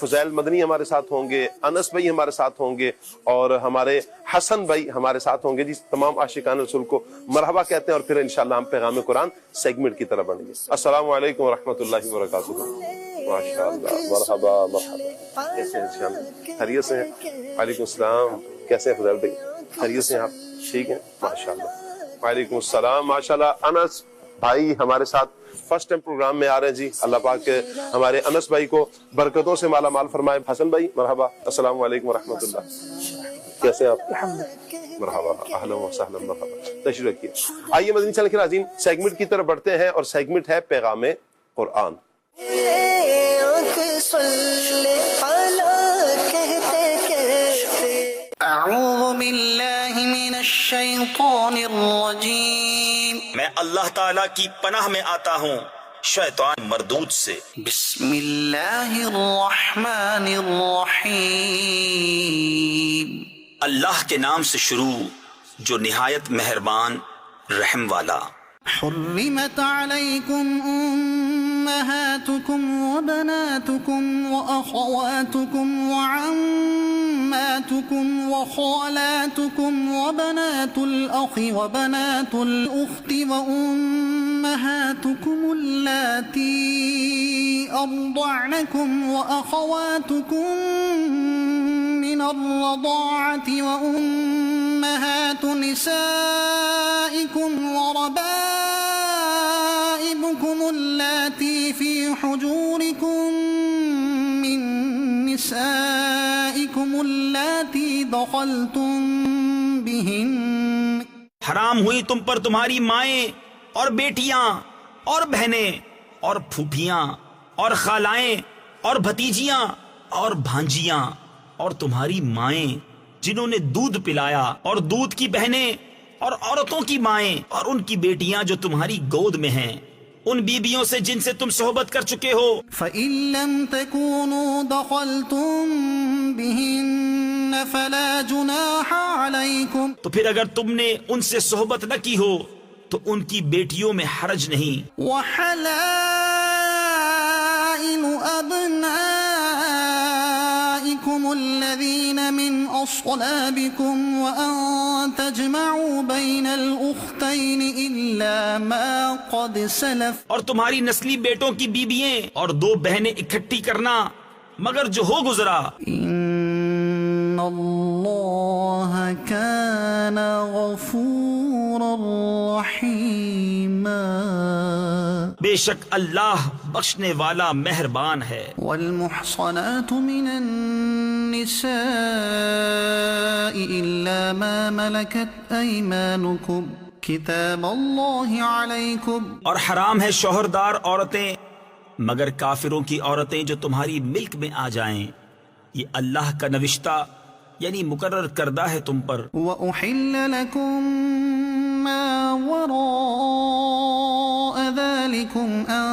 فضیل مدنی ہمارے ساتھ ہوں گے، انس بھائی ہمارے ساتھ ہوں گے، اور ہمارے حسن بھائی ہمارے ساتھ ہوں گے. جی تمام عاشقان رسول کو مرحبا کہتے ہیں، اور پھر انشاءاللہ ہم پیغام قرآن سیگمنٹ کی طرف بڑھیں گے. السلام علیکم ورحمۃ اللہ وبرکاتہ. ماشاء اللہ، مرحبا مرحبا. کیسے ہیں؟ خیریت سے ہیں؟ وعلیکم السلام. کیسے ہیں فضیل بھائی؟ خیریت سے ہیں آپ؟ ٹھیک ہے ماشاء اللہ. وعلیکم السلام. ماشاء اللہ انس بھائی ہمارے ساتھ فرسٹ ٹائم پروگرام میں آ رہے ہیں. جی اللہ پاک ہمارے انس بھائی کو برکتوں سے مالا مال فرمائے. حسن بھائی مرحبا. السلام علیکم ورحمۃ اللہ. کیسے ہیں آپ؟ مرحبا، اہلا و سہلا، مرحبا. تشریف رکھیے. آئیے مدنی چینل کے ناظرین سیگمنٹ کی طرف بڑھتے ہیں، اور سیگمنٹ ہے پیغام قرآن. اعوذ باللہ من الشیطان الرجیم، میں اللہ تعالیٰ کی پناہ میں آتا ہوں شیطان مردود سے. بسم اللہ الرحمن الرحیم، اللہ کے نام سے شروع جو نہایت مہربان رحم والا. حرمت علیکم امہاتکم وبناتکم واخواتکم وعماتکم وخالاتکم وبنات الاخ وبنات الاخت وامہاتکم اللاتی ارضعنکم واخواتکم من الرضاعة وامہات نسائکم وربائبكم اللاتي في حجوركم من نسائكم اللاتي دخلتم بهن. حرام ہوئی تم پر تمہاری مائیں اور بیٹیاں اور بہنیں اور پھوپھیاں اور خالائیں اور بھتیجیاں اور بھانجیاں اور تمہاری مائیں جنہوں نے دودھ پلایا، اور دودھ کی بہنیں اور عورتوں کی مائیں اور ان کی بیٹیاں جو تمہاری گود میں ہیں، ان بیبیوں سے جن سے تم صحبت کر چکے ہو. فَإِن لَّمْ تَكُونُوا دَخَلْتُم بِهِنَّ فَلَا جُنَاحَ عَلَيْكُمْ، تو پھر اگر تم نے ان سے صحبت نہ کی ہو تو ان کی بیٹیوں میں حرج نہیں. وَحَلَائِلُ أَبْنَائِكُمُ الَّذِينَ مِنْ أَصْلَابِكُمْ وَأَن تَجْمَعُوا بَيْنَ الْأُخْتَيْنِ إِلَّا مَا قَدْ سَلَفَ، اور تمہاری نسلی بیٹوں کی بیوییں اور دو بہنیں اکٹھی کرنا مگر جو ہو گزرا. إِنَّ اللَّهَ كَانَ غَفُورًا رَحِيمًا. بے شک اللہ بخشنے والا مہربان ہے. والمحصنات من النساء إلا ما ملكت أيمانكم كتاب الله عليكم. اور حرام ہے شوہردار عورتیں مگر کافروں کی عورتیں جو تمہاری ملک میں آ جائیں، یہ اللہ کا نوشتہ یعنی مقرر کردہ ہے تم پر. وأحل لكم ما وراء ذلكم أن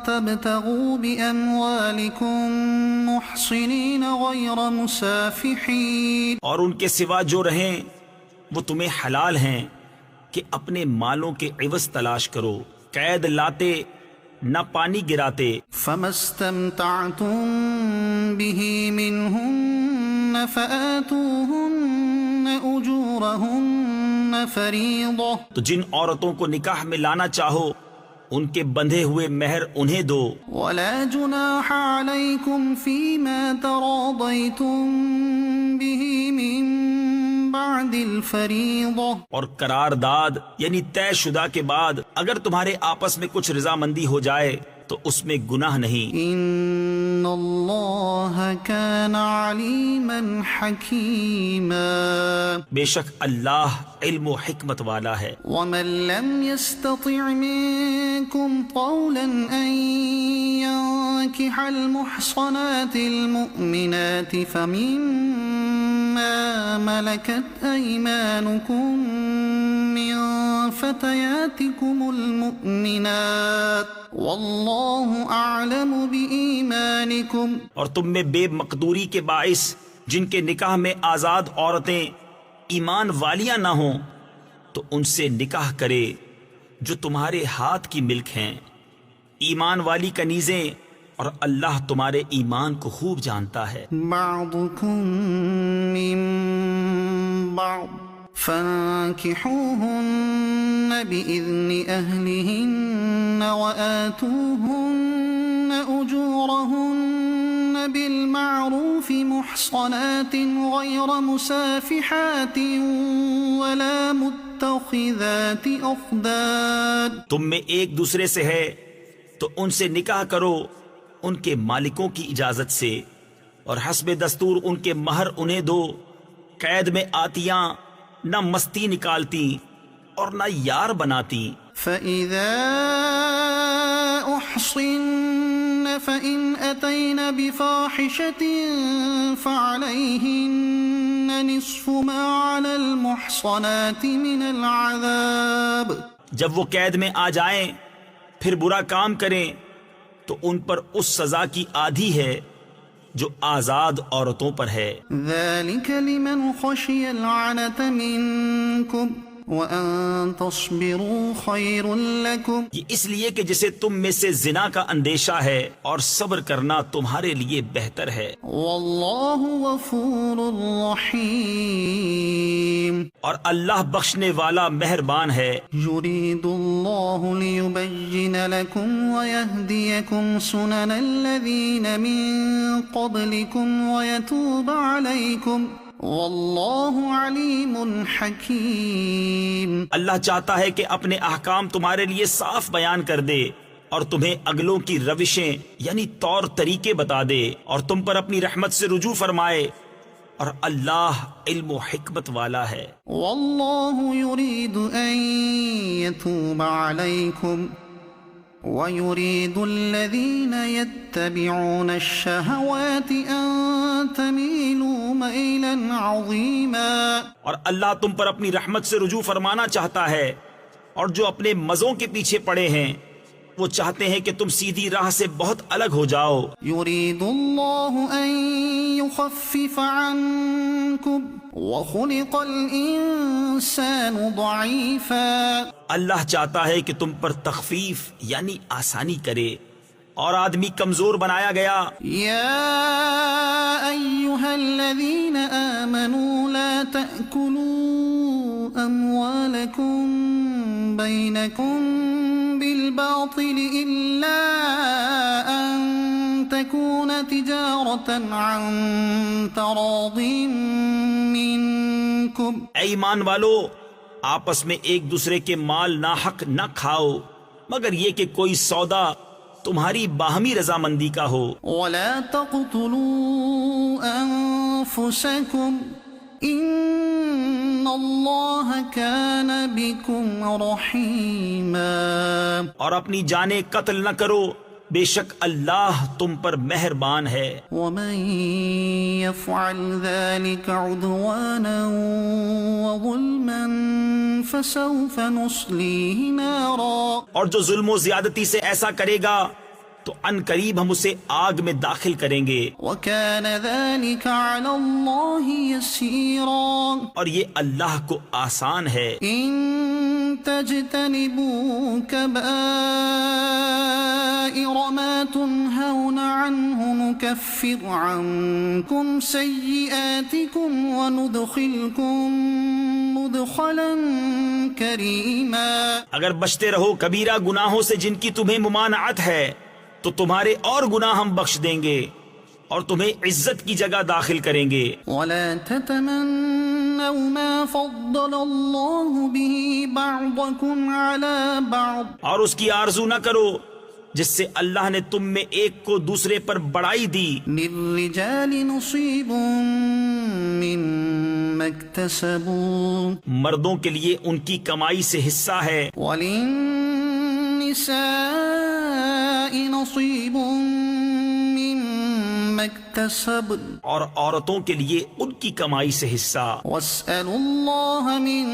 تبتغوا بأموالكم محصنين غير مسافحين، اور ان کے سوا جو رہیں وہ تمہیں حلال ہیں کہ اپنے مالوں کے عوض تلاش کرو، قید لاتے نہ پانی گراتے. فما استمتعتم به منهن فآتوهن أجورهن فريضة، تو جن عورتوں کو نکاح میں لانا چاہو ان کے بندھے ہوئے مہر انہیں دو. ولا جناح عليكم فيما تراضيتم به من بعد الفریضہ، اور قرارداد یعنی طے شدہ کے بعد اگر تمہارے آپس میں کچھ رضامندی ہو جائے تو اس میں گناہ نہیں. ان اللہ کان علیما حکیما، بے شک اللہ علم و حکمت والا ہے. ومن لم يستطع منكم طولا ان ينكح المحصنات المؤمنات فمما ملكت أيمانكم من فتياتكم المؤمنات والله أعلم بإيمانكم. اور تم میں بے مقدوری کے باعث جن کے نکاح میں آزاد عورتیں ایمان والیاں نہ ہوں تو ان سے نکاح کرے جو تمہارے ہاتھ کی ملک ہیں. ایمان والی کنیزیں اور اللہ تمہارے ایمان کو خوب جانتا ہے۔ بعضكم من بعض فانكحوهن بإذن أهلهن وآتوهن أجورهن بالمعروف محصنات غير مسافحات ولا متخذات أخدان۔ تم میں ایک دوسرے سے ہے تو ان سے نکاح کرو ان کے مالکوں کی اجازت سے، اور حسب دستور ان کے مہر انہیں دو، قید میں آتیاں، نہ مستی نکالتی اور نہ یار بناتی۔ فَإِذَا أُحْصِنَّ فَإِنْ أَتَيْنَ بِفَاحِشَةٍ فَعَلَيْهِنَّ نِصْفُ مَا عَلَى الْمُحْصَنَاتِ مِنَ الْعَذَابِ۔ جب وہ قید میں آ جائیں پھر برا کام کریں تو ان پر اس سزا کی آدھی ہے جو آزاد عورتوں پر ہے۔ ذَلِكَ لِمَنْ خَشِيَ الْعَنَتَ مِنْكُمْ وَأَن تَصْبِرُوا خَيْرٌ لَكُمْ۔ یہ اس لیے کہ جسے تم میں سے زنا کا اندیشہ ہے اور صبر کرنا تمہارے لیے بہتر ہے۔ وَاللَّهُ غَفُورٌ رَحِيمٌ۔ اور اللہ بخشنے والا مہربان ہے۔ يُرِيدُ اللَّهُ لِيُبَيِّنَ لَكُمْ وَيَهْدِيَكُمْ سُنَنَ الَّذِينَ مِن قَبْلِكُمْ وَيَتُوبَ عَلَيْكُمْ واللہ علیم حکیم۔ اللہ چاہتا ہے کہ اپنے احکام تمہارے لیے صاف بیان کر دے اور تمہیں اگلوں کی روشیں یعنی طور طریقے بتا دے اور تم پر اپنی رحمت سے رجوع فرمائے، اور اللہ علم و حکمت والا ہے۔ واللہ یرید ان یتوب علیکم وَيُرِيدُ الَّذِينَ يَتَّبِعُونَ الشَّهَوَاتِ أَن تَمِيلُوا مَيْلًا عَظِيمًا۔ اور اللہ تم پر اپنی رحمت سے رجوع فرمانا چاہتا ہے، اور جو اپنے مزوں کے پیچھے پڑے ہیں وہ چاہتے ہیں کہ تم سیدھی راہ سے بہت الگ ہو جاؤ۔ يُرِيدُ اللَّهُ أَن يُخَفِّفَ عَنكُمْ وَخُلِقَ الْإِنسَانُ ضَعِيفًا۔ اللہ چاہتا ہے کہ تم پر تخفیف یعنی آسانی کرے، اور آدمی کمزور بنایا گیا۔ یا ایھا الذین آمنوا لا تأکلوا اموالکم بینکم بالباطل الا ان تکون تجارة عن تراض منکم۔ اے ایمان والو، آپس میں ایک دوسرے کے مال ناحق نہ کھاؤ مگر یہ کہ کوئی سودا تمہاری باہمی رضامندی کا ہو۔ وَلَا تَقْتُلُوا أَنفُسَكُمْ إِنَّ اللَّهَ كَانَ بِكُمْ رَحِيمًا۔ اور اپنی جانیں قتل نہ کرو، بے شک اللہ تم پر مہربان ہے۔ وَمَن يَفْعَلْ ذَلِكَ عُدْوَانًا وَظُلْمًا فَسَوْفَ نُصْلِيهِ نَارًا۔ اور جو ظلم و زیادتی سے ایسا کرے گا تو ان قریب ہم اسے آگ میں داخل کریں گے۔ وَكَانَ ذَلِكَ عَلَى اللَّهِ يَسِيرًا۔ اور یہ اللہ کو آسان ہے۔ إِن تَجْتَنِبُوا كَبَائِرَ مَا تُنْهَوْنَ عَنْهُ نُكَفِّرْ عَنْكُمْ سَيِّئَاتِكُمْ وَنُدْخِلْكُمْ مُدْخَلًا كَرِيمًا۔ اگر بچتے رہو کبیرہ گناہوں سے جن کی تمہیں ممانعت ہے تو تمہارے اور گناہ ہم بخش دیں گے اور تمہیں عزت کی جگہ داخل کریں گے۔ وَلَا تَتَمَنَّوْا مَا فَضَّلَ اللَّهُ بِهِ بَعْضَكُمْ عَلَى بَعْضٍ۔ اور اس کی آرزو نہ کرو جس سے اللہ نے تم میں ایک کو دوسرے پر بڑائی دی۔ لِلرِّجَالِ نُصِيبٌ مِّمَّا اكْتَسَبُوا۔ مردوں کے لیے ان کی کمائی سے حصہ ہے، وَلِلنِّسَاءِ نَصِيبٌ مِّمَّا اكْتَسَبْنَ۔ اور عورتوں کے لیے ان کی کمائی سے حصہ۔ وَاسْأَلُوا اللَّهَ مِن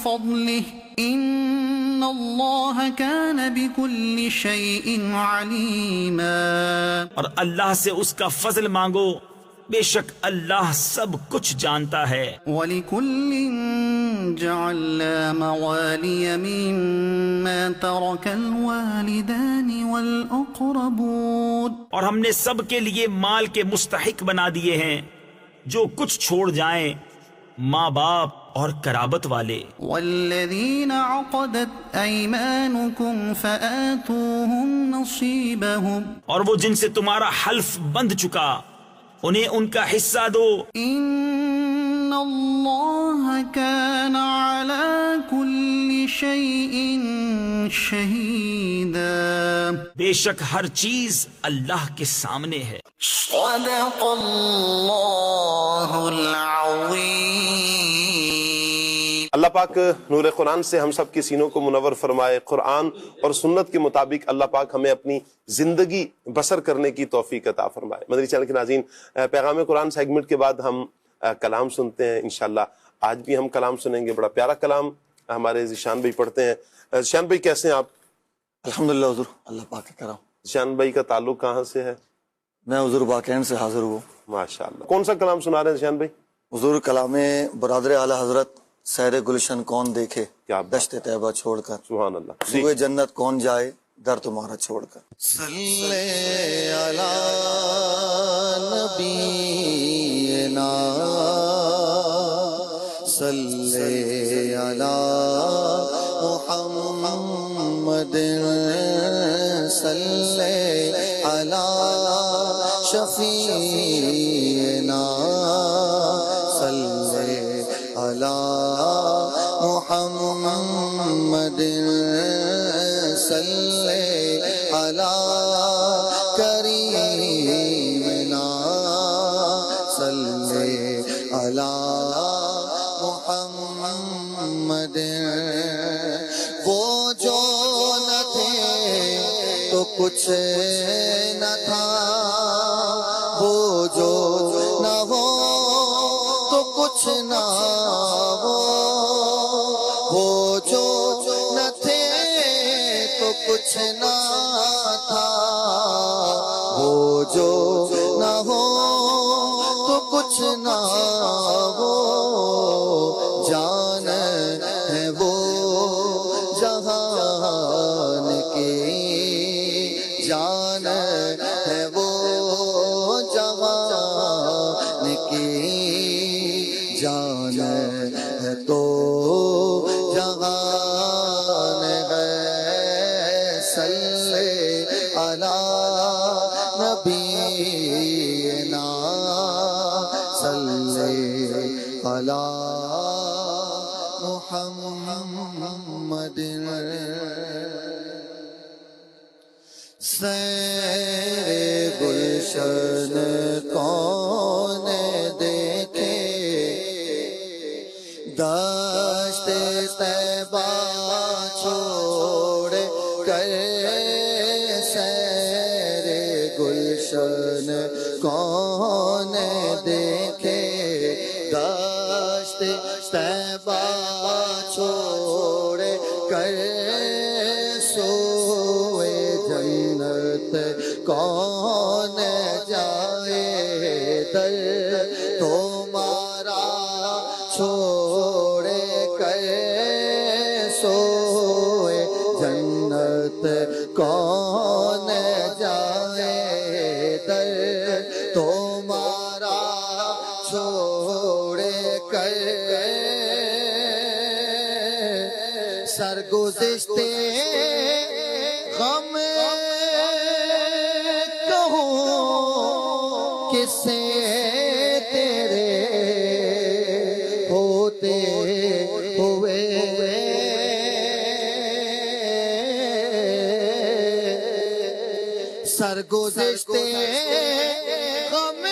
فَضْلِهِ إِنَّ اللَّهَ كَانَ بِكُلِّ شَيْءٍ عَلِيمًا۔ اور اللہ سے اس کا فضل مانگو، بے شک اللہ سب کچھ جانتا ہے۔ وَلِكُلٍّ جَعَلْنَا مَوَالِيَ مِمَّا تَرَكَ الْوَالِدَانِ وَالْأَقْرَبُونَ، اور ہم نے سب کے لیے مال کے مستحق بنا دیے ہیں جو کچھ چھوڑ جائیں ماں باپ اور قرابت والے۔ وَالَّذِينَ عَقَدَتْ أَيْمَانُكُمْ فَآتُوهُمْ نَصِيبَهُمْ، اور وہ جن سے تمہارا حلف بند چکا انہیں ان کا حصہ دو، إِنَّ اللَّهَ كَانَ عَلَى كُلِّ شَيْءٍ شَهِيدًا۔ بے شک ہر چیز اللہ کے سامنے ہے۔ صدق اللہ العظیم۔ اللہ پاک نور قرآن سے ہم سب کے سینوں کو منور فرمائے، قرآن اور سنت کے مطابق اللہ پاک ہمیں اپنی زندگی بسر کرنے کی توفیق عطا فرمائے۔ مدنی چینل کے ناظرین، پیغام قرآن سیگمنٹ کے بعد ہم کلام سنتے ہیں انشاءاللہ۔ آج بھی ہم کلام سنیں گے، بڑا پیارا کلام ہمارے ذیشان بھائی پڑھتے ہیں۔ ذیشان بھائی کیسے ہیں آپ؟ الحمدللہ حضور، اللہ پاک کا کرم۔ ذیشان بھائی کا تعلق کہاں سے ہے؟ میں حضور باقین سے حاضر ہوں۔ ماشاءاللہ، کون سا کلام سنا رہے ہیں ذیشان بھائی؟ حضور کلام برادر اعلی حضرت سیر گلشن کون دیکھے، کیا بات، دشت طیبہ چھوڑ کر، سبحان اللہ۔ سوئے جنت کون جائے در تمہارا چھوڑ کر۔ صلی علی نبینا، صلی علی محمد، صلی علی شفیعنا، صلی علی محمد، صلی علی کریمنا، صلی علی محمد۔ وہ جو نہ تھے تو کچھ نہ تھا، وہ جو نہ ہو تو کچھ نہ ہو، وہ جو نہ تھے تو کچھ نہ تھا، وہ جو نہ ہو تو کچھ نہ ہو، جان ہے وہ جہان کی، جان ہے وہ جہان کی، جان ہے تو جہان ہے۔ صلی علی نبینا، صلی علی محمد۔ سیر گلشن کون دیکھے، دشت طیبہ چھوڑ کر، سیر گلشن کون دیکھے، دشت طیبہ چھوڑ کر، سوئے جنت کون جائے در تمہارا چھوڑ کر، سوئے جنت کون جائے در تمہارا چھوڑ کر۔ سرگزشتے غم کہوں کس سے تیرے ہوتے ہوئے، سرگزشتے غم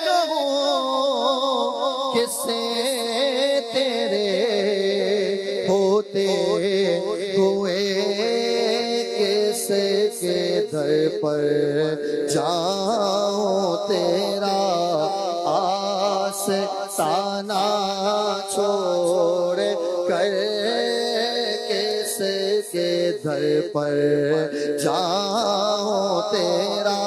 کہوں کس سے تیرے ہوتے ہوئے، کس کے در پر جاؤں تیرا آستانہ چھوڑ کر، کس کے در پر جاؤں تیرا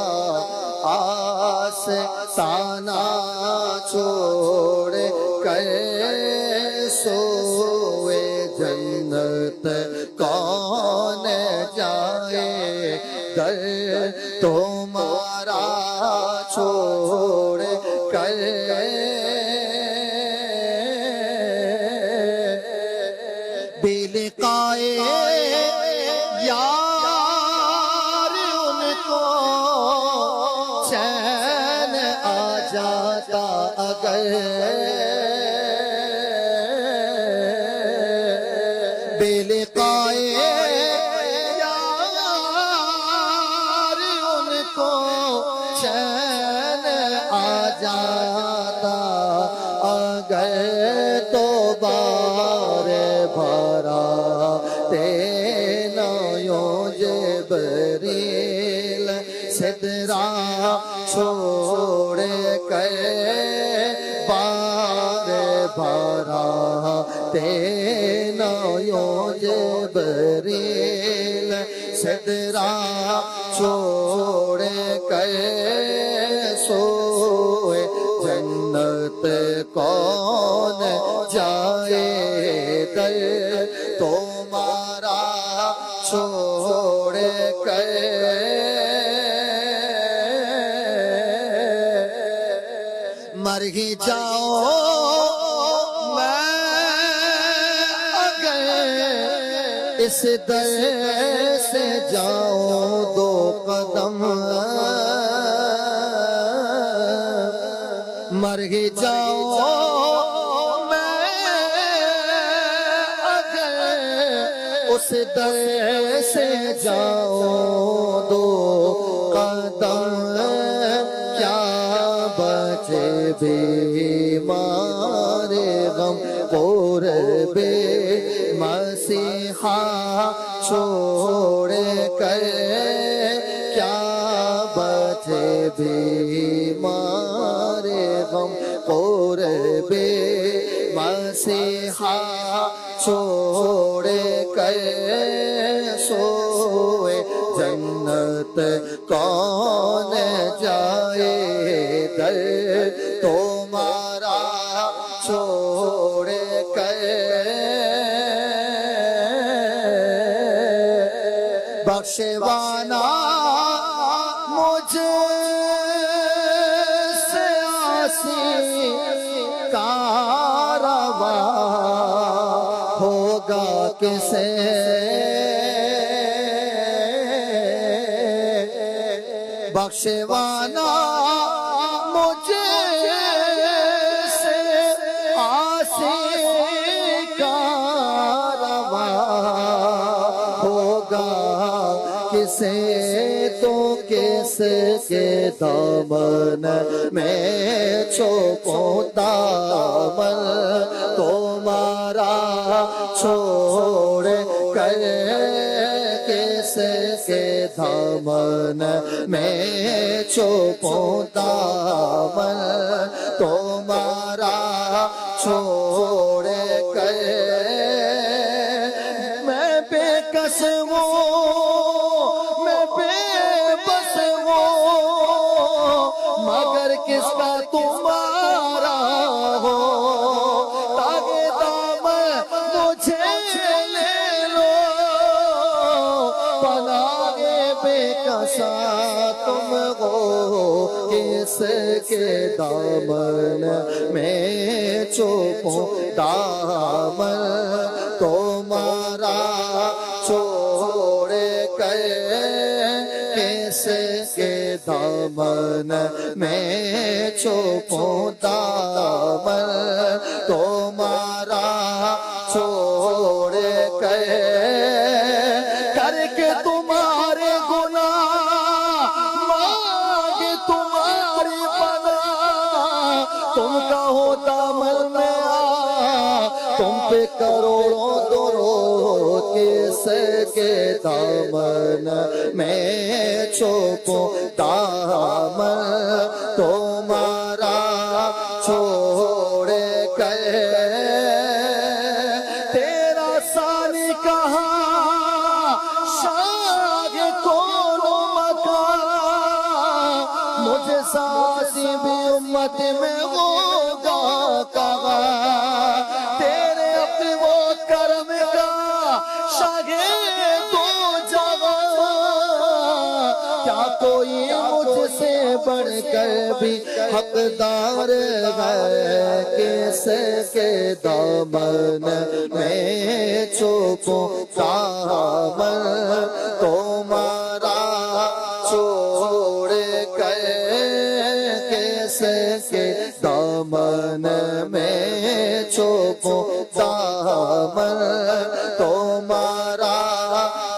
جائے در تمہارا چھوڑ کر بلقائے یار ان کو چین آ جاتا اگر بلقائے یار ان کو چین آ جاتا اگر تو بار بھرا تینا یوں جبریل صدرا چھوڑ کر بار بھرا تینا یوں جبریل صدرا چھوڑ کر سوئے جنت کون جائے در تمہارا چھوڑ کر مر ہی جاؤ میں اگر اس در سے جاؤں دو قدم مر ہی جاؤں میں اگر اس در سے جاؤں دو قدم کیا بچے بیمار غم قرب مسیحا چھوڑ کر کیا بچے بیمار غم قرب مسیحا چھوڑ کر سوئے جنت کون جائے در تمہارا چھوڑ کر بخشوانا مجھ سے آسی کارواں ہوگا کسے بخشوانا مجھ سے آسی کارواں ہوگا کسے تو کس کے دامن میں چھپوں دامن تمہارا چھوڑ کر کس کے دامن میں چھپوں دامن تمہارا چھوڑ کر میں بے کس ہوں میں بے بس ہوں مگر کس کا تمہارا ہو تاکہ دامن مجھے لے لو پناہ بے کسا تم ہو کس کے دامن میں چھپوں دامن تمہارا چھوڑ کر کس کے دامن میں چھپوں دامن تمہارا چھوڑ کر کے تمہارے گناہ مانگ تمہاری پناہ تم کا ہوتا دامن میں آ تم پہ کروڑوں درود کس کے دامن میں چھپوں دامن تمہارا چھوڑ کر تیرا ثانی کہاں شاگ کون مکان مجھے ساسی بھی امت میں ہوگا کہاں تیرے اپنے وہ کرم کا شاگ تو جوان کوئی مجھ سے بڑھ کر بھی حقدار ہے، کس کے دامن میں چھپوں دامن تمہارا چھوڑ کر، کس کے دامن میں چھپوں دامن تمہارا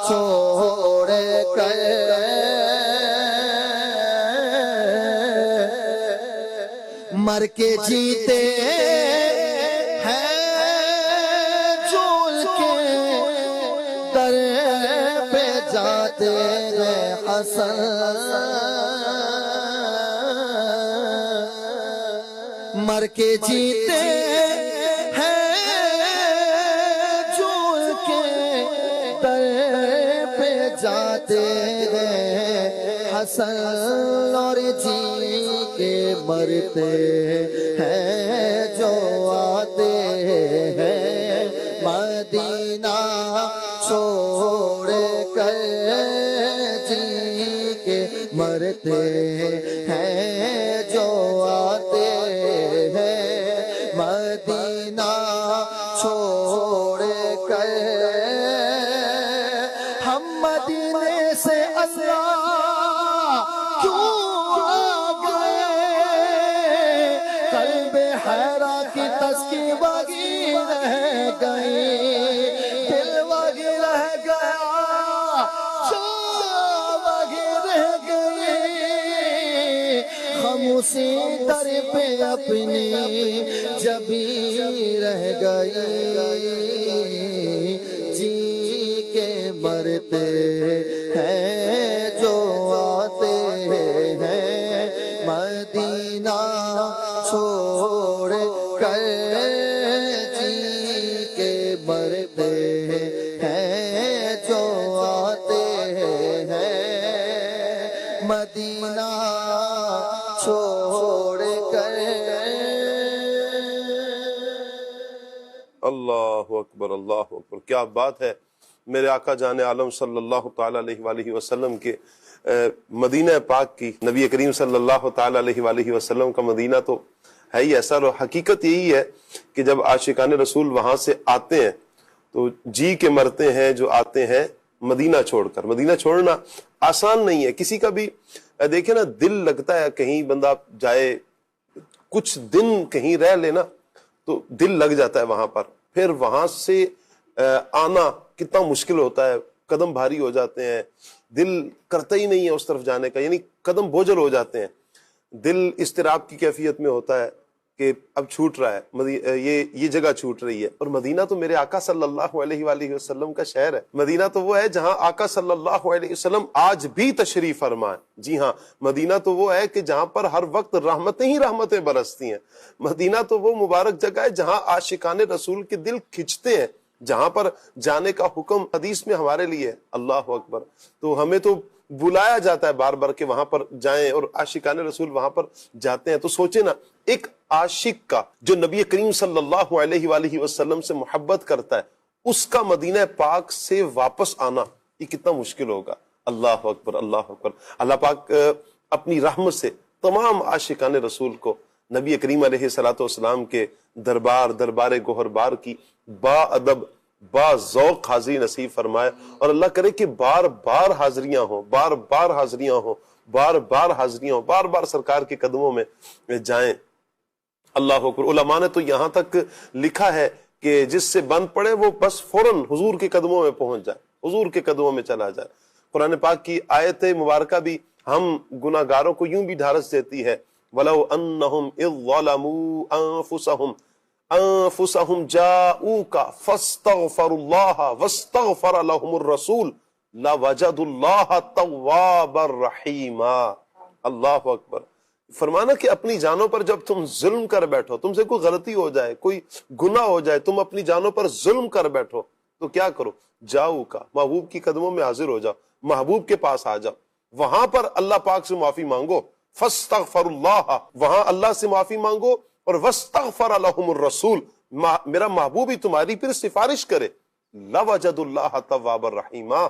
چھوڑ کر، مر کے جیتے ہیں جھول کے در پہ جاتے ہیں حسن، مر کے جیتے ہیں جھول کے در پہ جاتے ہیں حسن، اور جی کے مرتے ہیں جو آتے ہیں مدینہ چھوڑ کر، جی کے مرتے ہیں جو آتے ہیں مدینہ چھوڑ کر، ہم مدینے سے اللہ کیوں آ گئے، قلب حیرہ کی تسکی وگی رہ گئی، دل وگی رہ گیا، جان وگی رہ گئی، ہم اسی در پہ اپنی جبی رہ گئی، جی کے مرتے ہیں جو آتے ہیں مدینہ چھوڑ کر، جی کے مرتے ہیں جو آتے ہیں مدینہ چھوڑ کر۔ اللہ اکبر، اللہ اکبر، کیا بات ہے۔ میرے آقا جان عالم صلی اللہ تعالیٰ علیہ وآلہ وسلم کے مدینہ پاک کی، نبی کریم صلی اللہ تعالیٰ علیہ وآلہ وسلم کا مدینہ تو ہے ہی ایسا، اور حقیقت یہی ہے کہ جب عاشقان رسول وہاں سے آتے ہیں تو جی کے مرتے ہیں جو آتے ہیں مدینہ چھوڑ کر۔ مدینہ چھوڑنا آسان نہیں ہے، کسی کا بھی دیکھیں نا دل لگتا ہے، کہیں بندہ جائے کچھ دن کہیں رہ لینا تو دل لگ جاتا ہے وہاں پر، پھر وہاں سے آنا کتنا مشکل ہوتا ہے، قدم بھاری ہو جاتے ہیں، دل کرتا ہی نہیں ہے اس طرف جانے کا، یعنی قدم بوجھل ہو جاتے ہیں، دل اضطراب کی کیفیت میں ہوتا ہے کہ اب چھوٹ رہا ہے، یہ جگہ چھوٹ رہی ہے۔ اور مدینہ تو میرے آقا صلی اللہ علیہ وآلہ وسلم کا شہر ہے، مدینہ تو وہ ہے جہاں آقا صلی اللہ علیہ وسلم آج بھی تشریف فرمائیں۔ جی ہاں، مدینہ تو وہ ہے کہ جہاں پر ہر وقت رحمتیں ہی رحمتیں برستی ہیں، مدینہ تو وہ مبارک جگہ ہے جہاں عاشقان رسول کے دل کھنچتے ہیں، جہاں پر جانے کا حکم حدیث میں ہمارے لیے ہے۔ اللہ اکبر، تو ہمیں تو بلایا جاتا ہے بار بار کہ وہاں پر جائیں، اور عاشقان رسول وہاں پر جاتے ہیں۔ تو سوچیں نا، ایک عاشق کا جو نبی کریم صلی اللہ علیہ وآلہ وسلم سے محبت کرتا ہے، اس کا مدینہ پاک سے واپس آنا یہ کتنا مشکل ہوگا۔ اللہ اکبر، اللہ اکبر۔ اللہ پاک اپنی رحمت سے تمام عاشقان رسول کو نبی کریم علیہ الصلوۃ والسلام کے دربار گوہر بار کی با ادب با ذوق حاضری نصیب فرمائے، اور اللہ کرے کہ بار بار حاضریاں ہوں، بار بار حاضریاں ہوں، بار بار حاضریاں ہوں، بار بار سرکار کے قدموں میں جائیں۔ اللہ اکبر۔ علماء نے تو یہاں تک لکھا ہے کہ جس سے بند پڑے وہ بس فوراً حضور کے قدموں میں پہنچ جائے، حضور کے قدموں میں چلا جائے۔ قرآن پاک کی آیت مبارکہ بھی ہم گناہ گاروں کو یوں بھی ڈھارس دیتی ہے، وَلَوْ أَنَّهُمْ إِذْ ظَلَمُوا أَنفُسَهُمْ جَاءُوكَ فَاسْتَغْفَرُوا اللَّهَ وَاسْتَغْفَرَ لَهُمُ الرَّسُولُ لَوَجَدُوا اللَّهَ تَوَّابًا رَحِيمًا۔ اللہ اکبر۔ فرمانا کہ اپنی جانوں پر جب تم ظلم کر بیٹھو، تم سے کوئی غلطی ہو جائے، کوئی گناہ ہو جائے، تم اپنی جانوں پر ظلم کر بیٹھو تو کیا کرو؟ جاؤ کا محبوب کی قدموں میں حاضر ہو جاؤ، محبوب کے پاس آ جاؤ، وہاں پر اللہ پاک سے معافی مانگو، فاستغفر اللہ، وہاں اللہ سے معافی مانگو، اور واستغفر لہم الرسول، میرا محبوب ہی تمہاری پھر سفارش کرے، لوجد اللہ توابا رحیما،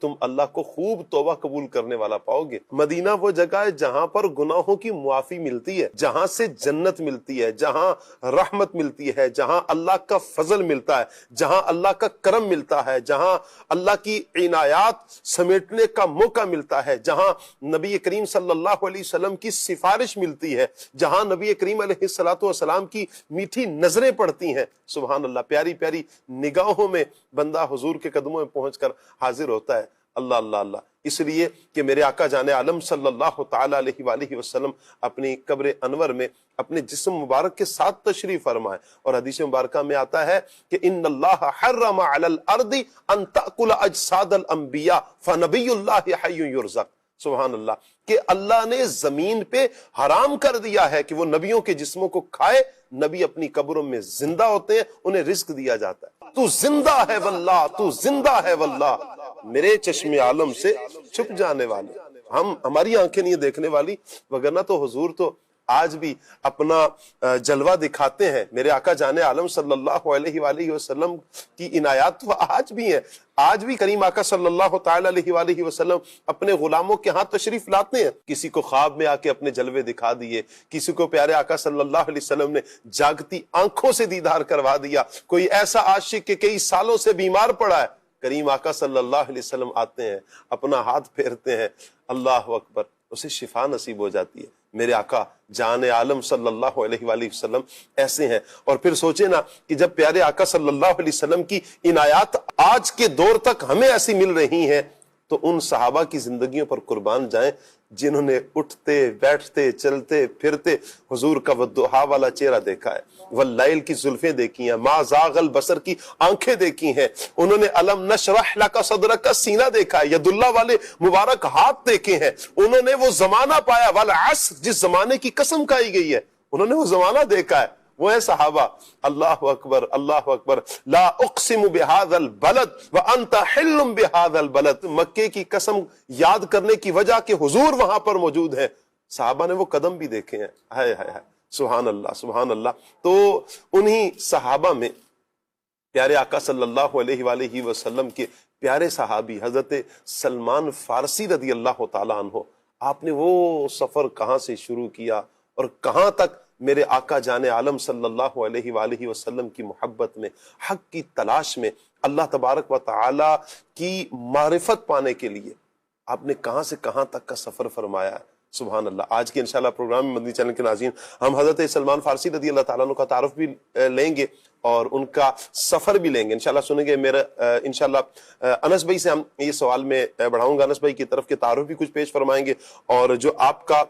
تم اللہ کو خوب توبہ قبول کرنے والا پاؤ گے۔ مدینہ وہ جگہ ہے جہاں پر گناہوں کی معافی ملتی ہے، جہاں سے جنت ملتی ہے، جہاں رحمت ملتی ہے، جہاں اللہ کا فضل ملتا ہے، جہاں اللہ کا کرم ملتا ہے، جہاں اللہ کی عنایات سمیٹنے کا موقع ملتا ہے، جہاں نبی کریم صلی اللہ علیہ وسلم کی سفارش ملتی ہے، جہاں نبی کریم علیہ الصلوۃ والسلام کی میٹھی نظریں پڑتی ہیں۔ سبحان اللہ، پیاری پیاری نگاہوں میں بندہ حضور کے قدموں میں پہنچ کر حاضر ہوتا ہے۔ اللہ اللہ اللہ، اس لیے کہ میرے آقا جان عالم صلی اللہ تعالی علیہ وآلہ وسلم اپنی قبر انور میں اپنے جسم مبارک کے ساتھ تشریف فرمائے، اور حدیث مبارکہ میں آتا ہے کہ ان اللہ حرم علی الارض ان تأکل اجساد الانبیاء فنبی اللہ حی یرزق۔ سبحان اللہ، کہ اللہ نے زمین پہ حرام کر دیا ہے کہ وہ نبیوں کے جسموں کو کھائے۔ نبی اپنی قبروں میں زندہ ہوتے ہیں، انہیں رزق دیا جاتا ہے۔ تو زندہ ہے واللہ، تو زندہ ہے واللہ، میرے چشم عالم سے چھپ جانے والے، ہماری آنکھیں نہیں دیکھنے والی، وگرنہ تو حضور تو آج بھی اپنا جلوہ دکھاتے ہیں۔ میرے آقا جان عالم صلی اللہ علیہ وآلہ وسلم کی عنایات تو آج بھی ہیں، آج بھی کریم آقا صلی اللہ تعالی علیہ وآلہ وسلم اپنے غلاموں کے ہاں تشریف لاتے ہیں۔ کسی کو خواب میں آ کے اپنے جلوے دکھا دیے، کسی کو پیارے آقا صلی اللہ علیہ وسلم نے جاگتی آنکھوں سے دیدار کروا دیا، کوئی ایسا عاشق کہ کئی سالوں سے بیمار پڑا ہے، کریم آقا صلی اللہ علیہ وسلم آتے ہیں، اپنا ہاتھ پھیرتے ہیں، اللہ اکبر، اسے شفا نصیب ہو جاتی ہے۔ میرے آقا جان عالم صلی اللہ علیہ وآلہ وسلم ایسے ہیں۔ اور پھر سوچیں نا کہ جب پیارے آقا صلی اللہ علیہ وسلم کی عنایات آج کے دور تک ہمیں ایسی مل رہی ہیں، تو ان صحابہ کی زندگیوں پر قربان جائیں جنہوں نے اٹھتے بیٹھتے چلتے پھرتے حضور کا والضحیٰ والا چہرہ دیکھا ہے، واللیل کی زلفیں دیکھی ہیں، ما زاغ البصر کی آنکھیں دیکھی ہیں، انہوں نے علم نشرح لک صدرک کا سینہ دیکھا ہے، ید اللہ والے مبارک ہاتھ دیکھے ہیں، انہوں نے وہ زمانہ پایا، والعصر جس زمانے کی قسم کھائی گئی ہے، انہوں نے وہ زمانہ دیکھا ہے۔ وہ ہے صحابہ۔ اللہ اکبر، اللہ اکبر، لا اقسم بہذا البلد وانت حل بہذا البلد، مکے کی قسم یاد کرنے کی وجہ کہ حضور وہاں پر موجود ہیں، صحابہ نے وہ قدم بھی دیکھے ہیں۔ ہائے ہائے ہائے، سبحان اللہ سبحان اللہ۔ تو انہی صحابہ میں پیارے آقا صلی اللہ علیہ وآلہ وسلم کے پیارے صحابی حضرت سلمان فارسی رضی اللہ تعالیٰ عنہ، آپ نے وہ سفر کہاں سے شروع کیا اور کہاں تک میرے آقا جان عالم صلی اللہ علیہ وآلہ وسلم کی محبت میں، حق کی تلاش میں، اللہ تبارک و تعالی کی معرفت پانے کے لیے آپ نے کہاں سے کہاں تک کا سفر فرمایا ہے۔ سبحان اللہ۔ آج کے انشاءاللہ پروگرام میں مدنی چینل کے ناظرین ہم حضرت سلمان فارسی رضی اللہ تعالیٰ عنہ کا تعارف بھی لیں گے اور ان کا سفر بھی لیں گے، انشاءاللہ سنیں گے۔ میرا انشاءاللہ انس بھائی سے ہم یہ سوال میں بڑھاؤں گا، انس بھائی کی طرف کے تعارف بھی کچھ پیش فرمائیں گے، اور جو آپ کا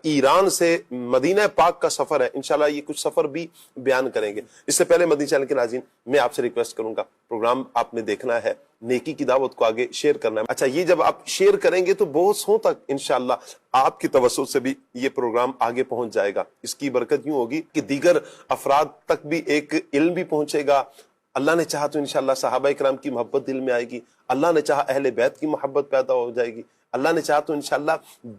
ایران سے مدینہ پاک کا سفر ہے انشاءاللہ یہ کچھ سفر بھی بیان کریں گے۔ اس سے پہلے مدنی چینل کے ناظرین میں آپ سے ریکویسٹ کروں گا، پروگرام آپ نے دیکھنا ہے، نیکی کی دعوت کو آگے شیئر کرنا ہے۔ اچھا، یہ جب آپ شیئر کریں گے تو بہت سو تک انشاءاللہ آپ کی توسط سے بھی یہ پروگرام آگے پہنچ جائے گا۔ اس کی برکت یوں ہوگی کہ دیگر افراد تک بھی ایک علم بھی پہنچے گا، اللہ نے چاہا تو انشاءاللہ صحابہ کرام کی محبت دل میں آئے گی، اللہ نے چاہا اہل بیت کی محبت پیدا ہو جائے گی، اللہ نے چاہا تو انشاءاللہ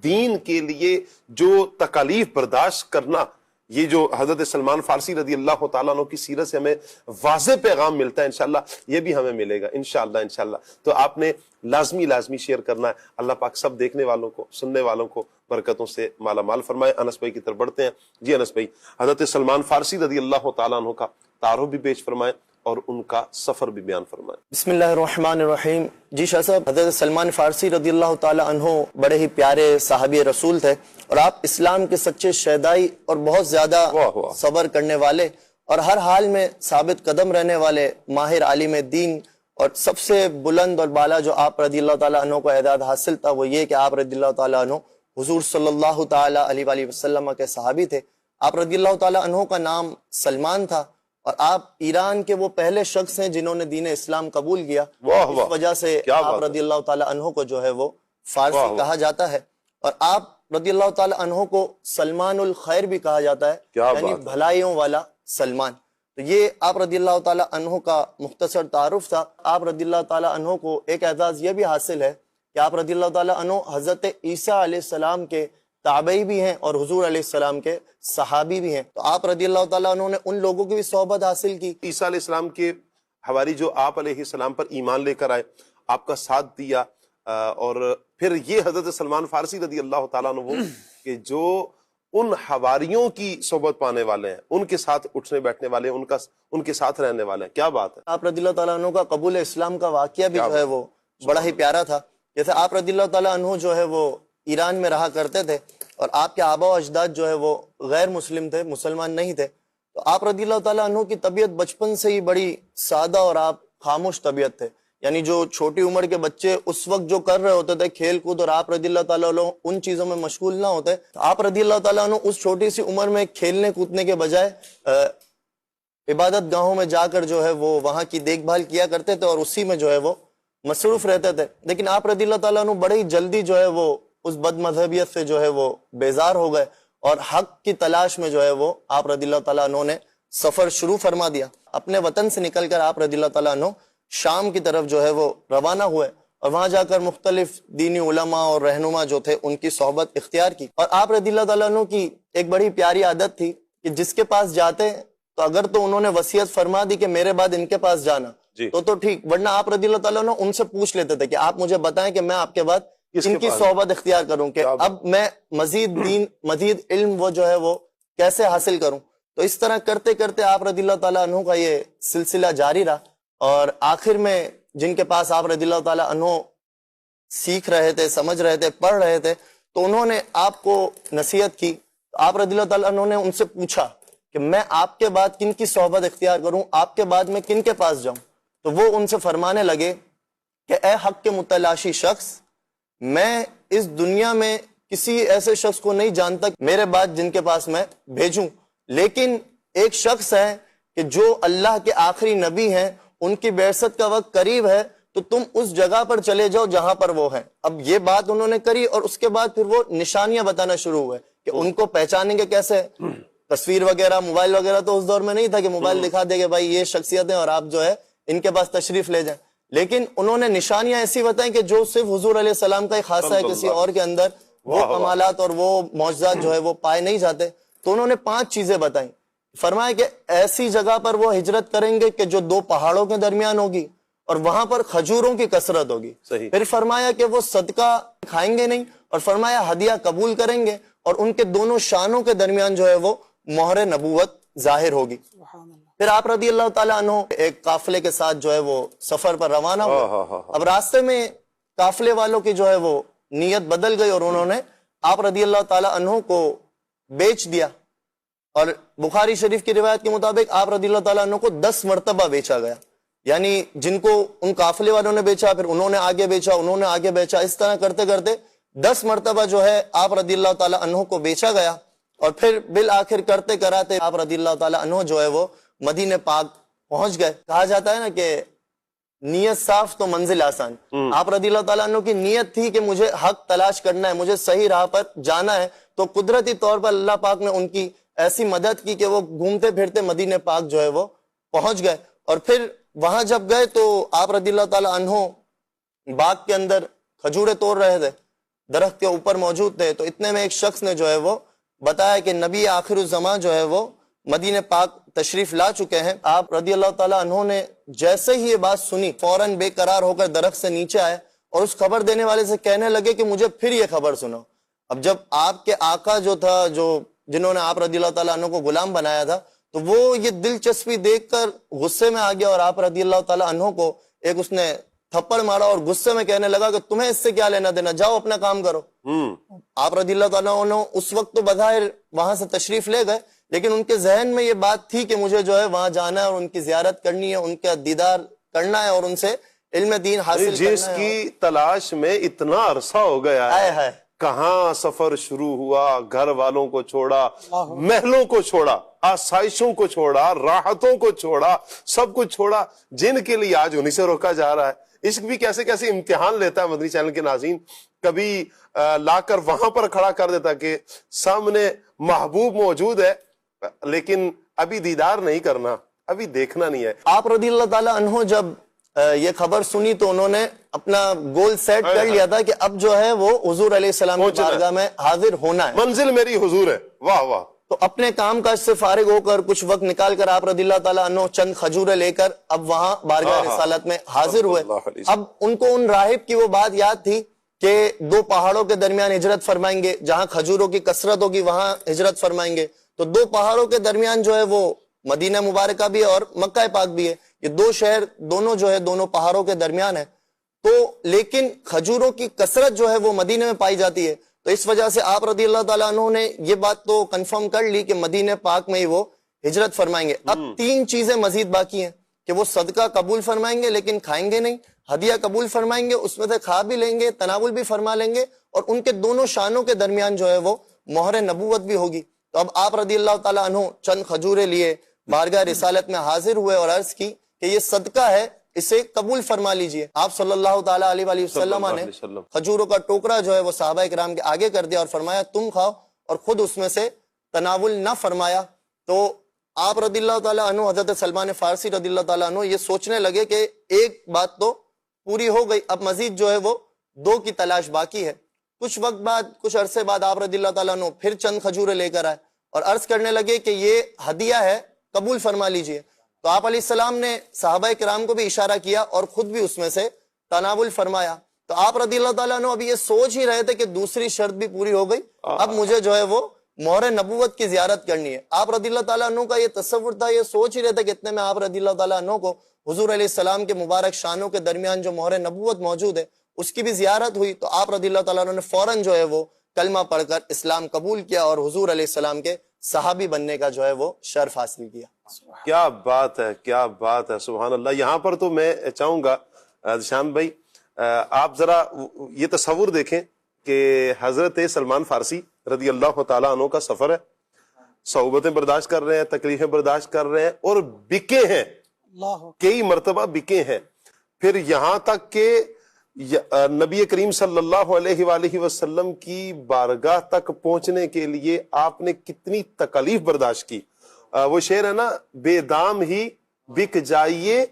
دین کے لیے جو تکالیف برداشت کرنا، یہ جو حضرت سلمان فارسی رضی اللہ تعالیٰ عنہ کی سیرت سے ہمیں واضح پیغام ملتا ہے انشاءاللہ یہ بھی ہمیں ملے گا انشاءاللہ۔ تو آپ نے لازمی شیئر کرنا ہے۔ اللہ پاک سب دیکھنے والوں کو، سننے والوں کو برکتوں سے مالا مال فرمائے۔ انس بھائی کی طرف بڑھتے ہیں۔ جی انس بھائی، حضرت سلمان فارسی رضی اللہ تعالیٰ عنہ کا تعارف بھی پیش فرمائے اور ان کا سفر بھی بیان فرمائے۔ بسم اللہ الرحمن الرحیم۔ جی شاہ صاحب، حضرت سلمان فارسی رضی اللہ تعالیٰ عنہ بڑے ہی پیارے صحابی رسول تھے، اور آپ اسلام کے سچے شہدائی اور بہت زیادہ صبر کرنے والے اور ہر حال میں ثابت قدم رہنے والے ماہر عالم دین، اور سب سے بلند اور بالا جو آپ رضی اللہ تعالیٰ عنہ کو اعداد حاصل تھا وہ یہ کہ آپ رضی اللہ تعالیٰ عنہ حضور صلی اللہ تعالیٰ علیہ وآلہ وسلم کے صحابی تھے۔ آپ رضی اللہ تعالیٰ عنہ کا نام سلمان تھا، اور آپ ایران کے وہ پہلے شخص ہیں جنہوں نے دین اسلام قبول کیا، اس وجہ سے آپ رضی اللہ تعالیٰ عنہ کو جو ہے وہ فارسی کہا جاتا ہے، اور آپ رضی اللہ تعالیٰ عنہ کو سلمان الخیر بھی کہا جاتا ہے، یعنی بھلائیوں والا سلمان۔ تو یہ آپ رضی اللہ تعالیٰ عنہ کا مختصر تعارف تھا۔ آپ رضی اللہ تعالیٰ عنہ کو ایک اعزاز یہ بھی حاصل ہے کہ آپ رضی اللہ تعالیٰ عنہ حضرت عیسیٰ علیہ السلام کے تابعی بھی ہیں اور حضور علیہ السلام کے صحابی بھی ہیں۔ تو آپ رضی اللہ تعالیٰ عنہ نے ان لوگوں کی بھی صحبت حاصل کی۔ عیسیٰ علیہ السلام کے حواری جو آپ علیہ السلام پر ایمان لے کر آئے، آپ کا ساتھ دیا، اور پھر یہ حضرت سلمان فارسی رضی اللہ تعالیٰ عنہ کہ جو ان حواریوں کی صحبت پانے والے ہیں، ان کے ساتھ اٹھنے بیٹھنے والے ہیں، ان کے ساتھ رہنے والے ہیں. کیا بات ہے. آپ رضی اللہ تعالیٰ عنہ کا قبول اسلام کا واقعہ بھی جو ہے وہ بڑا ہی پیارا تھا. جیسے آپ رضی اللہ تعالیٰ عنہ جو ہے وہ ایران میں رہا کرتے تھے اور آپ کے آبا و اجداد جو ہے وہ غیر مسلم تھے، مسلمان نہیں تھے. تو آپ رضی اللہ تعالیٰ عنہ کی طبیعت بچپن سے ہی بڑی سادہ اور آپ خاموش طبیعت تھے. یعنی جو چھوٹی عمر کے بچے اس وقت جو کر رہے ہوتے تھے کھیل کود، اور آپ رضی اللہ تعالیٰ عنہ ان چیزوں میں مشغول نہ ہوتے، تو آپ رضی اللہ تعالیٰ عنہ اس چھوٹی سی عمر میں کھیلنے کودنے کے بجائے عبادت گاہوں میں جا کر جو ہے وہ وہاں کی دیکھ بھال کیا کرتے تھے اور اسی میں جو ہے وہ مصروف رہتے تھے. لیکن آپ رضی اللہ تعالیٰ عنہ بڑے ہی جلدی جو ہے وہ اس بد مذہبیت سے جو ہے وہ بیزار ہو گئے اور حق کی تلاش میں جو ہے وہ آپ رضی اللہ تعالیٰ عنہ نے سفر شروع فرما دیا. اپنے وطن سے نکل کر آپ رضی اللہ تعالیٰ عنہ شام کی طرف جو ہے وہ روانہ ہوئے اور وہاں جا کر مختلف دینی علماء اور رہنما جو تھے ان کی صحبت اختیار کی. اور آپ رضی اللہ تعالیٰ عنہ کی ایک بڑی پیاری عادت تھی کہ جس کے پاس جاتے تو اگر تو انہوں نے وصیت فرما دی کہ میرے بعد ان کے پاس جانا تو ٹھیک، ورنہ آپ رضی اللہ تعالیٰ عنہ ان سے پوچھ لیتے تھے کہ آپ مجھے بتائیں کہ میں آپ کے بعد ان کی صحبت اختیار کروں، کہ اب میں مزید دین مزید علم وہ جو ہے وہ کیسے حاصل کروں. تو اس طرح کرتے کرتے آپ رضی اللہ تعالیٰ عنہ کا یہ سلسلہ جاری رہا اور آخر میں جن کے پاس آپ رضی اللہ تعالیٰ عنہ سیکھ رہے تھے، سمجھ رہے تھے، پڑھ رہے تھے، تو انہوں نے آپ کو نصیحت کی. آپ رضی اللہ تعالیٰ عنہ نے ان سے پوچھا کہ میں آپ کے بعد کن کی صحبت اختیار کروں، آپ کے بعد میں کن کے پاس جاؤں. تو وہ ان سے فرمانے لگے کہ اے حق کے متلاشی شخص، میں اس دنیا میں کسی ایسے شخص کو نہیں جانتا میرے بعد جن کے پاس میں بھیجوں، لیکن ایک شخص ہے کہ جو اللہ کے آخری نبی ہیں، ان کی بعثت کا وقت قریب ہے، تو تم اس جگہ پر چلے جاؤ جہاں پر وہ ہیں. اب یہ بات انہوں نے کری اور اس کے بعد پھر وہ نشانیاں بتانا شروع ہوئے کہ ان کو پہچانیں گے کیسے. تصویر وغیرہ، موبائل وغیرہ تو اس دور میں نہیں تھا کہ موبائل دکھا دے کہ بھائی یہ شخصیت ہیں اور آپ جو ہے ان کے پاس تشریف لے جائیں. لیکن انہوں نے نشانیاں ایسی بتائیں کہ جو صرف حضور علیہ السلام کا ہی خاصہ ہے، کسی اور کے اندر وہ کمالات اور وہ معجزات جو ہے وہ پائے نہیں جاتے. تو انہوں نے 5 چیزیں بتائیں. فرمایا کہ ایسی جگہ پر وہ ہجرت کریں گے کہ جو 2 پہاڑوں کے درمیان ہوگی اور وہاں پر کھجوروں کی کثرت ہوگی. پھر فرمایا کہ وہ صدقہ کھائیں گے نہیں، اور فرمایا ہدیہ قبول کریں گے اور ان کے دونوں شانوں کے درمیان جو ہے وہ مہر نبوت ظاہر ہوگی. پھر آپ رضی اللہ تعالیٰ عنہ ایک قافلے کے ساتھ جو ہے وہ سفر پر روانہ ہوئے. اب راستے میں قافلے والوں کی جو ہے وہ نیت بدل گئی اور انہوں نے آپ رضی اللہ تعالیٰ عنہ کو بیچ دیا. اور بخاری شریف کی روایت کے مطابق آپ رضی اللہ تعالیٰ عنہ کو 10 مرتبہ بیچا گیا. یعنی جن کو ان قافلے والوں نے بیچا، پھر انہوں نے آگے بیچا، انہوں نے آگے بیچا، اس طرح کرتے کرتے 10 مرتبہ جو ہے آپ رضی اللہ تعالیٰ عنہ کو بیچا گیا. اور پھر بالآخر کرتے کراتے آپ رضی اللہ تعالیٰ عنہ جو ہے وہ مدینہ پاک پہنچ گئے. کہا جاتا ہے نا کہ نیت صاف تو منزل آسان. آپ رضی اللہ تعالیٰ عنہ کی نیت تھی کہ مجھے حق تلاش کرنا ہے، مجھے صحیح راہ پر جانا ہے. تو قدرتی طور پر اللہ پاک نے ان کی ایسی مدد کی کہ وہ گھومتے پھرتے مدینہ پاک جو ہے وہ پہنچ گئے. اور پھر وہاں جب گئے تو آپ رضی اللہ تعالیٰ عنہ باغ کے اندر کھجورے توڑ رہے تھے، درخت کے اوپر موجود تھے. تو اتنے میں ایک شخص نے جو ہے وہ بتایا کہ نبی آخر الزمان جو ہے وہ مدینہ پاک تشریف لا چکے ہیں. آپ رضی اللہ تعالیٰ عنہ نے جیسے ہی یہ بات سنی فوراً بے قرار ہو کر درخت سے نیچے آئے اور اس خبر دینے والے سے کہنے لگے کہ مجھے پھر یہ خبر سنو. اب جب آپ کے آقا جو تھا، جو جنہوں نے آپ رضی اللہ تعالیٰ عنہ کو غلام بنایا تھا، تو وہ یہ دلچسپی دیکھ کر غصے میں آ گیا اور آپ رضی اللہ تعالیٰ عنہ کو ایک اس نے تھپڑ مارا اور غصے میں کہنے لگا کہ تمہیں اس سے کیا لینا دینا، جاؤ اپنا کام کرو. آپ رضی اللہ تعالیٰ عنہ اس وقت تو بظاہر وہاں سے تشریف لے گئے، لیکن ان کے ذہن میں یہ بات تھی کہ مجھے جو ہے وہاں جانا ہے اور ان کی زیارت کرنی ہے، ان کا دیدار کرنا ہے اور ان سے علم دین حاصل کرنا ہے. جس کی تلاش میں اتنا عرصہ ہو گیا ہے، کہاں سفر شروع ہوا، گھر والوں کو چھوڑا، محلوں کو چھوڑا، آسائشوں کو چھوڑا، راحتوں کو چھوڑا، سب کچھ چھوڑا، جن کے لیے آج انہی سے روکا جا رہا ہے. عشق بھی کیسے کیسے امتحان لیتا ہے مدنی چینل کے ناظرین. کبھی لا کر وہاں پر کھڑا کر دیتا کہ سامنے محبوب موجود ہے لیکن ابھی دیدار نہیں کرنا، ابھی دیکھنا نہیں ہے. آپ رضی اللہ تعالیٰ عنہ جب یہ خبر سنی تو انہوں نے اپنا گول سیٹ کر لیا تھا کہ اب جو ہے وہ حضور علیہ السلام کی بارگاہ میں حاضر ہونا ہے. منزل میری حضور ہے. واہ واہ. تو اپنے کام کاج سے فارغ ہو کر کچھ وقت نکال کر آپ رضی اللہ تعالیٰ عنہ چند کھجوریں لے کر اب وہاں بارگاہ رسالت میں حاضر ہوئے. اب ان کو ان راہب کی وہ بات یاد تھی کہ 2 پہاڑوں کے درمیان ہجرت فرمائیں گے, جہاں کھجوروں کی کثرت ہوگی وہاں ہجرت فرمائیں گے. تو 2 پہاڑوں کے درمیان جو ہے وہ مدینہ مبارکہ بھی ہے اور مکہ پاک بھی ہے. یہ 2 شہر دونوں جو ہے دونوں پہاڑوں کے درمیان ہے. تو لیکن کھجوروں کی کثرت جو ہے وہ مدینہ میں پائی جاتی ہے. تو اس وجہ سے آپ رضی اللہ تعالیٰ عنہ نے یہ بات تو کنفرم کر لی کہ مدینہ پاک میں ہی وہ ہجرت فرمائیں گے. اب 3 چیزیں مزید باقی ہیں کہ وہ صدقہ قبول فرمائیں گے لیکن کھائیں گے نہیں, ہدیہ قبول فرمائیں گے اس میں سے کھا بھی لیں گے, تناول بھی فرما لیں گے, اور ان کے دونوں شانوں کے درمیان جو ہے وہ مہر نبوت بھی ہوگی. تو اب آپ رضی اللہ تعالیٰ عنہ چند کھجوریں لیے بارگاہ رسالت میں حاضر ہوئے اور عرض کی کہ یہ صدقہ ہے, اسے قبول فرما لیجئے. آپ صلی اللہ تعالیٰ علیہ وآلہ وسلم نے کھجوروں کا ٹوکرا جو ہے وہ صحابہ کرام کے آگے کر دیا اور فرمایا تم کھاؤ, اور خود اس میں سے تناول نہ فرمایا. تو آپ رضی اللہ تعالیٰ عنہ حضرت سلمان فارسی رضی اللہ تعالیٰ عنہ یہ سوچنے لگے کہ ایک بات تو پوری ہو گئی, اب مزید جو ہے وہ 2 کی تلاش باقی ہے. کچھ وقت بعد, کچھ عرصے بعد آپ رضی اللہ تعالیٰ عنہ پھر چند کھجوریں لے کر آئے اور عرض کرنے لگے کہ یہ ہدیہ ہے, قبول فرما لیجئے. تو آپ علیہ السلام نے صحابہ کرام کو بھی اشارہ کیا اور خود بھی اس میں سے تناول فرمایا. تو آپ رضی اللہ تعالیٰ عنہ ابھی یہ سوچ ہی رہے تھے کہ دوسری شرط بھی پوری ہو گئی, اب مجھے جو ہے وہ مہر نبوت کی زیارت کرنی ہے. آپ رضی اللہ تعالیٰ عنہ کا یہ تصور تھا, یہ سوچ ہی رہے تھے کہ اتنے میں آپ رضی اللہ تعالیٰ عنہ کو حضور علیہ السلام کے مبارک شانوں کے درمیان جو مہر نبوت موجود ہے اس کی بھی زیارت ہوئی. تو آپ رضی اللہ تعالیٰ عنہ نے فوراً جو ہے وہ کلمہ پڑھ کر اسلام قبول کیا اور حضور علیہ السلام کے صحابی بننے کا جو ہے وہ شرف حاصل کیا. کیا بات ہے, کیا بات ہے, سبحان اللہ. یہاں پر تو میں چاہوں گا ذیشان بھائی آپ ذرا یہ تصور دیکھیں کہ حضرت سلمان فارسی رضی اللہ تعالیٰ عنہ کا سفر ہے, صعوبتیں برداشت کر رہے ہیں, تکلیفیں برداشت کر رہے ہیں اور بکے ہیں, کئی مرتبہ بکے ہیں. پھر یہاں تک کہ نبی کریم صلی اللہ علیہ وآلہ وسلم کی بارگاہ تک پہنچنے کے لیے آپ نے کتنی تکلیف برداشت کی. وہ شعر ہے نا, بے دام ہی بک جائیے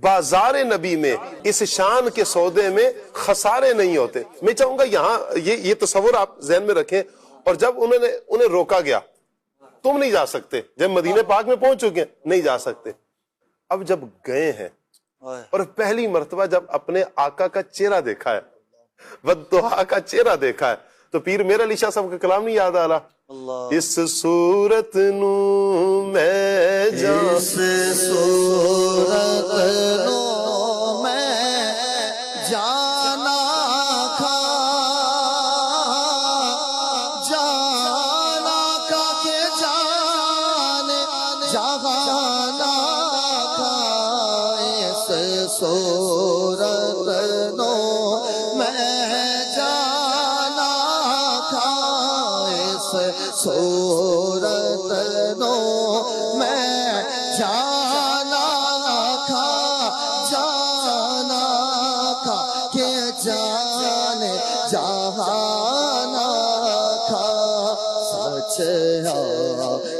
بازار نبی میں, اس شان کے سودے میں خسارے نہیں ہوتے. میں چاہوں گا یہاں یہ تصور آپ ذہن میں رکھیں. اور جب انہیں روکا گیا, تم نہیں جا سکتے, جب مدینہ پاک میں پہنچ چکے ہیں نہیں جا سکتے. اب جب گئے ہیں اور پہلی مرتبہ جب اپنے آقا کا چہرہ دیکھا ہے, والضحیٰ کا چہرہ دیکھا ہے, تو پیر میرا علی شاہ صاحب کا کلام نہیں یاد آ رہا, اس صورت نو میں جان, اس صورت نو میں جانا کھا, جانا کھا کے جانے جہانا کھا, اس صورت نو میں جانا کھا, صورت نو میں جانا کھا, جانا کھا کہ جانے جہانا کھا, سچ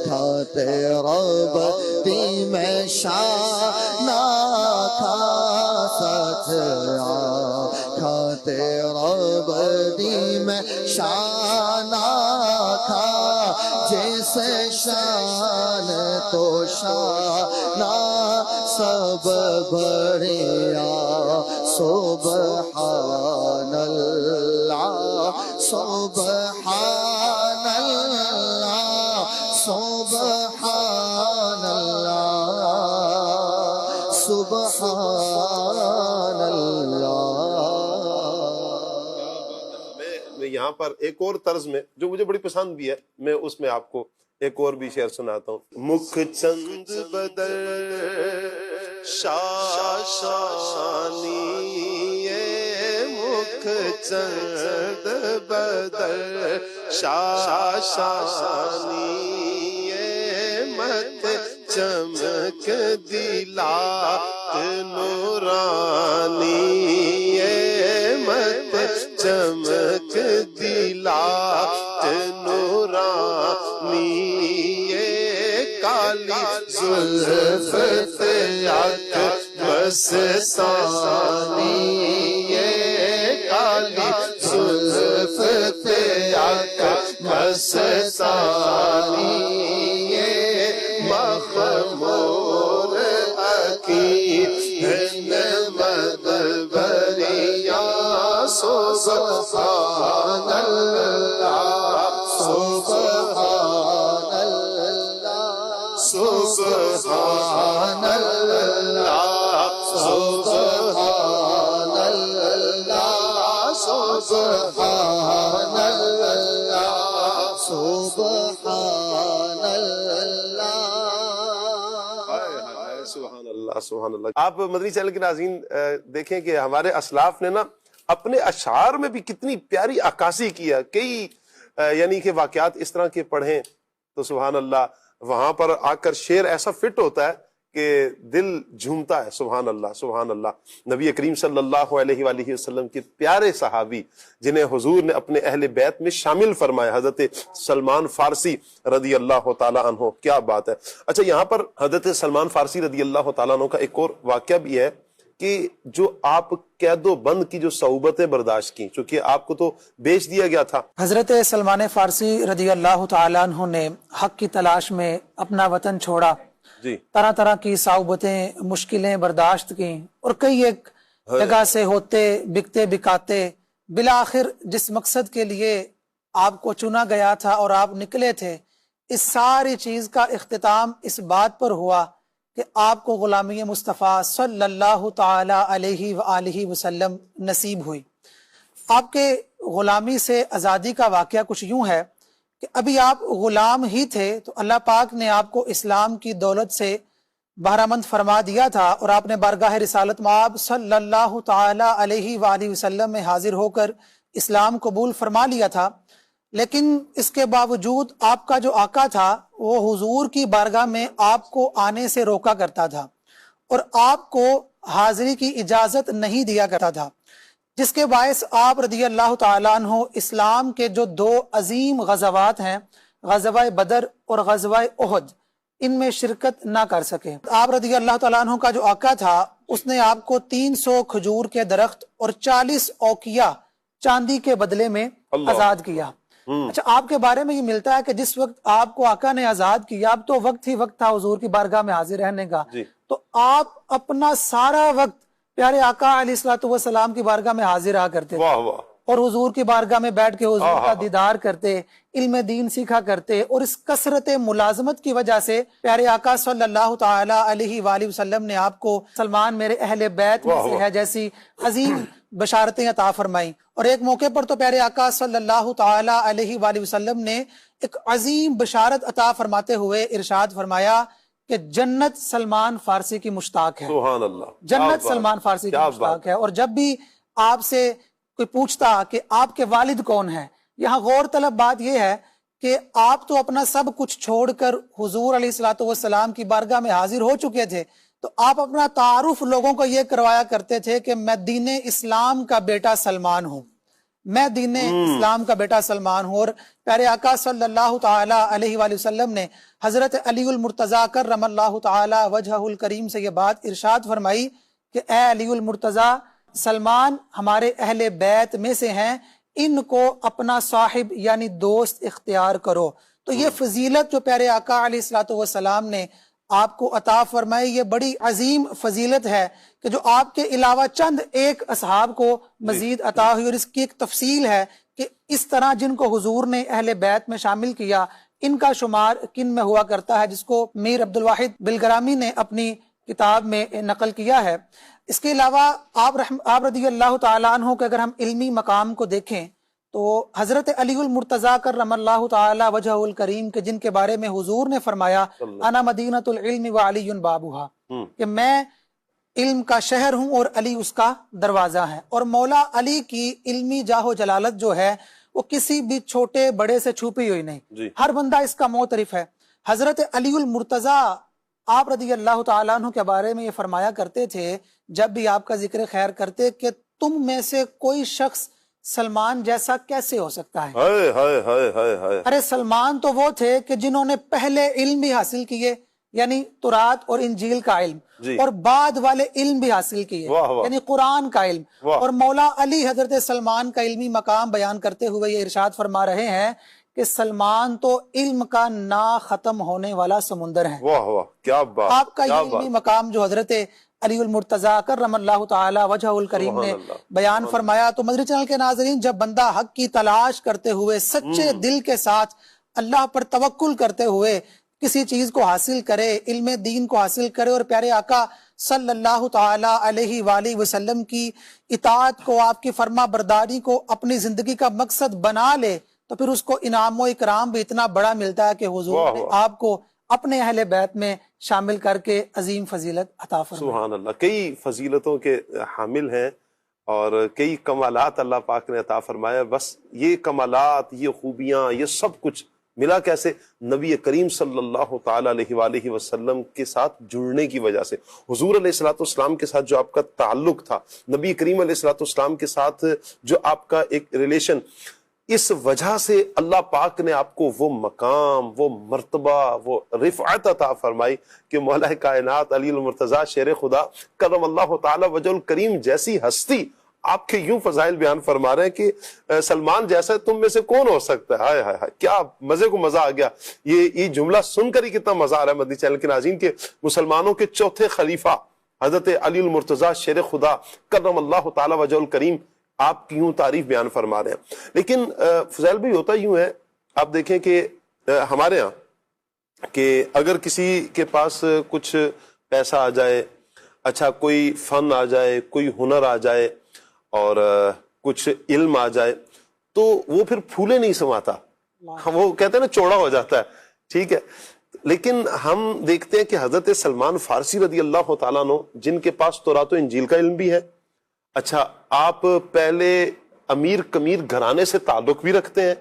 کھاتے رب دی میں شانہ کھا, سچ کھاتے رب دی میں شانہ کھا, جیسے شان تو شانہ سب بڑھیا, سبحان اللہ سبحان اللہ سبحان اللہ سبحان اللہ. میں یہاں پر ایک اور طرز میں جو مجھے بڑی پسند بھی ہے, میں اس میں آپ کو ایک اور بھی شعر سناتا ہوں. مکھ چند بدر شاشانی, مکھ چند بدر شاشانی, مت چمک دلات نورانی, مت چمک دلات نورانی, کالی زلف تیاک مستانی, کالی زلف تیاک مستانی, سبحان اللہ سبحان اللہ سبحان اللہ سبحان اللہ سبحان اللہ سبحان اللہ. آپ مدنی چینل کے ناظرین دیکھیں کہ ہمارے اسلاف نے نا اپنے اشعار میں بھی کتنی پیاری عکاسی کیا. کئی یعنی کہ واقعات اس طرح کے پڑھیں تو سبحان اللہ وہاں پر آ کر شعر ایسا فٹ ہوتا ہے کہ دل جھومتا ہے. سبحان اللہ سبحان اللہ. نبی کریم صلی اللہ علیہ وآلہ وسلم کے پیارے صحابی جنہیں حضور نے اپنے اہل بیت میں شامل فرمایا، حضرت سلمان فارسی رضی اللہ تعالیٰ عنہ. کیا بات ہے. اچھا یہاں پر حضرت سلمان فارسی رضی اللہ تعالیٰ عنہ کا ایک اور واقعہ بھی ہے کہ جو آپ قید و بند کی جو صعوبتیں برداشت کی، چونکہ آپ کو تو بیچ دیا گیا تھا. حضرت سلمان فارسی رضی اللہ تعالیٰ عنہ نے حق کی تلاش میں اپنا وطن چھوڑا، جی طرح طرح کی صعوبتیں مشکلیں برداشت کی، اور کئی ایک جگہ سے ہوتے بکتے بکاتے بالآخر جس مقصد کے لیے آپ کو چنا گیا تھا اور آپ نکلے تھے، اس ساری چیز کا اختتام اس بات پر ہوا کہ آپ کو غلامی مصطفیٰ صلی اللہ تعالی علیہ وآلہ وسلم نصیب ہوئی. آپ کے غلامی سے آزادی کا واقعہ کچھ یوں ہے کہ ابھی آپ غلام ہی تھے تو اللہ پاک نے آپ کو اسلام کی دولت سے بہرہ مند فرما دیا تھا، اور آپ نے بارگاہ رسالت مآب صلی اللہ تعالی علیہ وآلہ وسلم میں حاضر ہو کر اسلام قبول فرما لیا تھا. لیکن اس کے باوجود آپ کا جو آقا تھا وہ حضور کی بارگاہ میں آپ کو آنے سے روکا کرتا تھا اور آپ کو حاضری کی اجازت نہیں دیا کرتا تھا، جس کے باعث آپ رضی اللہ تعالیٰ عنہ اسلام کے جو دو عظیم غزوات ہیں، غزوہ بدر اور غزوہ احد، ان میں شرکت نہ کر سکے. آپ رضی اللہ تعالیٰ عنہ کا جو آقا تھا اس نے آپ کو 300 کھجور کے درخت اور 40 اوقیہ چاندی کے بدلے میں آزاد کیا. اچھا آپ کے بارے میں یہ ملتا ہے کہ جس وقت آپ کو آقا نے آزاد کیا، اب تو وقت ہی وقت تھا حضور کی بارگاہ میں حاضر رہنے کا، تو آپ اپنا سارا وقت پیارے آقا علیہ الصلوۃ والسلام کی بارگاہ میں حاضر رہا کرتے تھے اور حضور کی بارگاہ میں بیٹھ کے حضور کا دیدار کرتے، علم دین سیکھا کرتے، اور اس کثرت ملازمت کی وجہ سے پیارے آقا صلی اللہ تعالی علیہ وآلہ وسلم نے آپ کو سلمان میرے اہل بیت میں سے ہے جیسی عظیم بشارتیں عطا فرمائی. اور ایک موقع پر تو پیارے آقا صلی اللہ تعالی علیہ وآلہ وسلم نے ایک عظیم بشارت عطا فرماتے ہوئے ارشاد فرمایا کہ جنت سلمان فارسی کی مشتاق ہے. سبحان اللہ. جنت سلمان فارسی کی مشتاق ہے. اور جب بھی آپ سے کوئی پوچھتا کہ آپ کے والد کون ہیں، یہاں غور طلب بات یہ ہے کہ آپ تو اپنا سب کچھ چھوڑ کر حضور علیہ الصلوۃ والسلام کی بارگاہ میں حاضر ہو چکے تھے، تو آپ اپنا تعارف لوگوں کو یہ کروایا کرتے تھے کہ میں دین اسلام کا بیٹا سلمان ہوں، میں دین اسلام کا بیٹا سلمان ہوں. اور پیارے آقا صلی اللہ تعالی علیہ وآلہ وسلم نے حضرت علی المرتضیٰ کرم اللہ تعالی وجہہ الکریم سے یہ بات ارشاد فرمائی کہ اے علی المرتضیٰ، سلمان ہمارے اہل بیت میں سے ہیں، ان کو اپنا صاحب یعنی دوست اختیار کرو. تو یہ فضیلت جو پیارے آقا علیہ الصلوۃ والسلام نے آپ کو عطا فرمائی، یہ بڑی عظیم فضیلت ہے کہ جو آپ کے علاوہ چند ایک اصحاب کو مزید عطا ہوئی. اور اس کی ایک تفصیل ہے کہ اس طرح جن کو حضور نے اہل بیت میں شامل کیا ان کا شمار کن میں ہوا کرتا ہے، جس کو میر عبدالواحد بلگرامی نے اپنی کتاب میں نقل کیا ہے. اس کے علاوہ آپ رضی اللہ تعالیٰ عنہ کے اگر ہم علمی مقام کو دیکھیں تو حضرت علی المرتضیٰ کرم اللہ تعالی وجہ الکریم کے جن کے بارے میں حضور نے فرمایا انا مدینۃ العلم وعلی بابھا، کہ میں علم کا شہر ہوں اور علی اس کا دروازہ ہے. اور مولا علی کی علمی جاہ و جلالت جو ہے وہ کسی بھی چھوٹے بڑے سے چھپی ہوئی نہیں، ہر بندہ اس کا معترف ہے. حضرت علی المرتضیٰ آپ رضی اللہ تعالیٰ عنہ کے بارے میں یہ فرمایا کرتے تھے جب بھی آپ کا ذکر خیر کرتے کہ تم میں سے کوئی شخص سلمان جیسا کیسے ہو سکتا ہے. ارے سلمان تو وہ تھے کہ جنہوں نے پہلے علم بھی حاصل کیے یعنی تورات اور انجیل کا علم، اور بعد والے علم بھی حاصل کیے یعنی قرآن کا علم. اور مولا علی حضرت سلمان کا علمی مقام بیان کرتے ہوئے یہ ارشاد فرما رہے ہیں کہ سلمان تو علم کا نا ختم ہونے والا سمندر ہے. واہ واہ کیا بات. آپ کا یہ علمی مقام جو حضرت علی المرتضیٰ کرم اللہ تعالی وجہ الکریم نے بیان فرمایا۔ تو مدری چینل کے ناظرین، جب بندہ حق کی تلاش کرتے ہوئے سچے دل کے ساتھ اللہ پر توکل کرتے ہوئے کسی چیز کو حاصل کرے، علم دین کو حاصل کرے، اور پیارے آقا صلی اللہ تعالی علیہ وآلہ وسلم کی اطاعت کو، آپ کی فرما برداری کو اپنی زندگی کا مقصد بنا لے، تو پھر اس کو انعام و اکرام بھی اتنا بڑا ملتا ہے کہ حضور نے آپ کو اپنے اہل بیت میں شامل کر کے عظیم فضیلت عطا فرمائی۔ سبحان اللہ، کئی فضیلتوں کے حامل ہیں اور کئی کمالات اللہ پاک نے عطا فرمایا۔ بس یہ کمالات، یہ خوبیاں، یہ سب کچھ ملا کیسے؟ نبی کریم صلی اللہ تعالی علیہ وآلہ وسلم کے ساتھ جڑنے کی وجہ سے۔ حضور علیہ الصلوۃ والسلام کے ساتھ جو آپ کا تعلق تھا، نبی کریم علیہ الصلوۃ والسلام کے ساتھ جو آپ کا ایک ریلیشن، اس وجہ سے اللہ پاک نے آپ کو وہ مقام، وہ مرتبہ، وہ رفعت عطا فرمائی کہ مولا کائنات علی المرتضیٰ شیر خدا کرم اللہ تعالی وجہ الکریم جیسی ہستی آپ کے یوں فضائل بیان فرما رہے ہیں کہ سلمان جیسا تم میں سے کون ہو سکتا ہے۔ ہائے ہائے ہائے، کیا مزے کو مزہ آ گیا۔ یہ جملہ سن کر ہی کتنا مزہ آ رہا ہے مدنی چینل کے ناظرین کے مسلمانوں کے چوتھے خلیفہ حضرت علی المرتضیٰ شیر خدا کرم اللہ تعالی وجہ الکریم آپ کی یوں تعریف بیان فرما رہے ہیں۔ لیکن فضائل بھی ہوتا یوں ہے، آپ دیکھیں کہ ہمارے ہاں کہ اگر کسی کے پاس کچھ پیسہ آ جائے، اچھا کوئی فن آ جائے، کوئی ہنر آ جائے اور کچھ علم آ جائے، تو وہ پھر پھولے نہیں سماتا، وہ کہتے ہیں نا چوڑا ہو جاتا ہے، ٹھیک ہے۔ لیکن ہم دیکھتے ہیں کہ حضرت سلمان فارسی رضی اللہ تعالیٰ عنہ، جن کے پاس تورات و انجیل کا علم بھی ہے، اچھا آپ پہلے امیر کمیر گھرانے سے تعلق بھی رکھتے ہیں،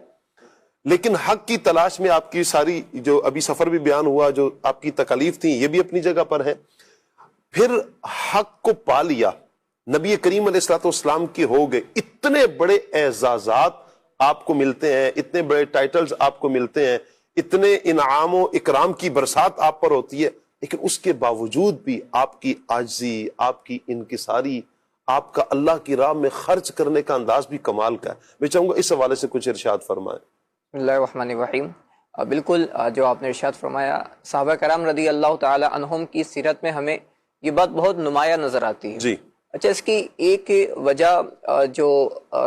لیکن حق کی تلاش میں آپ کی ساری جو ابھی سفر بھی بیان ہوا، جو آپ کی تکالیف تھیں، یہ بھی اپنی جگہ پر ہے، پھر حق کو پا لیا، نبی کریم علیہ الصلوۃ والسلام کے ہو گئے، اتنے بڑے اعزازات آپ کو ملتے ہیں، اتنے بڑے ٹائٹلز آپ کو ملتے ہیں، اتنے انعام و اکرام کی برسات آپ پر ہوتی ہے، لیکن اس کے باوجود بھی آپ کی عاجزی، آپ کی انکساری، آپ کا اللہ کی راہ میں خرچ کرنے کا انداز بھی کمال کا ہے۔ میں چاہوں گا اس حوالے سے کچھ ارشاد فرمائیں۔ بسم اللہ الرحمن الرحیم۔ بالکل جو آپ نے ارشاد فرمایا، صحابہ کرام رضی اللہ تعالی عنہم کی سیرت میں ہمیں یہ بات بہت نمایاں نظر آتی ہے۔ جی اچھا، اس کی ایک وجہ جو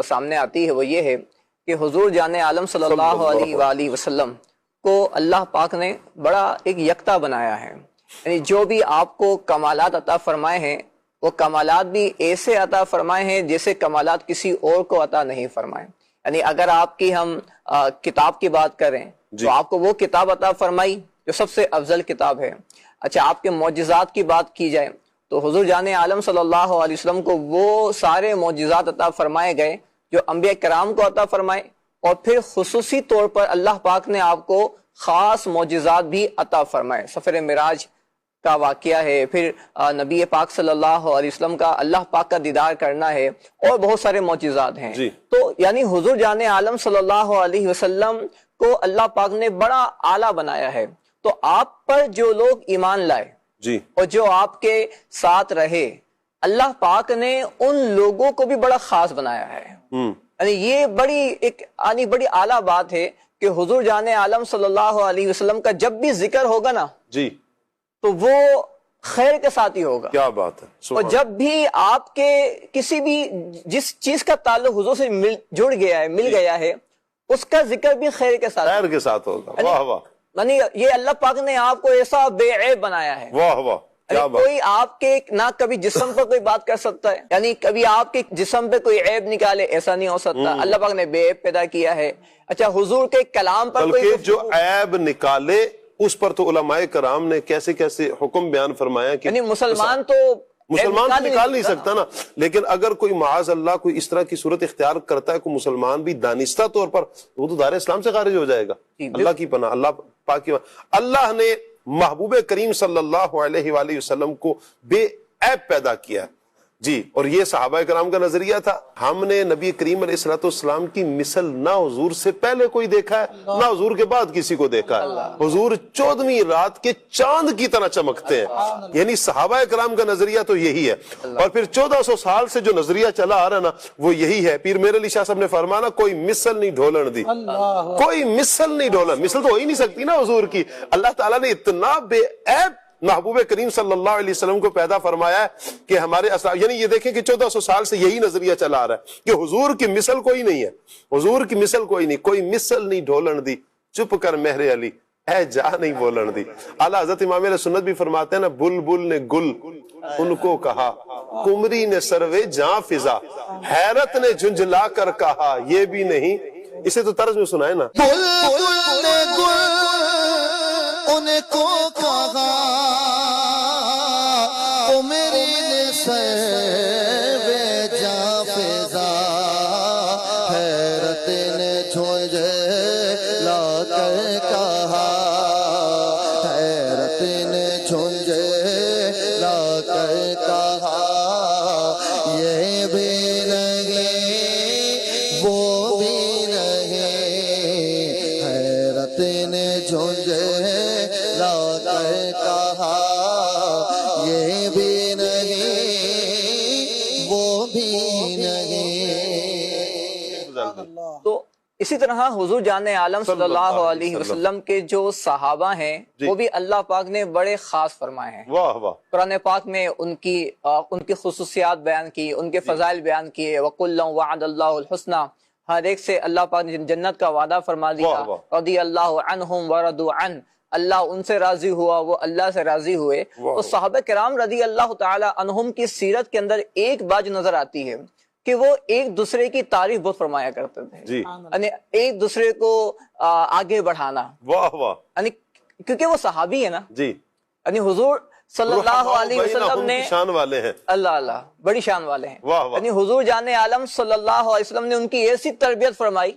سامنے آتی ہے وہ یہ ہے کہ حضور جان عالم صلی اللہ علیہ وآلہ وسلم کو اللہ پاک نے بڑا ایک یکتا بنایا ہے، یعنی جو بھی آپ کو کمالات عطا فرمائے ہیں، وہ کمالات بھی ایسے عطا فرمائے ہیں جیسے کمالات کسی اور کو عطا نہیں فرمائے۔ یعنی اگر آپ کی ہم کتاب کی بات کریں تو آپ کو وہ کتاب عطا فرمائی جو سب سے افضل کتاب ہے۔ اچھا، آپ کے معجزات کی بات کی جائے تو حضور جان عالم صلی اللہ علیہ وسلم کو وہ سارے معجزات عطا فرمائے گئے جو انبیاء کرام کو عطا فرمائے، اور پھر خصوصی طور پر اللہ پاک نے آپ کو خاص معجزات بھی عطا فرمائے۔ سفر معراج کا واقعہ ہے، پھر نبی پاک صلی اللہ علیہ وسلم کا اللہ پاک کا دیدار کرنا ہے، اور بہت سارے معجزات ہیں۔ تو یعنی حضور جان عالم صلی اللہ علیہ وسلم کو اللہ پاک نے بڑا اعلیٰ بنایا ہے۔ تو آپ پر جو لوگ ایمان لائے اور جو آپ کے ساتھ رہے، اللہ پاک نے ان لوگوں کو بھی بڑا خاص بنایا ہے۔ یعنی یہ بڑی اعلیٰ بات ہے کہ حضور جان عالم صلی اللہ علیہ وسلم کا جب بھی ذکر ہوگا نا تو وہ خیر کے ساتھ ہی ہوگا۔ کیا بات ہے۔ اور جب بھی آپ کے کسی بھی جس چیز کا تعلق حضور سے جڑ گیا ہے، مل گیا ہے، اس کا ذکر بھی خیر کے ساتھ ہوگا۔ واہ واہ، یعنی یہ اللہ پاک نے آپ کو ایسا بے عیب بنایا ہے۔ واہ واہ، کوئی آپ کے نہ کبھی جسم پر کوئی بات کر سکتا ہے، یعنی کبھی آپ کے جسم پہ کوئی عیب نکالے، ایسا نہیں ہو سکتا۔ اللہ پاک نے بے عیب پیدا کیا ہے۔ اچھا، حضور کے کلام پر کوئی جو عیب نکالے اس پر تو علماء کرام نے کیسے کیسے حکم بیان فرمایا کہ یعنی مسلمان تو نکال نہیں سکتا نا، لیکن اگر کوئی معاذ اللہ کوئی اس طرح کی صورت اختیار کرتا ہے کوئی مسلمان بھی دانستہ طور پر، وہ تو دار اسلام سے خارج ہو جائے گا۔ اللہ کی پناہ، اللہ پاک کی پناہ۔ اللہ نے محبوب کریم صلی اللہ علیہ وآلہ وسلم کو بے عیب پیدا کیا جی، اور یہ صحابہ کرام کا نظریہ تھا۔ ہم نے نبی کریم علیہ الصلوۃ والسلام کی مثل نہ حضور سے پہلے کوئی دیکھا ہے، نہ حضور کے بعد کسی کو دیکھا ہے۔ حضور 14ویں رات کے چاند کی طرح چمکتے ہیں، یعنی صحابہ کرام کا نظریہ تو یہی ہے۔ اور پھر 1400 سال سے جو نظریہ چلا آ رہا نا وہ یہی ہے۔ پیر میر علی شاہ صاحب نے فرمانا کوئی مثل نہیں ڈھولن دی، کوئی مثل نہیں ڈھولن، مثل تو ہو ہی نہیں سکتی نا حضور کی۔ اللہ تعالیٰ نے اتنا بے عیب محبوب کریم صلی اللہ علیہ وسلم کو پیدا فرمایا ہے کہ ہمارے اسلاف، یعنی یہ دیکھیں کہ 1400 سال سے یہی نظریہ چلا آ رہا ہے کہ حضور کی مثل کوئی نہیں ہے، حضور کی مثل کوئی نہیں، کوئی مثل نہیں ڈھولن دی، چپ کر مہر علی اے جا نہیں بولن دی۔ اعلیٰ حضرت امام علیہ سنت بھی فرماتے ہیں نا، بلبل نے گل ان کو کہا، کمری نے سروے جاں فضا، حیرت نے جھنجھلا کر کہا یہ بھی نہیں۔ اسے تو طرز میں سنائے نا، بلبل نے گل ان کو کہا، عمری نے سروے جاں فضا، حیرت نے جھنجھلا کر کہا، حیرت نے جھنجھلا کر کہا یہ بھی نہیں وہ بھی نہیں، حیرت نے جھنجھلا کر کہا یہ بھی نہیں وہ بھی نہیں۔ تو اسی طرح حضور جان عالم صلی اللہ علیہ وسلم کے جو صحابہ ہیں وہ بھی اللہ پاک نے بڑے خاص فرمائے ہیں۔ واہ واہ، قرآن پاک میں ان کی خصوصیات بیان کی، ان کے فضائل بیان کیے، وَكُلًّا وَعَدَ اللَّهُ الْحُسْنَى، ہر ایک سے اللہ پاک نے جنت کا وعدہ فرما دیا، رضی اللہ عنہم ورضوا عنہ، اللہ ان سے راضی ہوا، وہ اللہ سے راضی ہوئے۔ تو صحابہ کرام رضی اللہ تعالی عنہم کی سیرت کے اندر ایک بات جو نظر آتی ہے کہ وہ ایک دوسرے کی تعریف بہت فرمایا کرتے تھے، یعنی ایک دوسرے کو آگے بڑھانا، واہ واہ، یعنی کیونکہ وہ صحابی ہے نا، جی، یعنی حضور صلی اللہ علیہ وسلم نے شان والے ہیں، اللہ بڑی شان والے ہیں، واہ واہ، یعنی حضور جان عالم صلی اللہ علیہ وسلم نے ان کی ایسی تربیت فرمائی،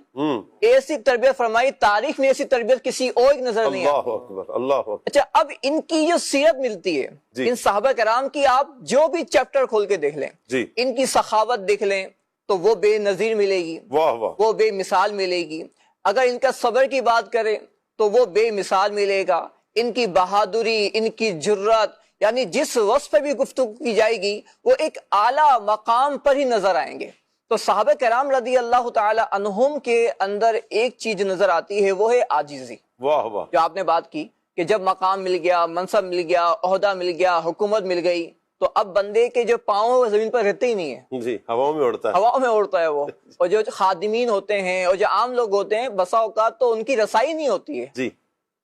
ایسی تربیت فرمائی، تاریخ میں ایسی تربیت کسی اور کی نظر نہیں آتی۔ اللہ اکبر، اللہ اکبر۔ اچھا، اب ان کی جو سیرت ملتی ہے ان صحابہ کرام کی، آپ جو بھی چیپٹر کھول کے دیکھ لیں، ان کی سخاوت دیکھ لیں تو وہ بے نظیر ملے گی، واہ واہ، وہ بے مثال ملے گی۔ اگر ان کا صبر کی بات کریں تو وہ بے مثال ملے گا، ان کی بہادری، ان کی جرات، یعنی جس وصف پہ بھی گفتگو کی جائے گی وہ ایک اعلیٰ مقام پر ہی نظر آئیں گے۔ تو صحابہ کرام رضی اللہ تعالی عنہم کے اندر ایک چیز نظر آتی ہے، وہ ہے عاجزی۔ واہ واہ، جو آپ نے بات کی کہ جب مقام مل گیا، منصب مل گیا، عہدہ مل گیا، حکومت مل گئی، تو اب بندے کے جو پاؤں زمین پر رہتے ہی نہیں ہے، جی، ہواؤں میں اڑتا ہے، ہواؤں میں اڑتا ہے وہ۔ اور جو خادمین ہوتے ہیں اور جو عام لوگ ہوتے ہیں، بسا اوقات تو ان کی رسائی نہیں ہوتی ہے، جی،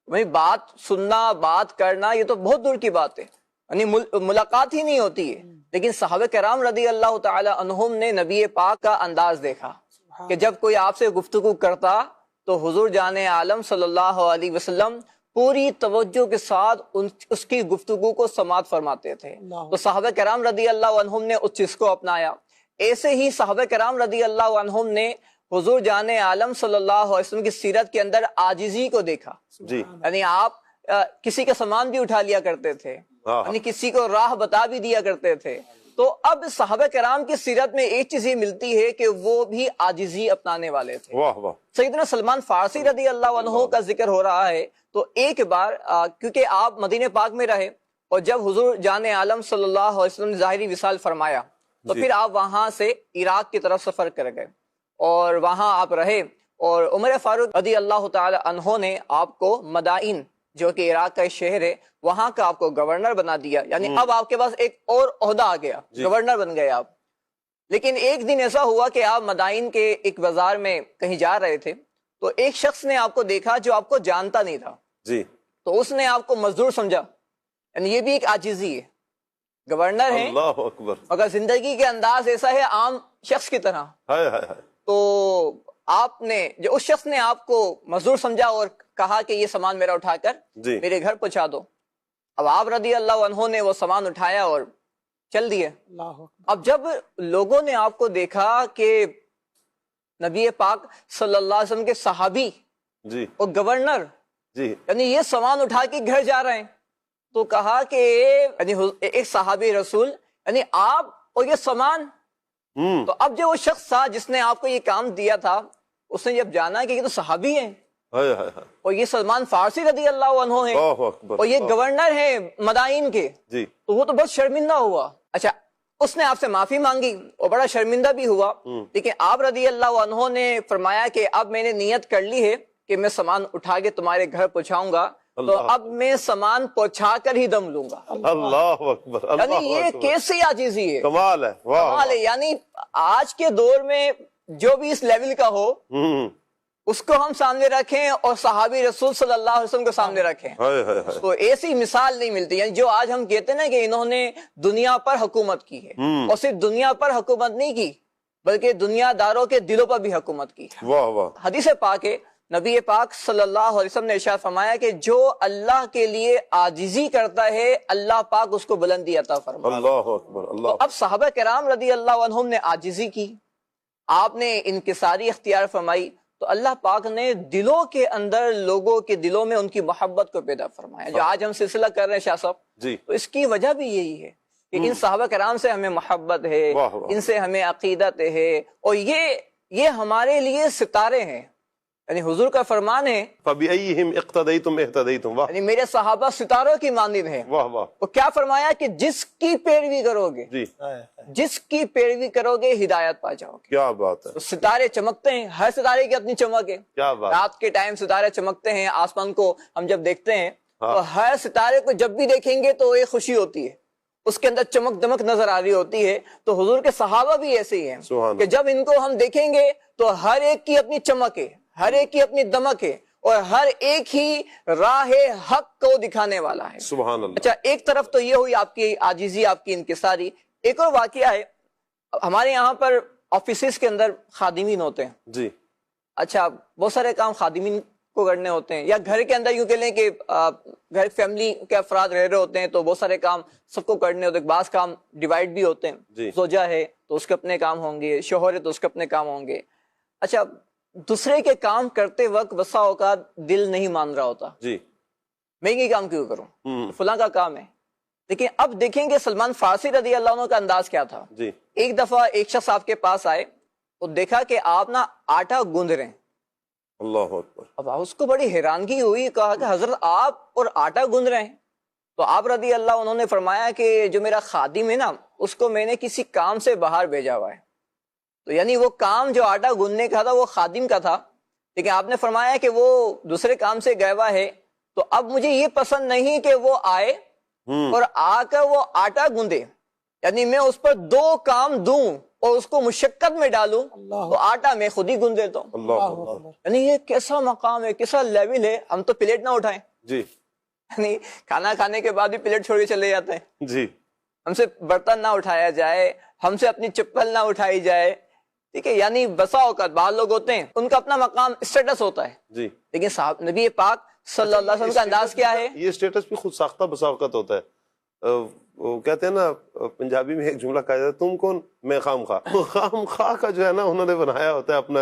وہی بات سننا، بات کرنا، یہ تو بہت دور کی بات ہے، یعنی ملاقات ہی نہیں ہوتی ہے۔ لیکن صحابہ کرام رضی اللہ تعالی عنہم نے نبی پاک کا انداز دیکھا کہ جب کوئی آپ سے گفتگو کرتا تو حضور جان عالم صلی اللہ علیہ وسلم پوری توجہ کے ساتھ اس کی گفتگو کو سماعت فرماتے تھے۔ تو صحابہ کرام رضی اللہ عنہم نے اس چیز کو اپنایا۔ ایسے ہی صحابہ کرام رضی اللہ عنہم نے حضور جان عالم صلی اللہ علیہ وسلم کی سیرت کے اندر عاجزی کو دیکھا، جی، یعنی آپ کسی کا سامان بھی اٹھا لیا کرتے تھے، یعنی کسی کو راہ بتا بھی دیا کرتے تھے۔ تو اب صحابہ کرام کی سیرت میں ایک چیز یہ ملتی ہے کہ وہ بھی عاجزی اپنانے والے تھے۔ واہ واہ، سیدنا سلمان فارسی رضی اللہ عنہ کا ذکر ہو رہا ہے، تو ایک بار کیونکہ آپ مدینہ پاک میں رہے اور جب حضور جان عالم صلی اللہ علیہ وسلم نے ظاہری وصال فرمایا تو پھر آپ وہاں سے عراق کی طرف سفر کر گئے اور وہاں آپ رہے، اور عمر فاروق رضی اللہ تعالی عنہ نے آپ کو مدائن جو کہ عراق کا ایک شہر ہے وہاں کا آپ کو گورنر بنا دیا، یعنی اب آپ کے پاس ایک اور عہدہ آ گیا، گورنر بن گئے آپ۔ لیکن ایک دن ایسا ہوا کہ آپ مدائن کے ایک بازار میں کہیں جا رہے تھے تو ایک شخص نے آپ کو دیکھا جو آپ کو جانتا نہیں تھا، جی، تو اس نے آپ کو مزدور سمجھا، یعنی یہ بھی ایک عاجزی ہے۔ گورنر ہیں اللہ اکبر، مگر زندگی کے انداز ایسا ہے عام شخص کی طرح، ہائے ہائے ہائے، تو آپ نے جو اس شخص نے آپ کو مزدور سمجھا اور کہا کہ یہ سامان میرا اٹھا کر میرے گھر پہنچا دو۔ اب آپ رضی اللہ عنہ نے وہ سامان اٹھایا اور چل دیے۔ اب جب لوگوں نے آپ کو دیکھا کہ نبی پاک صلی اللہ علیہ وسلم کے صحابی جی، اور گورنر جی، یعنی یہ سامان اٹھا کے گھر جا رہے ہیں، تو کہا کہ یعنی ایک صحابی رسول یعنی آپ اور یہ سامان، تو اب جو وہ شخص تھا جس نے آپ کو یہ کام دیا تھا اس نے جب جانا کہ یہ تو صحابی ہیں اور یہ سلمان فارسی رضی اللہ عنہ ہیں اور یہ گورنر ہیں مدائن کے، تو وہ تو بہت شرمندہ ہوا۔ اچھا، اس نے آپ سے معافی مانگی اور بڑا شرمندہ بھی ہوا، لیکن آپ رضی اللہ عنہ نے فرمایا کہ اب میں نے نیت کر لی ہے کہ میں سامان اٹھا کے تمہارے گھر پہنچاؤں گا، تو اب میں سامان پہنچا کر ہی دم لوں گا. اللہ اکبر. یعنی یہ کیسی عاجزی ہے, کمال ہے. کمال ہے. یعنی آج کے دور میں جو بھی اس لیول کا ہو اس کو ہم سامنے رکھیں اور صحابی رسول صلی اللہ علیہ وسلم کو سامنے رکھیں تو ایسی مثال نہیں ملتی. یعنی جو آج ہم کہتے ہیں نا کہ انہوں نے دنیا پر حکومت کی ہے, اور صرف دنیا پر حکومت نہیں کی بلکہ دنیا داروں کے دلوں پر بھی حکومت کی ہے. واہ واہ. حدیث پاک ہے, نبی پاک صلی اللہ علیہ وسلم نے ارشاد فرمایا کہ جو اللہ کے لیے عاجزی کرتا ہے اللہ پاک اس کو بلندی عطا فرماتا ہے. اللہ اکبر. اللہ. تو اب صحابہ کرام رضی اللہ عنہم نے عاجزی کی, آپ نے انکساری اختیار فرمائی, تو اللہ پاک نے دلوں کے اندر, لوگوں کے دلوں میں ان کی محبت کو پیدا فرمایا. جو آج ہم سلسلہ کر رہے ہیں شاہ صاحب جی, تو اس کی وجہ بھی یہی ہے کہ ان صحابہ کرام سے ہمیں محبت ہے, ان سے ہمیں عقیدت ہے, اور یہ ہمارے لیے ستارے ہیں. یعنی حضور کا فرمان ہے فَبِأَيِّهِمْ اقْتَدَيْتُمْ اهْتَدَيْتُمْ. واہ یعنی میرے صحابہ ستاروں کی مانند ہیں. واہ واہ. وہ کیا فرمایا کہ جس کی پیروی کرو گے, جی, جس کی پیروی کرو گے ہدایت پا جاؤ گے. کیا بات ہے. تو ستارے چمکتے ہیں, ہر ستارے کی اپنی چمک ہے. کیا بات. رات کے ٹائم ستارے چمکتے ہیں, آسمان کو ہم جب دیکھتے ہیں تو ہر ستارے کو جب بھی دیکھیں گے تو ایک خوشی ہوتی ہے, اس کے اندر چمک دمک نظر آ رہی ہوتی ہے. تو حضور کے صحابہ بھی ایسے ہی ہیں کہ جب ان کو ہم دیکھیں گے تو ہر ایک کی اپنی چمک ہے, ہر ایک کی اپنی دمک ہے, اور ہر ایک ہی راہ حق کو دکھانے والا ہے. سبحان اللہ. اچھا, ایک طرف تو یہ ہوئی آپ کی عاجزی, آپ کی انکساری. ایک اور واقعہ ہے, ہمارے یہاں پر آفیسز کے اندر خادمین ہوتے ہیں. جی. اچھا, بہت سارے کام خادمین کو کرنے ہوتے ہیں, یا گھر کے اندر یوں کہہ لیں کہ گھر فیملی کے افراد رہ رہے ہوتے ہیں تو بہت سارے کام سب کو کرنے ہوتے ہیں. بعض کام ڈیوائڈ بھی ہوتے ہیں. زوجہ ہے تو اس کے اپنے کام ہوں گے, شوہر ہے تو اس کے اپنے کام ہوں گے. اچھا, دوسرے کے کام کرتے وقت بسا اوقات دل نہیں مان رہا ہوتا, جی, میں یہ کام کیوں کروں, فلاں کا کام ہے. لیکن اب دیکھیں گے سلمان فارسی رضی اللہ عنہ کا انداز کیا تھا. جی. ایک دفعہ ایک شخص آپ کے پاس آئے تو دیکھا کہ آپ نا آٹا گوندھ رہے ہیں. اللہ اکبر. اب اس کو بڑی حیرانگی ہوئی, کہا کہ حضرت آپ اور آٹا گوندھ رہے ہیں. تو آپ رضی اللہ عنہ نے فرمایا کہ جو میرا خادم ہے نا اس کو میں نے کسی کام سے باہر بھیجا ہوا ہے. تو یعنی وہ کام جو آٹا گوندھنے کا تھا وہ خادم کا تھا, لیکن آپ نے فرمایا کہ وہ دوسرے کام سے گیا ہوا ہے, تو اب مجھے یہ پسند نہیں کہ وہ آئے اور آ کر وہ آٹا گوندے, یعنی میں اس پر دو کام دوں اور اس کو مشقت میں ڈالوں, تو آٹا میں خود ہی گوندھ دیتا ہوں. یعنی یہ کیسا مقام ہے, کیسا لیول ہے. ہم تو پلیٹ نہ اٹھائیں, جی, یعنی کھانا کھانے کے بعد بھی پلیٹ چھوڑ کے چلے جاتے ہیں. جی. ہم سے برتن نہ اٹھایا جائے, ہم سے اپنی چپل نہ اٹھائی جائے. ٹھیک ہے, یعنی بسا اوقات بعض لوگ ہوتے ہیں ان کا اپنا مقام اسٹیٹس ہوتا ہے, جی, لیکن صاحب نبی پاک صلی اللہ علیہ وسلم کا انداز کیا ہے, یہ اسٹیٹس بھی خود ساختہ بسا اوقات ہوتا ہے. وہ کہتے ہیں نا پنجابی میں ایک جملہ کہا جاتا ہے, تم کون میں خام خواہ. خام خواہ کا جو ہے نا انہوں نے بنایا ہوتا ہے اپنا.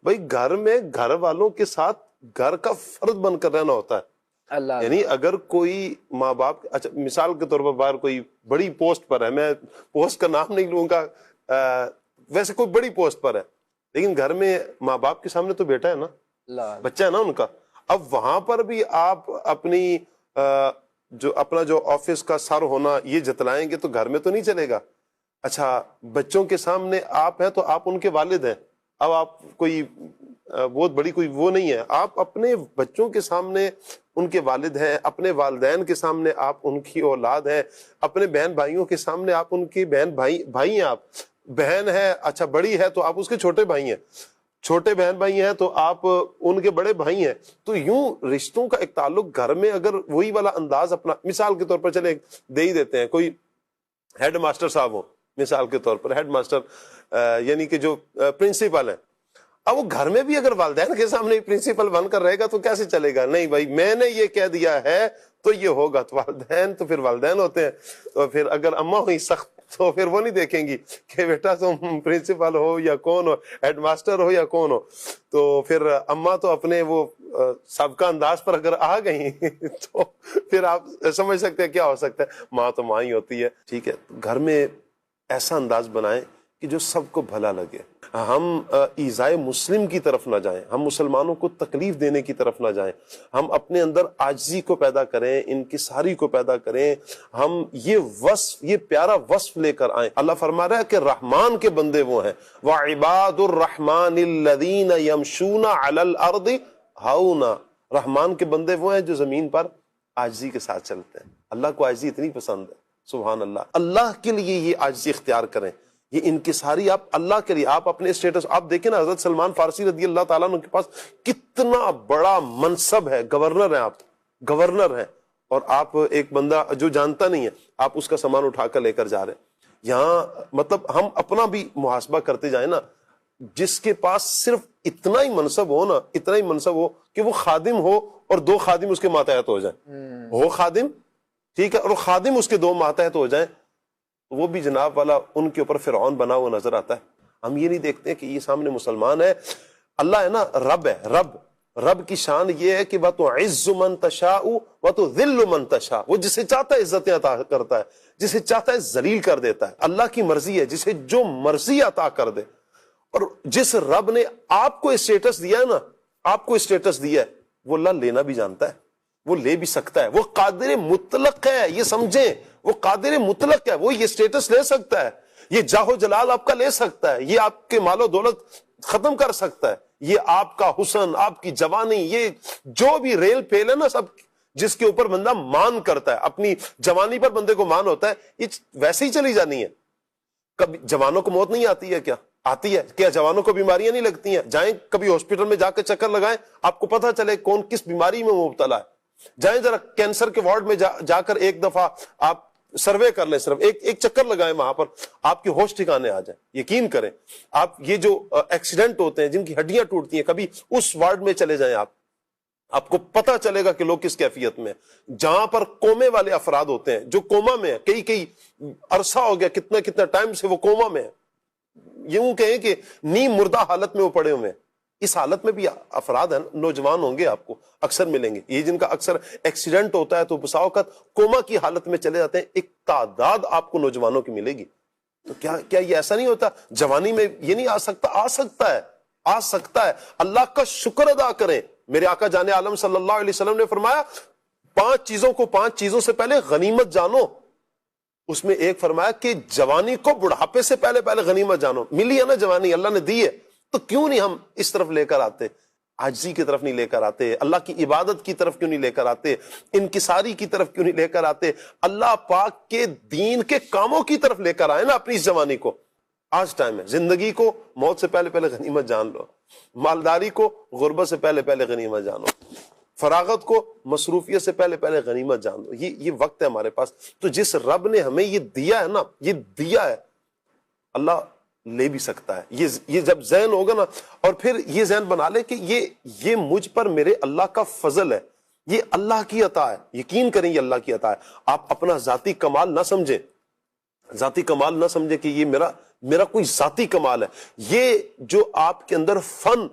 بھائی گھر میں گھر والوں کے ساتھ گھر کا فرد بن کر رہنا ہوتا ہے. اللہ یعنی اگر کوئی ماں باپ, اچھا مثال کے طور پر باہر کوئی بڑی پوسٹ پر ہے, میں پوسٹ کا نام نہیں لوں گا, ویسے کوئی بڑی پوسٹ پر ہے, لیکن گھر میں ماں باپ کے سامنے تو بیٹا ہے نا, بچہ ہے نا ان کا. اب وہاں پر بھی آپ اپنی اپنا جو آفس کا سر ہونا یہ جتلائیں گے تو گھر میں تو نہیں چلے گا. اچھا, بچوں کے سامنے آپ ہیں تو آپ ان کے والد ہیں. اب آپ کوئی بہت بڑی کوئی وہ نہیں ہے, آپ اپنے بچوں کے سامنے ان کے والد ہیں, اپنے والدین کے سامنے آپ ان کی اولاد ہیں, اپنے بہن بھائیوں کے سامنے آپ ان کی بہن بھائی ہیں. آپ بہن ہے, اچھا بڑی ہے تو آپ اس کے چھوٹے بھائی ہیں, چھوٹے بہن بھائی ہیں تو آپ ان کے بڑے بھائی ہیں. تو یوں رشتوں کا ایک تعلق گھر میں اگر وہی والا انداز اپنا, مثال کے طور پر چلے دے ہی دیتے ہیں, کوئی ہیڈ ماسٹر صاحب ہو, مثال کے طور پر ہیڈ ماسٹر یعنی کہ جو پرنسپل ہیں, اب وہ گھر میں بھی اگر والدین کے سامنے پرنسپل بن کر رہے گا تو کیسے چلے گا. نہیں بھائی میں نے یہ کہہ دیا ہے تو یہ ہوگا. تو والدین تو پھر والدین ہوتے ہیں, تو پھر اگر اماں ہوئی سخت تو پھر وہ نہیں دیکھیں گی کہ بیٹا تم پرنسپل ہو یا کون ہو, ہیڈ ماسٹر ہو یا کون ہو. تو پھر اماں تو اپنے وہ سابقہ انداز پر اگر آ گئی تو پھر آپ سمجھ سکتے ہیں کیا ہو سکتا ہے. ماں تو ماں ہی ہوتی ہے. ٹھیک ہے, گھر میں ایسا انداز بنائیں کہ جو سب کو بھلا لگے. ہم ایذائے مسلم کی طرف نہ جائیں, ہم مسلمانوں کو تکلیف دینے کی طرف نہ جائیں. ہم اپنے اندر عاجزی کو پیدا کریں, انکساری کو پیدا کریں. ہم یہ پیارا وصف لے کر آئیں. اللہ فرما رہا ہے کہ رحمان کے بندے وہ ہیں, وَعِبَادُ الرَّحْمَنِ الَّذِينَ يَمْشُونَ عَلَى الْأَرْضِ هَوْنًا. رحمان کے بندے وہ ہیں جو زمین پر عاجزی کے ساتھ چلتے ہیں. اللہ کو عاجزی اتنی پسند ہے, سبحان اللہ. اللہ کے لیے یہ عاجزی اختیار کریں, یہ انکساری آپ اللہ کے لیے. آپ اپنے اسٹیٹس آپ دیکھیں نا, حضرت سلمان فارسی رضی اللہ تعالیٰ عنہ کے پاس کتنا بڑا منصب ہے, گورنر ہیں آپ, گورنر ہیں, اور آپ ایک بندہ جو جانتا نہیں ہے آپ اس کا سامان اٹھا کر لے کر جا رہے ہیں. یہاں مطلب ہم اپنا بھی محاسبہ کرتے جائیں نا, جس کے پاس صرف اتنا ہی منصب ہو نا, اتنا ہی منصب ہو کہ وہ خادم ہو اور 2 خادم اس کے ماتحت ہو جائیں, ہو خادم ٹھیک ہے, اور خادم اس کے 2 ماتحت ہو جائیں, وہ بھی جناب والا ان کے اوپر فرعون بنا ہوا نظر آتا ہے. ہم یہ نہیں دیکھتے کہ یہ سامنے مسلمان ہے, اللہ ہے نا, رب ہے. رب کی شان یہ ہے کہ وَتُعِزُّ مَن تَشَاءُ وَتُذِلُّ مَن تَشَاءُ, وہ جسے چاہتا ہے عزتیں عطا کرتا ہے, جسے چاہتا ہے ذلیل کر دیتا ہے. اللہ کی مرضی ہے, جسے جو مرضی عطا کر دے. اور جس رب نے آپ کو اسٹیٹس دیا ہے نا, آپ کو اسٹیٹس دیا ہے, وہ اللہ لینا بھی جانتا ہے, وہ لے بھی سکتا ہے. وہ قادر مطلق ہے, یہ سمجھیں, وہ قادر مطلق ہے, وہ یہ اسٹیٹس لے سکتا ہے, یہ جاہ و جلال آپ کا لے سکتا ہے, یہ آپ کے مال و دولت ختم کر سکتا ہے, یہ آپ کا حسن, آپ کی جوانی, یہ جو بھی ریل پھیل ہے نا سب, جس کے اوپر بندہ مان کرتا ہے, اپنی جوانی پر بندے کو مان ہوتا ہے, یہ ویسے ہی چلی جانی ہے. کبھی جوانوں کو موت نہیں آتی ہے کیا؟ آتی ہے. کیا جوانوں کو بیماریاں نہیں لگتی ہیں؟ جائیں کبھی ہاسپٹل میں جا کے چکر لگائیں, آپ کو پتہ چلے کون کس بیماری میں مبتلا ہے. جائیں ذرا کینسر کے وارڈ میں جا کر ایک دفعہ آپ سروے کر لیں, صرف ایک چکر لگائیں وہاں پر, آپ کے ہوش ٹھکانے آ جائیں. یقین کریں, آپ یہ جو ایکسیڈنٹ ہوتے ہیں جن کی ہڈیاں ٹوٹتی ہیں, کبھی اس وارڈ میں چلے جائیں, آپ کو پتہ چلے گا کہ لوگ کس کیفیت میں, جہاں پر کومے والے افراد ہوتے ہیں, جو کوما میں ہیں, کئی عرصہ ہو گیا, کتنا ٹائم سے وہ کوما میں ہیں, یوں کہیں کہ نیم مردہ حالت میں وہ پڑے ہوئے ہیں. اس حالت میں بھی افراد ہیں, نوجوان ہوں گے, آپ کو اکثر ملیں گے, یہ جن کا اکثر ایکسیڈنٹ ہوتا ہے تو بسا اوقات کوما کی حالت میں چلے جاتے ہیں. ایک تعداد آپ کو نوجوانوں کی ملے گی. تو کیا یہ ایسا نہیں ہوتا جوانی میں یہ نہیں آ سکتا؟ آ سکتا ہے. اللہ کا شکر ادا کریں. میرے آقا جان عالم صلی اللہ علیہ وسلم نے فرمایا 5 چیزوں سے پہلے غنیمت جانو. اس میں ایک فرمایا کہ جوانی کو بڑھاپے سے پہلے غنیمت جانو. ملی ہے نا جوانی, اللہ نے دی ہے, تو کیوں نہیں ہم اس طرف لے کر آتے, عاجزی کی طرف نہیں لے کر آتے, اللہ کی عبادت کی طرف کیوں نہیں لے کر آتے, انکساری کی طرف کیوں نہیں لے کر آتے, اللہ پاک کے دین کے کاموں کی طرف لے کر آئے نا اپنی اس جوانی کو. آج ٹائم ہے. زندگی کو موت سے پہلے غنیمت جان لو, مالداری کو غربت سے پہلے غنیمت جانو, فراغت کو مصروفیت سے پہلے غنیمت جان لو. یہ وقت ہے ہمارے پاس. تو جس رب نے ہمیں یہ دیا ہے نا, یہ دیا ہے, اللہ لے بھی سکتا ہے. یہ جب ذہن ہوگا نا, اور پھر یہ ذہن بنا لے کہ یہ مجھ پر میرے اللہ کا فضل ہے, یہ اللہ کی عطا ہے. یقین کریں یہ اللہ کی عطا ہے. آپ اپنا ذاتی کمال نہ سمجھیں, کہ یہ میرا کوئی ذاتی کمال ہے. یہ جو آپ کے اندر فن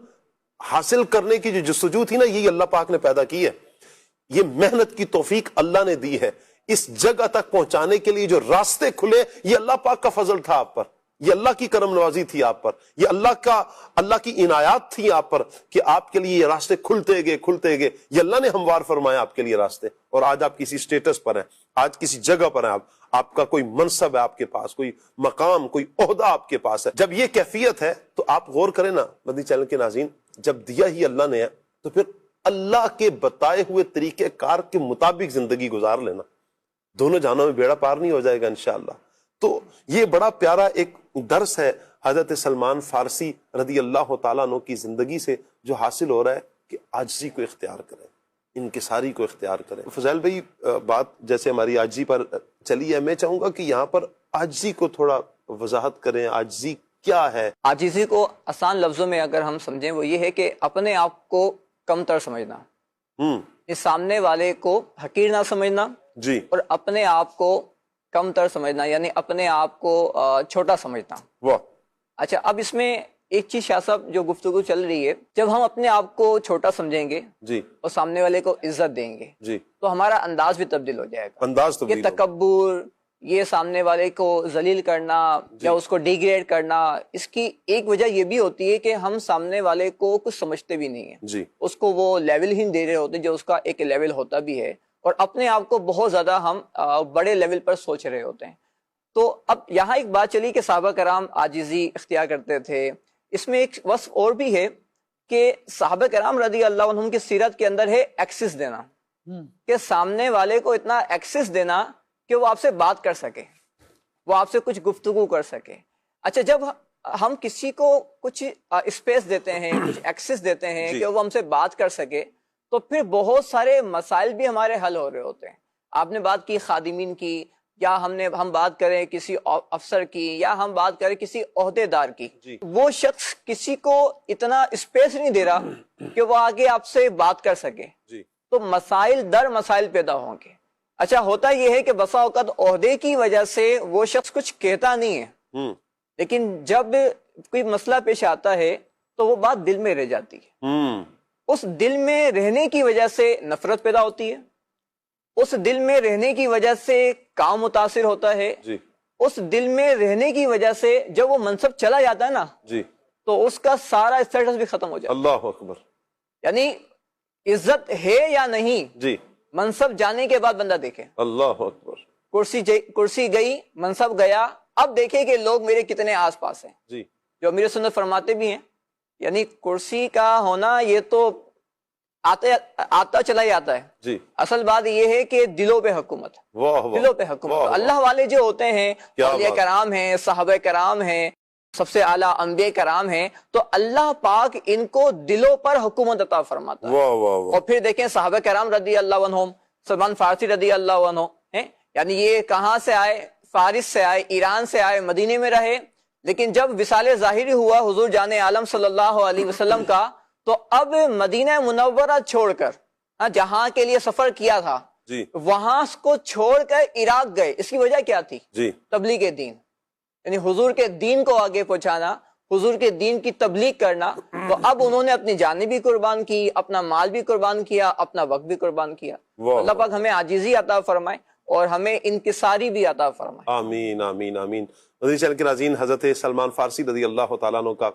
حاصل کرنے کی جو جستجو تھی نا, یہ اللہ پاک نے پیدا کی ہے. یہ محنت کی توفیق اللہ نے دی ہے. اس جگہ تک پہنچانے کے لیے جو راستے کھلے, یہ اللہ پاک کا فضل تھا آپ پر, یہ اللہ کی کرم نوازی تھی آپ پر, یہ اللہ کی عنایات تھی آپ پر کہ آپ کے لیے یہ راستے کھلتے گئے. یہ اللہ نے ہموار فرمایا آپ کے لیے راستے. اور آج آپ کسی سٹیٹس پر ہیں, آج کسی جگہ پر ہیں, آپ کا کوئی منصب ہے آپ کے پاس, کوئی مقام, کوئی عہدہ آپ کے پاس ہے. جب یہ کیفیت ہے تو آپ غور کریں نا مدنی چینل کے ناظرین, جب دیا ہی اللہ نے ہے تو پھر اللہ کے بتائے ہوئے طریقے کار کے مطابق زندگی گزار لینا, دونوں جہانوں میں بیڑا پار نہیں ہو جائے گا انشاءاللہ. تو یہ بڑا پیارا ایک درس ہے حضرت سلمان فارسی رضی اللہ تعالیٰ عنہ کی زندگی سے جو حاصل ہو رہا ہے کہ عاجزی کو اختیار کریں, انکساری کو اختیار کریں. فضیل بھائی, بات جیسے ہماری عاجزی پر چلی ہے, میں چاہوں گا کہ یہاں پر عاجزی کو تھوڑا وضاحت کریں. عاجزی کیا ہے؟ عاجزی کو آسان لفظوں میں اگر ہم سمجھیں وہ یہ ہے کہ اپنے آپ کو کم تر سمجھنا, اس سامنے والے کو حقیر نہ سمجھنا, جی, اور اپنے آپ کو کم تر سمجھنا, یعنی اپنے آپ کو چھوٹا سمجھنا. واہ. اچھا, اب اس میں ایک چیز شاہ صاحب جو گفتگو چل رہی ہے, جب ہم اپنے آپ کو چھوٹا سمجھیں گے جی, اور سامنے والے کو عزت دیں گے جی, تو ہمارا انداز بھی تبدیل ہو جائے گا. انداز تبدیل. یہ تکبر, یہ سامنے والے کو ذلیل کرنا یا اس کو ڈیگریڈ کرنا, اس کی ایک وجہ یہ بھی ہوتی ہے کہ ہم سامنے والے کو کچھ سمجھتے بھی نہیں ہیں, جی, اس کو وہ لیول ہی دے رہے ہوتے جو اس کا ایک لیول ہوتا بھی ہے, اور اپنے آپ کو بہت زیادہ ہم بڑے لیول پر سوچ رہے ہوتے ہیں. تو اب یہاں ایک بات چلی کہ صحابہ کرام عاجزی اختیار کرتے تھے. اس میں ایک وصف اور بھی ہے کہ صحابہ کرام رضی اللہ عنہم کی سیرت کے اندر ہے ایکسس دینا، کہ سامنے والے کو اتنا ایکسس دینا کہ وہ آپ سے بات کر سکے، وہ آپ سے کچھ گفتگو کر سکے. اچھا، جب ہم کسی کو کچھ اسپیس دیتے ہیں، کچھ ایکسس دیتے ہیں کہ وہ ہم سے بات کر سکے، تو پھر بہت سارے مسائل بھی ہمارے حل ہو رہے ہوتے ہیں. آپ نے بات کی خادمین کی، یا ہم بات کریں کسی افسر کی، یا ہم بات کریں کسی عہدے دار کی، وہ شخص کسی کو اتنا اسپیس نہیں دے رہا کہ وہ آگے آپ سے بات کر سکے، تو مسائل در مسائل پیدا ہوں گے. اچھا، ہوتا یہ ہے کہ بسا اوقات عہدے کی وجہ سے وہ شخص کچھ کہتا نہیں ہے، لیکن جب کوئی مسئلہ پیش آتا ہے تو وہ بات دل میں رہ جاتی ہے. اس دل میں رہنے کی وجہ سے نفرت پیدا ہوتی ہے، اس دل میں رہنے کی وجہ سے کام متاثر ہوتا ہے، اس دل میں رہنے کی وجہ سے جب وہ منصب چلا جاتا ہے نا، تو اس کا سارا اسٹیٹس بھی ختم ہو جاتا ہے. اللہ اکبر. یعنی عزت ہے یا نہیں، منصب جانے کے بعد بندہ دیکھے. اللہ اکبر. کرسی گئی، منصب گیا، اب دیکھیں کہ لوگ میرے کتنے آس پاس ہیں. جو امیر سنت فرماتے بھی ہیں، یعنی کرسی کا ہونا یہ تو آتا چلا ہی آتا ہے، اصل بات یہ ہے کہ دلوں پہ حکومت، دلوں پہ حکومت. اللہ والے جو ہوتے ہیں، اولیاء کرام ہیں، صحابہ کرام ہیں، سب سے اعلیٰ انبیاء کرام ہیں، تو اللہ پاک ان کو دلوں پر حکومت عطا فرماتا ہے. اور پھر دیکھیں صحابہ کرام رضی اللہ عنہم، سلمان فارسی رضی اللہ عنہ ہیں، یعنی یہ کہاں سے آئے؟ فارس سے آئے، ایران سے آئے، مدینے میں رہے، لیکن جب وصال ظاہری ہوا حضور جان عالم صلی اللہ علیہ وسلم کا، تو اب مدینہ منورہ چھوڑ کر، جہاں کے لیے سفر کیا تھا، وہاں کو چھوڑ کر عراق گئے. اس کی وجہ کیا تھی؟ تبلیغ دین، یعنی حضور کے دین کو آگے پہنچانا، حضور کے دین کی تبلیغ کرنا. تو اب انہوں نے اپنی جانیں بھی قربان کی، اپنا مال بھی قربان کیا، اپنا وقت بھی قربان کیا. اللہ پاک ہمیں عاجزی عطا فرمائے اور ہمیں انکساری بھی عطا فرمائے. آمین آمین آمین. مدنی چینل کے ناظرین، حضرت سلمان فارسی رضی اللہ تعالیٰ عنہ کا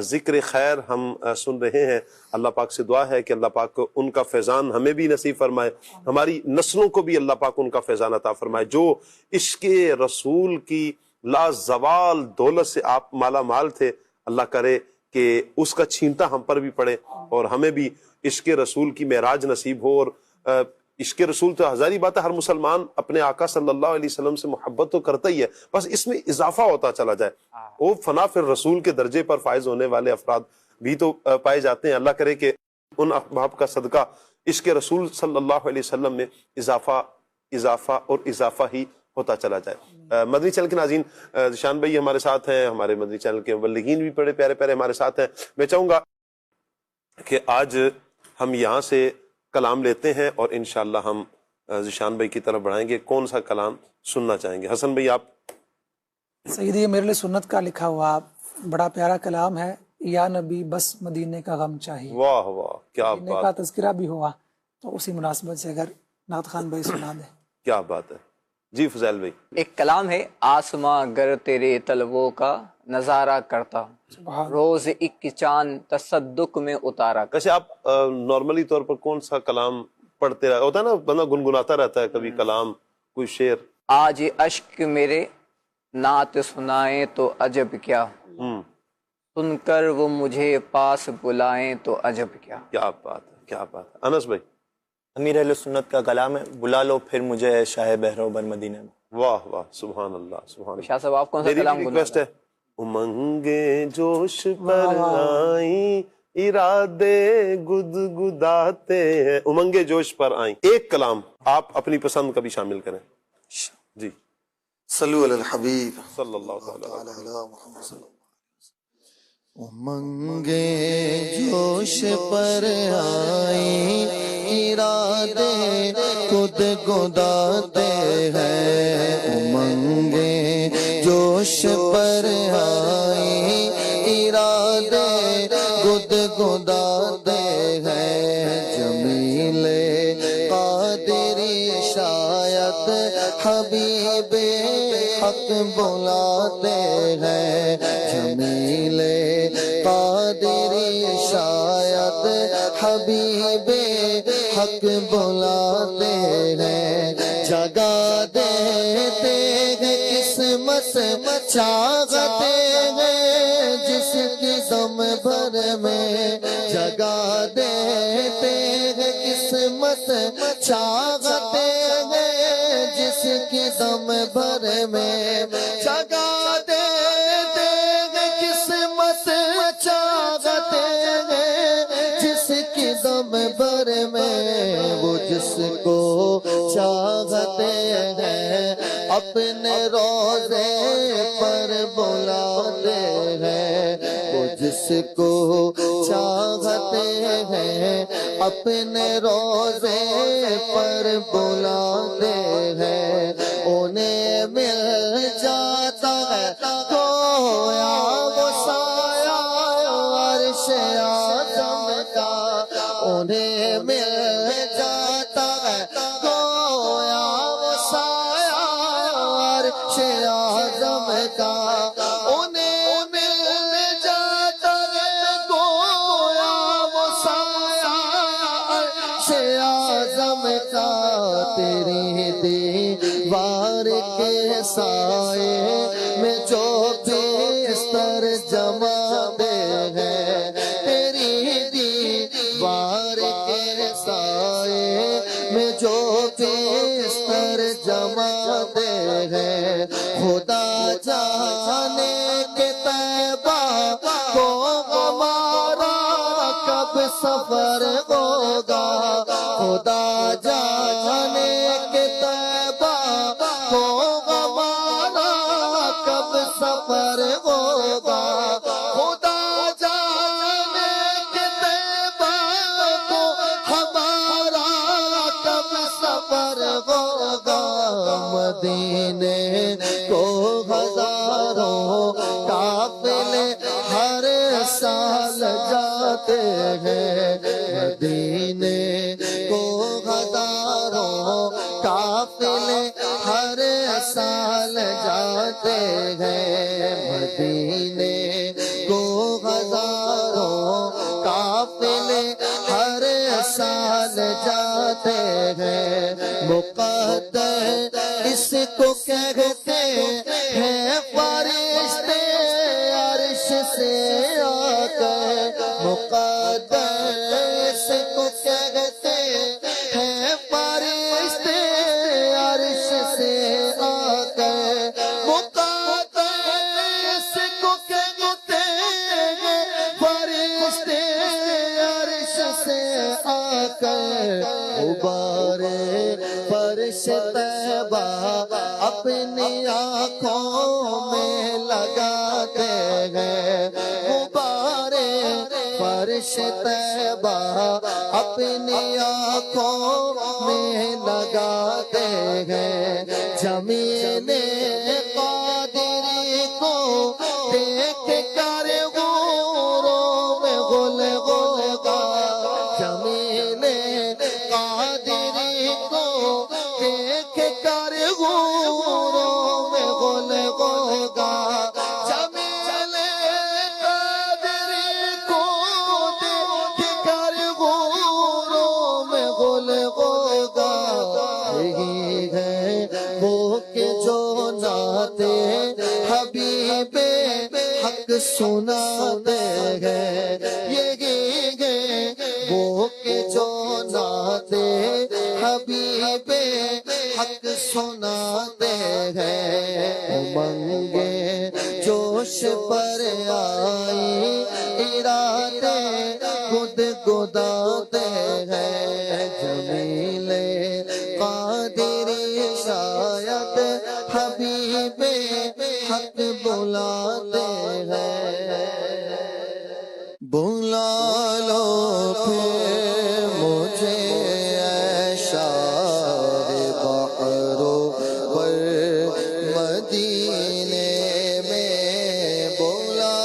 ذکر خیر ہم سن رہے ہیں. اللہ پاک سے دعا ہے کہ اللہ پاک ان کا فیضان ہمیں بھی نصیب فرمائے، ہماری نسلوں کو بھی اللہ پاک ان کا فیضان عطا فرمائے. جو عشق رسول کی لازوال دولت سے آپ مالا مال تھے، اللہ کرے کہ اس کا چھینٹا ہم پر بھی پڑے اور ہمیں بھی عشق رسول کی معراج نصیب ہو. اور عشق رسول تو ہزاری بات ہے، ہر مسلمان اپنے آقا صلی اللہ علیہ وسلم سے محبت تو کرتا ہی ہے، بس اس میں اضافہ ہوتا چلا جائے. وہ فنا فی الرسول کے درجے پر فائز ہونے والے افراد بھی تو پائے جاتے ہیں. اللہ کرے کہ ان احباب کا صدقہ عشق رسول صلی اللہ علیہ وسلم میں اضافہ اور اضافہ ہی ہوتا چلا جائے. مدنی چینل کے ناظرین، ذیشان بھائی ہمارے ساتھ ہیں، ہمارے مدنی چینل کے مبلغین بھی بڑے پیارے پیارے ہمارے ساتھ ہیں. میں چاہوں گا کہ آج ہم یہاں سے کلام لیتے ہیں اور انشاءاللہ ہم ذیشان بھائی کی طرف بڑھائیں گے. کون سا کلام سننا چاہیں گے؟ حسن بھائی آپ. سیدی، میرے لیے سنت کا لکھا ہوا بڑا پیارا کلام ہے، یا نبی بس مدینے کا غم چاہیے. واہ واہ، کیا مدینے بات. کا تذکرہ بھی ہوا، تو اسی مناسبت سے اگر نعت خان بھائی سنا دیں. کیا بات ہے. جی فضیل بھائی. ایک کلام ہے، آسماں گر تیرے طلبوں کا نظارہ کرتا ہوں، روز ایک چاند تصدق میں اتارا. ویسے آپ نارملی طور پر کون سا کلام پڑھتے رہتا ہوتا ہے نا، بندہ گنگناتا رہتا ہے کبھی کلام، کوئی شعر. آج اشک میرے نعت سنائیں تو عجب کیا، سن کر وہ مجھے پاس بلائیں تو عجب کیا. کیا بات ہے، کیا بات ہے. انس بھائی. امیر اہل سنت کا کلام ہے، بلا لو پھر مجھے اے شاہ بحر بر مدینہ میں. واہ واہ، سبحان اللہ سبحان اللہ. شاہ صاحب آپ کون سا کلام ریکویسٹ ہے؟ امنگیں جوش پر آئیں، ارادے گدگداتے ہیں. امنگیں جوش پر آئیں. ایک کلام آپ اپنی پسند کا بھی شامل کریں. جی. صلو علی الحبیب صلی اللہ تعالی علی محمد صلی اللہ. امنگیں جوش پر آئیں، ارادے خود گداتے ہیں. امنگیں جوش پر آئیں، ارادے خود گداتے ہیں. جمیل قادری شاید حبیب حق بلاتے ہیں. جمیل قادری شاید حبیب حق بلاتے ہیں. جگا دیتے ہیں قسمت چاہتے ہیں جس کی دم بھر میں. دیتے ہیں قسمت چاہتے ہیں جس کی دم بھر میں جگہ دیتے ہیں قسمت چاہتے ہیں جس کی دم بھر میں وہ جس کو چاہتے ہیں اپنے روزے پر بلاتے ہیں وہ جس کو چاہتے ہیں اپنے روزے پر بلاتے ہیں انہیں مل جاتا ہے گویا وہ سایہ عرش اعظم کا انہیں مل جاتا ہے گویا وہ سایہ عرش اعظم کا انہیں مل جاتا ہے گویا وہ سایہ عرش اعظم کا تیری دیوار کے سائے میں جو بستر جماتے ہیں تیری دیوار کے سائے میں جو بستر جماتے ہیں خدا جانے کے طیبہ کو ہمارا کب سفر ہوگا خدا جانے کے طیبہ کو ہمارا کب سفر ہوگا خدا جانے کے طیبہ کو ہمارا کب سفر ہوگا مدینے کو ہزاروں قافلے ہر سال جاتے ہیں مدینے کو ہزاروں قافلے ہر سال جاتے ہیں مدینے کو ہزاروں قافلے ہر سال جاتے ہیں مقدر اس کو کہتے ہیں فرشتے عرش سے آ کر مقدر اس کو کہتے ہیں فرشتے عرش سے آ کر مقدر اس کو کہتے ہیں فرشتے عرش سے آ کر غبارے فرش طیبہ اپنی آنکھوں میں لگاتے ہیں غبارے فرش طیبہ اپنی آنکھوں میں لگاتے ہیں زمین قادری کو دیکھ کر غوروں میں غل ہوگا زمین قادری کو دیکھ کر غوروں میں غل ہوگا زمین قادری کو دیکھ کر غوروں میں غل ہوگا یہی ہے وہ کہ جو ناتے حبیب حق سناتے ہیں یہی ہے وہ کہ جو ناتے حبیب حق سناتے ہیں امنگے جوش پر آئی ارادے خود گداتے ہیں جمیل قادری شاید حبیب حق بلاتے ہیں بلا لو پھر مجھے اے شار بحرو پر مدینے میں بلا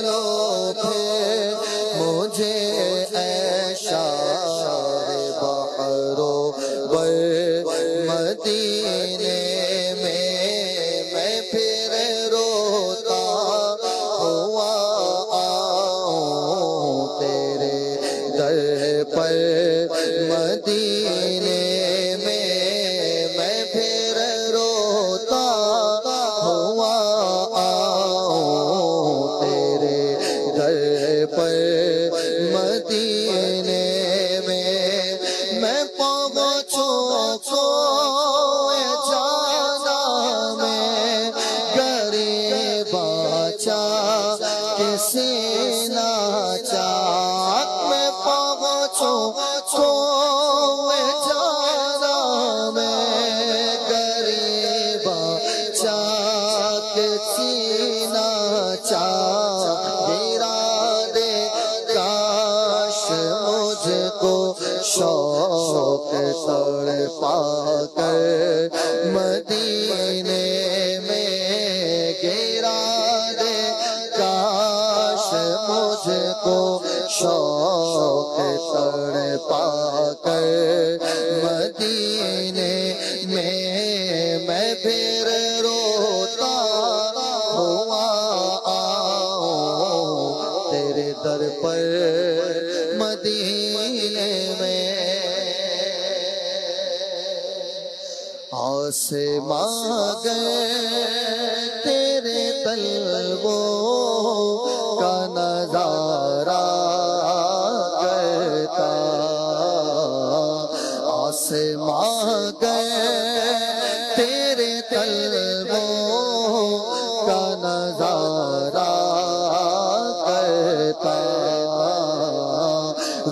لو پھر مجھے اے شار بحرو پر مدینے میں پھر روتا ہوا آؤں تیرے در پر مدینے میں پھر روتا ہوا آؤں تیرے در پر مدینے کو جانا میں غریبا چاک سینہ چاک گرا دے کاش مجھ کو شوق تڑپا کر مدینے میں گرا دے کاش مجھ کو شوق تڑپا کر مدینے میں پھر روتا ہوا آؤں تیرے در پر مدینے میں آسماں گئے تیرے طلبوں کا نظارہ کرتا آسماں گئے تیرے طلبوں کا نظارہ کرتا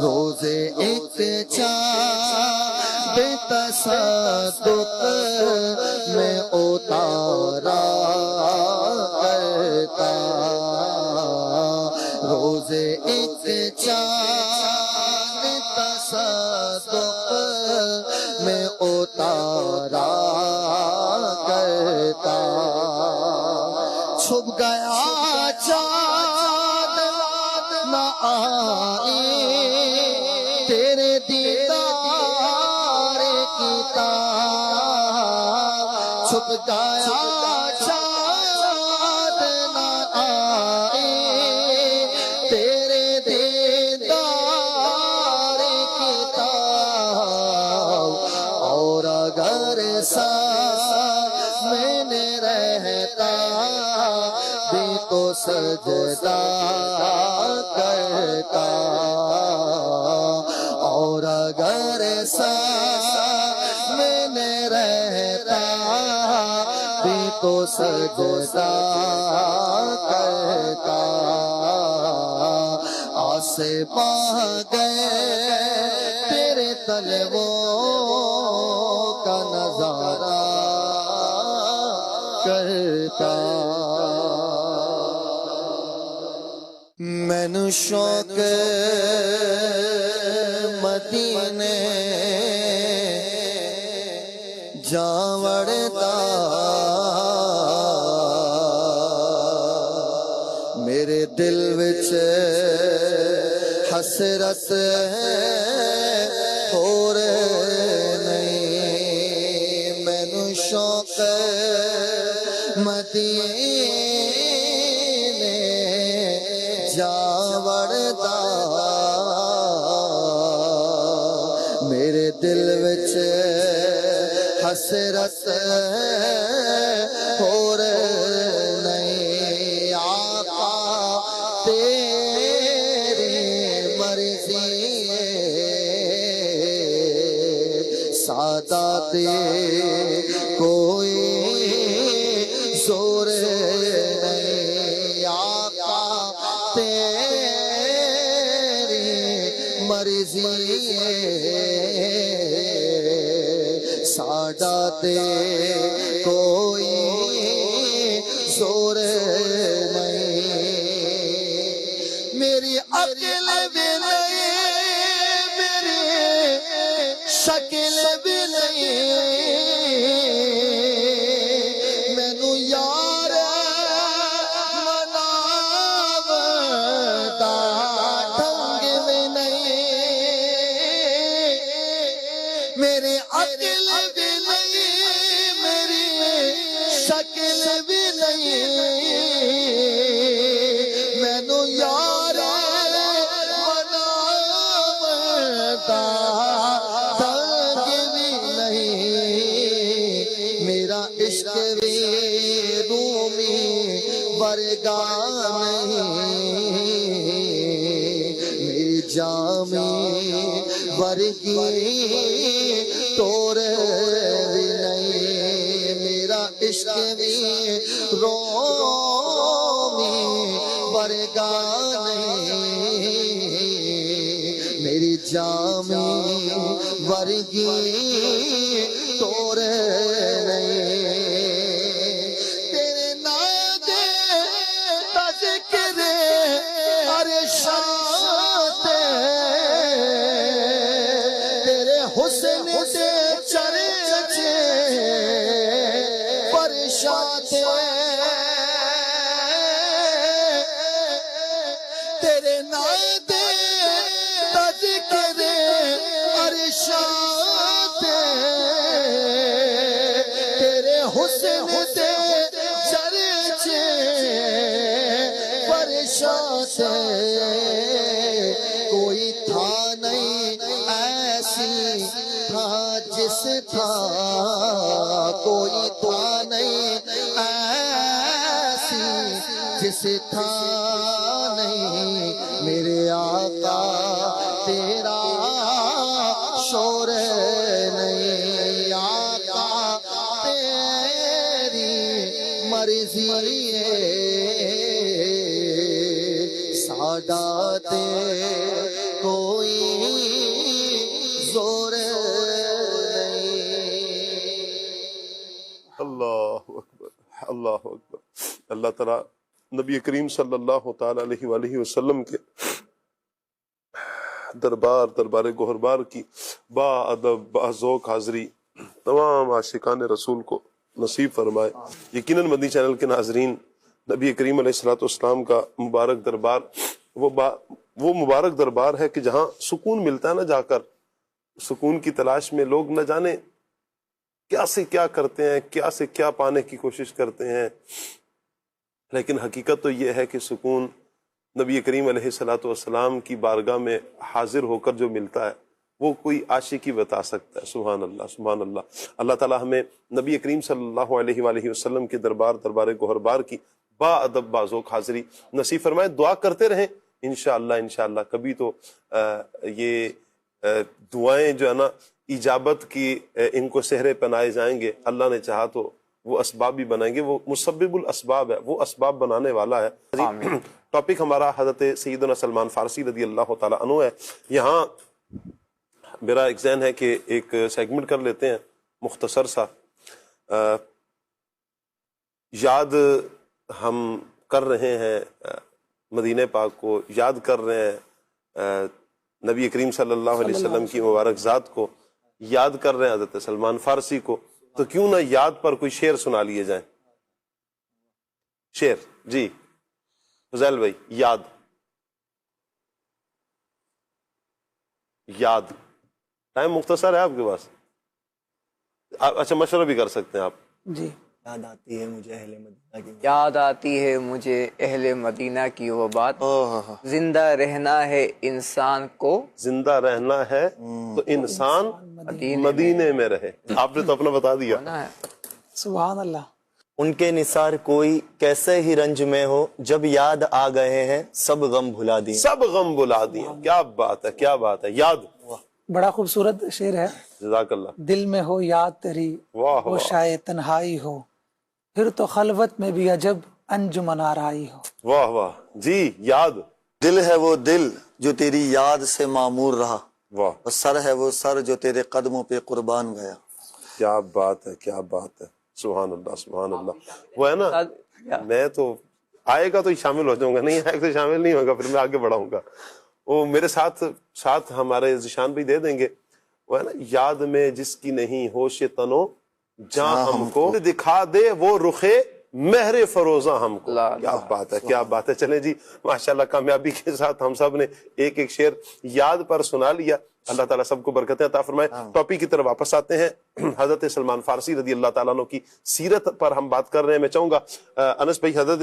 روزے ایک چاند تصدق میں اتارا کرتا روزے ایک چاند تصدق میں اتارا کرتا چھپ گیا چاند نہ آئے تیرے دیدار کی تاب چھپ گیا چاند نہ آئے تیرے دیدار کی تاب اور اگر سامنے رہتا بھی تو سجدہ کرتا اور اگر سامنے رہتا بھی تو سجدہ کرتا آسماں گئے تیرے طلبوں کا نظارہ کرتا مینو شوق مدینے جا وڑدا میرے دل وچ حسرت اور نہیں مینو شوق مدینے جا وڑدا میرے دل وچ حسرت اور نہیں آقا تیری مرضی سادات کوئی زور نہیں آقا تیری مرضی ساڈا تے کوئی زور نہیں میری عقل بھی نہیں میری شکل بھی نہیں مینو یار مناوتا ڈھنگ میں نہیں میری عقل بھی نہیں میری شکل بھی نہیں مینو یار مناوتا ڈھنگ بھی نہیں میرا عشق بھی رومی ورگا نہیں میری جامی ورگی تور بھی نہیں میرا عشق بھی رومی ورگا نہیں میری جامی ورگی طور نہیں تیرے ناد تذکر ارشاد تیرے حسن دے چرچے پرشاد تیرے ناد تذکر ارشاد تیرے حسن دے چرچے پرشاد کوئی تھا نہیں ایسی تھا جس تھا کوئی تھا نہیں ایسی جس تھا نہیں میرے آقا تیرا شور نہیں آقا تیری مرضی سادات کوئی زور اللہ اکبر اللہ اکبر. اللہ تعالیٰ نبی کریم صلی اللہ تعالیٰ علیہ وآلہ وسلم کے دربار گوہربار کی با ادب با ذوق حاضری تمام عاشقان رسول کو نصیب فرمائے. یقیناً مدنی چینل کے ناظرین، نبی کریم علیہ الصلوۃ والسلام کا مبارک دربار وہ مبارک دربار ہے کہ جہاں سکون ملتا ہے نا. جا کر سکون کی تلاش میں لوگ نہ جانے کیا سے کیا کرتے ہیں، کیا سے کیا پانے کی کوشش کرتے ہیں، لیکن حقیقت تو یہ ہے کہ سکون نبی کریم علیہ الصلوۃ والسلام کی بارگاہ میں حاضر ہو کر جو ملتا ہے وہ کوئی عاشقی بتا سکتا ہے. سبحان اللہ سبحان اللہ. اللہ تعالیٰ ہمیں نبی کریم صلی اللہ علیہ وآلہ وسلم کے دربار گوہربار کی با ادب با ذوق حاضری نصیب فرمائے. دعا کرتے رہیں انشاءاللہ. کبھی تو یہ دعائیں جو ہے نا اجابت کی ان کو صحرے پہنائے جائیں گے. اللہ نے چاہا تو وہ اسباب بھی بنائیں گے. وہ مسبب الاسباب ہے، وہ اسباب بنانے والا ہے. ٹاپک ہمارا حضرت سیدنا سلمان فارسی رضی اللہ تعالیٰ عنہ ہے. یہاں میرا ایک ذہن ہے کہ ایک سیگمنٹ کر لیتے ہیں مختصر سا. یاد ہم کر رہے ہیں مدینہ پاک کو، یاد کر رہے ہیں نبی کریم صلی اللہ علیہ وسلم کی مبارک ذات کو، یاد کر رہے ہیں حضرت سلمان فارسی کو، تو کیوں نہ یاد پر کوئی شعر سنا لیے جائیں. شعر جی فضیل بھائی. یاد ٹائم مختصر ہے آپ کے پاس؟ اچھا مشورہ بھی کر سکتے ہیں آپ. جی. یاد آتی ہے مجھے اہل مدینہ کی، یاد آتی ہے مجھے اہل مدینہ کی وہ بات، زندہ رہنا ہے انسان کو، زندہ رہنا ہے تو انسان مدینے میں رہے. آپ نے تو اپنا بتا دیا. سبحان اللہ. ان کے نثار کوئی کیسے ہی رنج میں ہو، جب یاد آ گئے ہیں سب غم بھلا دیے. سب غم بھلا دیے. کیا بات ہے، کیا بات ہے. یاد بڑا خوبصورت شعر ہے. جزاک اللہ. دل میں ہو یاد تیری، وہ شاید تنہائی ہو، پھر تو خلوت میں بھی عجب انجمن آرائی ہو. واہ واہ جی. یاد دل ہے وہ دل جو تیری یاد سے معمور رہا، واہ. اور سر ہے وہ سر جو تیرے قدموں پہ قربان گیا. کیا بات ہے، کیا بات ہے. سبحان اللہ سبحان اللہ. وہ ہے نا، میں تو آئے گا تو شامل ہو جاؤں گا، نہیں آئے گا تو شامل نہیں ہوگا، پھر میں آگے بڑھاؤں گا. وہ میرے ساتھ ہمارے ذیشان بھی دے دیں گے. وہ ہے نا، یاد میں جس کی نہیں ہوش تنو جہاں ہم کو دکھا دے وہ رخے مہر فروزاں ہم کو. کیا بات ہے، کیا بات ہے. چلیں جی ماشاءاللہ کامیابی کے ساتھ ہم سب نے ایک ایک شعر یاد پر سنا لیا. اللہ تعالیٰ سب کو برکتیں عطا فرمائے. ٹاپک کی طرف واپس آتے ہیں. حضرت سلمان فارسی رضی اللہ تعالیٰ عنہ کی سیرت پر ہم بات کر رہے ہیں. میں چاہوں گا انس بھائی، حضرت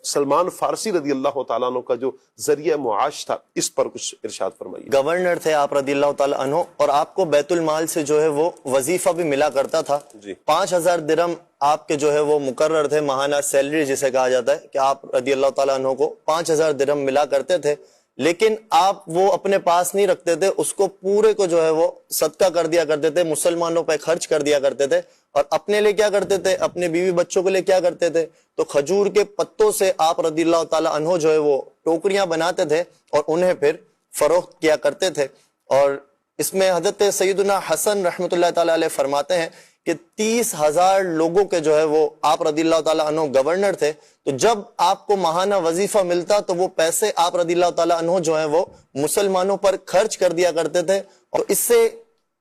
سلمان فارسی رضی اللہ تعالیٰ عنہ کا جو ذریعہ معاش تھا اس پر کچھ ارشاد فرمائیے. گورنر تھے آپ رضی اللہ تعالیٰ عنہ، اور آپ کو بیت المال سے جو ہے وہ وظیفہ بھی ملا کرتا تھا. 5000 درہم آپ کے جو ہے وہ مقرر تھے، ماہانہ سیلری جسے کہا جاتا ہے، کہ آپ رضی اللہ تعالیٰ عنہ کو 5000 درہم ملا کرتے تھے. لیکن آپ وہ اپنے پاس نہیں رکھتے تھے، اس کو پورے کو جو ہے وہ صدقہ کر دیا کرتے تھے، مسلمانوں پہ خرچ کر دیا کرتے تھے. اور اپنے لیے کیا کرتے تھے؟ اپنے بیوی بچوں کے لیے کیا کرتے تھے؟ تو کھجور کے پتوں سے آپ رضی اللہ تعالیٰ عنہ جو ہے وہ ٹوکریاں بناتے تھے اور انہیں پھر فروخت کیا کرتے تھے. اور اس میں حضرت سیدنا حسن رحمۃ اللہ تعالی علیہ فرماتے ہیں کہ 30,000 لوگوں کے جو ہے وہ آپ رضی اللہ تعالیٰ عنہ گورنر تھے، تو جب آپ کو ماہانہ وظیفہ ملتا تو وہ پیسے آپ رضی اللہ تعالیٰ عنہ جو ہیں وہ مسلمانوں پر خرچ کر دیا کرتے تھے. اور اس سے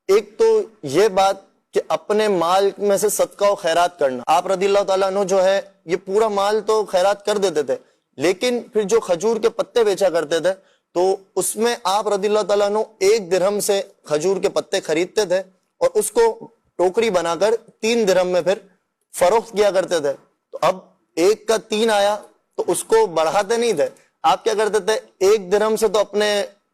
ایک تو یہ بات کہ اپنے مال میں سے صدقہ و خیرات کرنا، آپ رضی اللہ تعالیٰ عنہ جو ہے یہ پورا مال تو خیرات کر دیتے تھے، لیکن پھر جو کھجور کے پتے بیچا کرتے تھے تو اس میں آپ رضی اللہ تعالیٰ عنہ 1 درہم سے کھجور کے پتے خریدتے تھے اور اس کو ٹوکری بنا کر 3 درہم میں پھر فروخت کیا کرتے تھے. تو اب 1 کا 3 آیا تو اس کو بڑھاتے نہیں تھے، آپ کیا کرتے تھے 1 درہم سے تو اپنے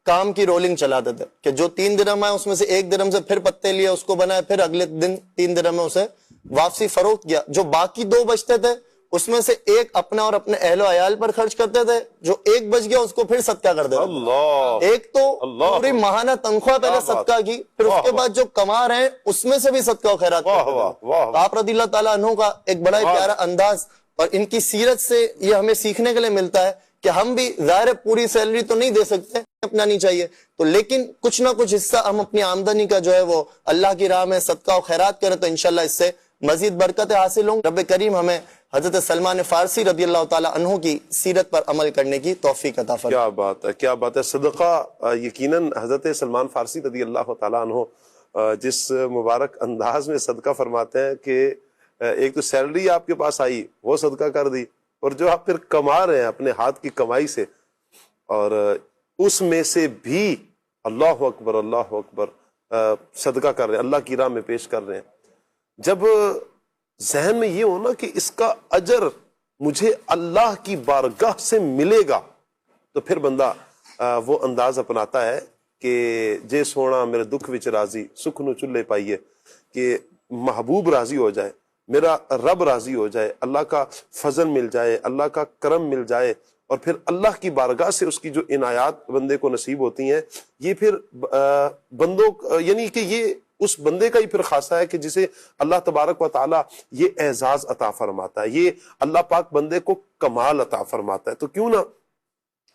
کام کی رولنگ چلاتے تھے کہ جو 3 درہم آئے اس میں سے 1 درہم سے پھر پتے لیے، اس کو بنائے، پھر اگلے دن 3 درہم میں اسے واپسی فروخت کیا. جو باقی 2 بچتے تھے اس میں سے 1 اپنا اور اپنے اہل و عیال پر خرچ کرتے تھے، جو 1 بچ گیا اس کو پھر صدقہ کر دیتے. ایک تو پوری ماہانہ تنخواہ پہلے صدقہ کی، پھر اس کے بعد جو کما رہے ہیں اس میں سے بھی صدقہ و خیرات کرتے تھے. آپ رضی اللہ تعالیٰ عنہ کا ایک بڑا پیارا انداز اور ان کی سیرت سے یہ ہمیں سیکھنے کے لیے ملتا ہے کہ ہم بھی ظاہر پوری سیلری تو نہیں دے سکتے، اپنانی چاہیے تو، لیکن کچھ نہ کچھ حصہ ہم اپنی آمدنی کا جو ہے وہ اللہ کی راہ میں صدقہ و خیرات کریں تو انشاءاللہ اس سے مزید برکتیں حاصل ہوں. رب کریم ہمیں حضرت سلمان فارسی رضی اللہ تعالیٰ عنہ کی سیرت پر عمل کرنے کی توفیق عطا فرمائے. کیا بات ہے، کیا بات ہے. صدقہ یقیناً حضرت سلمان فارسی رضی اللہ تعالیٰ عنہ جس مبارک انداز میں صدقہ فرماتے ہیں کہ ایک تو سیلری آپ کے پاس آئی وہ صدقہ کر دی، اور جو آپ پھر کما رہے ہیں اپنے ہاتھ کی کمائی سے، اور اس میں سے بھی اللہ اکبر اللہ اکبر صدقہ کر رہے ہیں، اللہ کی راہ میں پیش کر رہے ہیں. جب ذہن میں یہ ہونا کہ اس کا اجر مجھے اللہ کی بارگاہ سے ملے گا، تو پھر بندہ وہ انداز اپناتا ہے کہ جے سونا میرے دکھ وچ راضی سکھ نو چلے پائیے، کہ محبوب راضی ہو جائے، میرا رب راضی ہو جائے، اللہ کا فضل مل جائے، اللہ کا کرم مل جائے، اور پھر اللہ کی بارگاہ سے اس کی جو عنایات بندے کو نصیب ہوتی ہیں، یہ پھر بندوں یعنی کہ یہ اس بندے کا ہی پھر خاصہ ہے کہ جسے اللہ تبارک و تعالیٰ یہ اعزاز عطا فرماتا ہے، یہ اللہ پاک بندے کو کمال عطا فرماتا ہے. تو کیوں نہ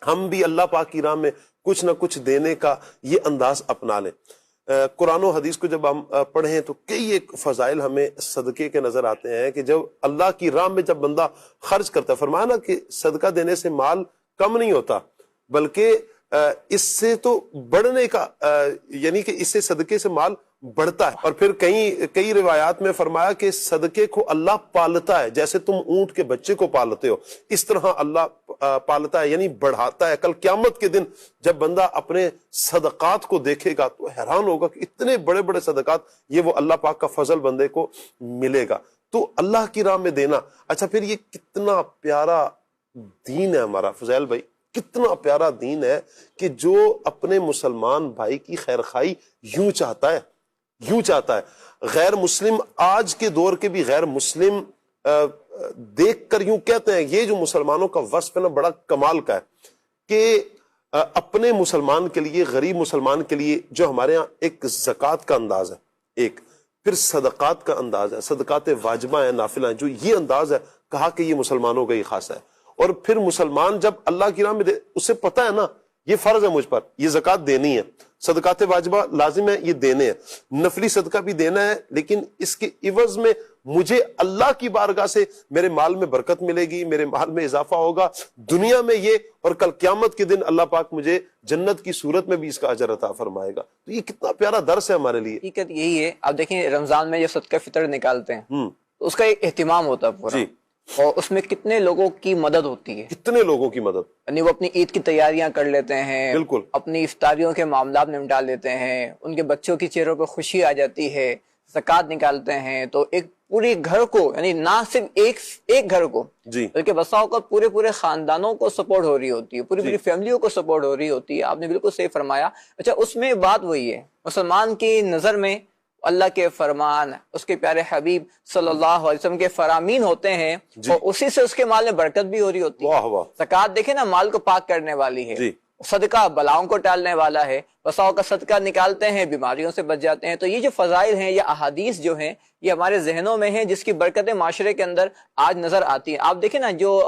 ہم بھی اللہ پاک کی راہ میں کچھ نہ کچھ دینے کا یہ انداز اپنا لیں. قرآن و حدیث کو جب ہم پڑھیں تو کئی ایک فضائل ہمیں صدقے کے نظر آتے ہیں کہ جب اللہ کی راہ میں جب بندہ خرچ کرتا ہے، فرمایا نا کہ صدقہ دینے سے مال کم نہیں ہوتا، بلکہ اس سے تو بڑھنے کا یعنی کہ اس سے صدقے سے مال بڑھتا ہے. اور پھر کئی روایات میں فرمایا کہ صدقے کو اللہ پالتا ہے، جیسے تم اونٹ کے بچے کو پالتے ہو اس طرح اللہ پالتا ہے، یعنی بڑھاتا ہے. کل قیامت کے دن جب بندہ اپنے صدقات کو دیکھے گا تو حیران ہوگا کہ اتنے بڑے بڑے صدقات، یہ وہ اللہ پاک کا فضل بندے کو ملے گا. تو اللہ کی راہ میں دینا. اچھا پھر یہ کتنا پیارا دین ہے ہمارا فضیل بھائی، کتنا پیارا دین ہے کہ جو اپنے مسلمان بھائی کی خیر خواہی یوں چاہتا ہے، یوں چاہتا ہے. غیر مسلم آج کے دور کے بھی غیر مسلم دیکھ کر یوں کہتے ہیں، یہ جو مسلمانوں کا وصف ہے نا بڑا کمال کا ہے کہ اپنے مسلمان کے لیے، غریب مسلمان کے لیے جو ہمارے ہاں ایک زکوٰۃ کا انداز ہے، ایک پھر صدقات کا انداز ہے، صدقات واجبہ ہیں، نافلہ ہیں، جو یہ انداز ہے کہا کہ یہ مسلمانوں کا ہی خاصہ ہے. اور پھر مسلمان جب اللہ کی راہ میں دے، اسے پتہ ہے نا یہ فرض ہے مجھ پر، یہ زکوٰۃ دینی ہے، صدقات واجبہ لازم ہے یہ دینے ہیں، نفلی صدقہ بھی دینا ہے، لیکن اس کے عوض میں مجھے اللہ کی بارگاہ سے میرے مال میں برکت ملے گی، میرے مال میں اضافہ ہوگا دنیا میں یہ، اور کل قیامت کے دن اللہ پاک مجھے جنت کی صورت میں بھی اس کا اجر عطا فرمائے گا. تو یہ کتنا پیارا درس ہے ہمارے لیے. حقیقت یہی ہے. آپ دیکھیں رمضان میں جو صدقہ فطر نکالتے ہیں تو اس کا ایک اہتمام ہوتا ہے پورا، اور اس میں کتنے لوگوں کی مدد ہوتی ہے، کتنے لوگوں کی مدد، یعنی وہ اپنی عید کی تیاریاں کر لیتے ہیں، بالکل اپنی افطاریوں کے معاملات نمٹا لیتے ہیں، ان کے بچوں کی چہروں پہ خوشی آ جاتی ہے، زکوٰۃ نکالتے ہیں. تو ایک پورے گھر کو، یعنی نہ صرف ایک گھر کو بلکہ بسا اوقات پورے خاندانوں کو سپورٹ ہو رہی ہوتی ہے، پوری فیملیوں کو سپورٹ ہو رہی ہوتی ہے. آپ نے بالکل صحیح فرمایا. اچھا اس میں بات وہی ہے، مسلمان کی نظر میں اللہ کے فرمان، اس کے پیارے حبیب صلی اللہ علیہ وسلم کے فرامین ہوتے ہیں، اور اسی سے اس کے مال میں برکت بھی ہو رہی ہوتی ہے. زکوٰۃ دیکھیں نا مال کو پاک کرنے والی ہے، صدقہ بلاؤں کو ٹالنے والا ہے. بساؤں کا صدقہ نکالتے ہیں بیماریوں سے بچ جاتے ہیں. تو یہ جو فضائل ہیں یا احادیث جو ہیں یہ ہمارے ذہنوں میں ہیں، جس کی برکتیں معاشرے کے اندر آج نظر آتی ہیں. آپ دیکھیں نا جو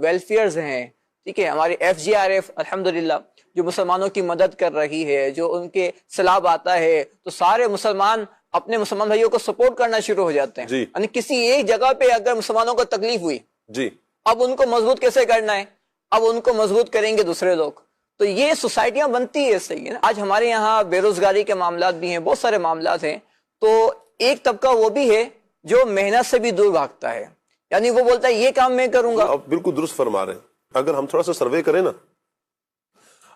ویلفیئرز ہیں، ٹھیک ہے، ہماری FGRF الحمدللہ جو مسلمانوں کی مدد کر رہی ہے، جو ان کے سیلاب آتا ہے تو سارے مسلمان اپنے مسلمان بھائیوں کو سپورٹ کرنا شروع ہو جاتے ہیں. یعنی کسی ایک جگہ پہ اگر مسلمانوں کو تکلیف ہوئی جی اب ان کو مضبوط کیسے کرنا ہے، اب ان کو مضبوط کریں گے دوسرے لوگ. تو یہ سوسائٹیاں بنتی ہے. صحیح ہے نا. آج ہمارے یہاں بے روزگاری کے معاملات بھی ہیں، بہت سارے معاملات ہیں. تو ایک طبقہ وہ بھی ہے جو محنت سے بھی دور بھاگتا ہے، یعنی وہ بولتا ہے یہ کام میں کروں گا. آپ بالکل درست فرما رہے ہیں. اگر ہم تھوڑا سا سروے کریں نا،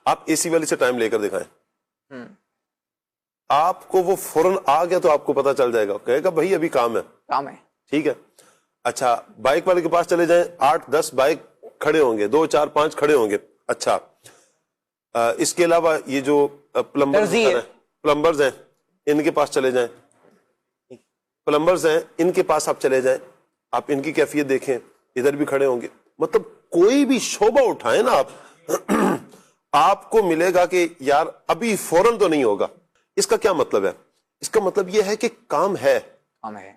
آپ اے سی والی سے ٹائم لے کر دکھائیں، آپ کو وہ فوراً آ گیا تو آپ کو پتا چل جائے گا، کہے گا بھائی ابھی کام ہے. ٹھیک ہے. اچھا بائک والے کے پاس چلے جائیں، 8-10 بائک کھڑے ہوں گے، 2-4-5 کھڑے ہوں گے. اچھا اس کے علاوہ یہ جو پلمبرز ہیں ان کے پاس چلے جائیں، پلمبرز ہیں ان کے پاس آپ چلے جائیں، آپ ان کی کیفیت دیکھیں، ادھر بھی کھڑے ہوں گے. مطلب کوئی بھی شعبہ اٹھائیں نا آپ کو ملے گا کہ یار ابھی فوراً تو نہیں ہوگا. اس کا کیا مطلب ہے؟ اس کا مطلب یہ ہے کہ کام ہے.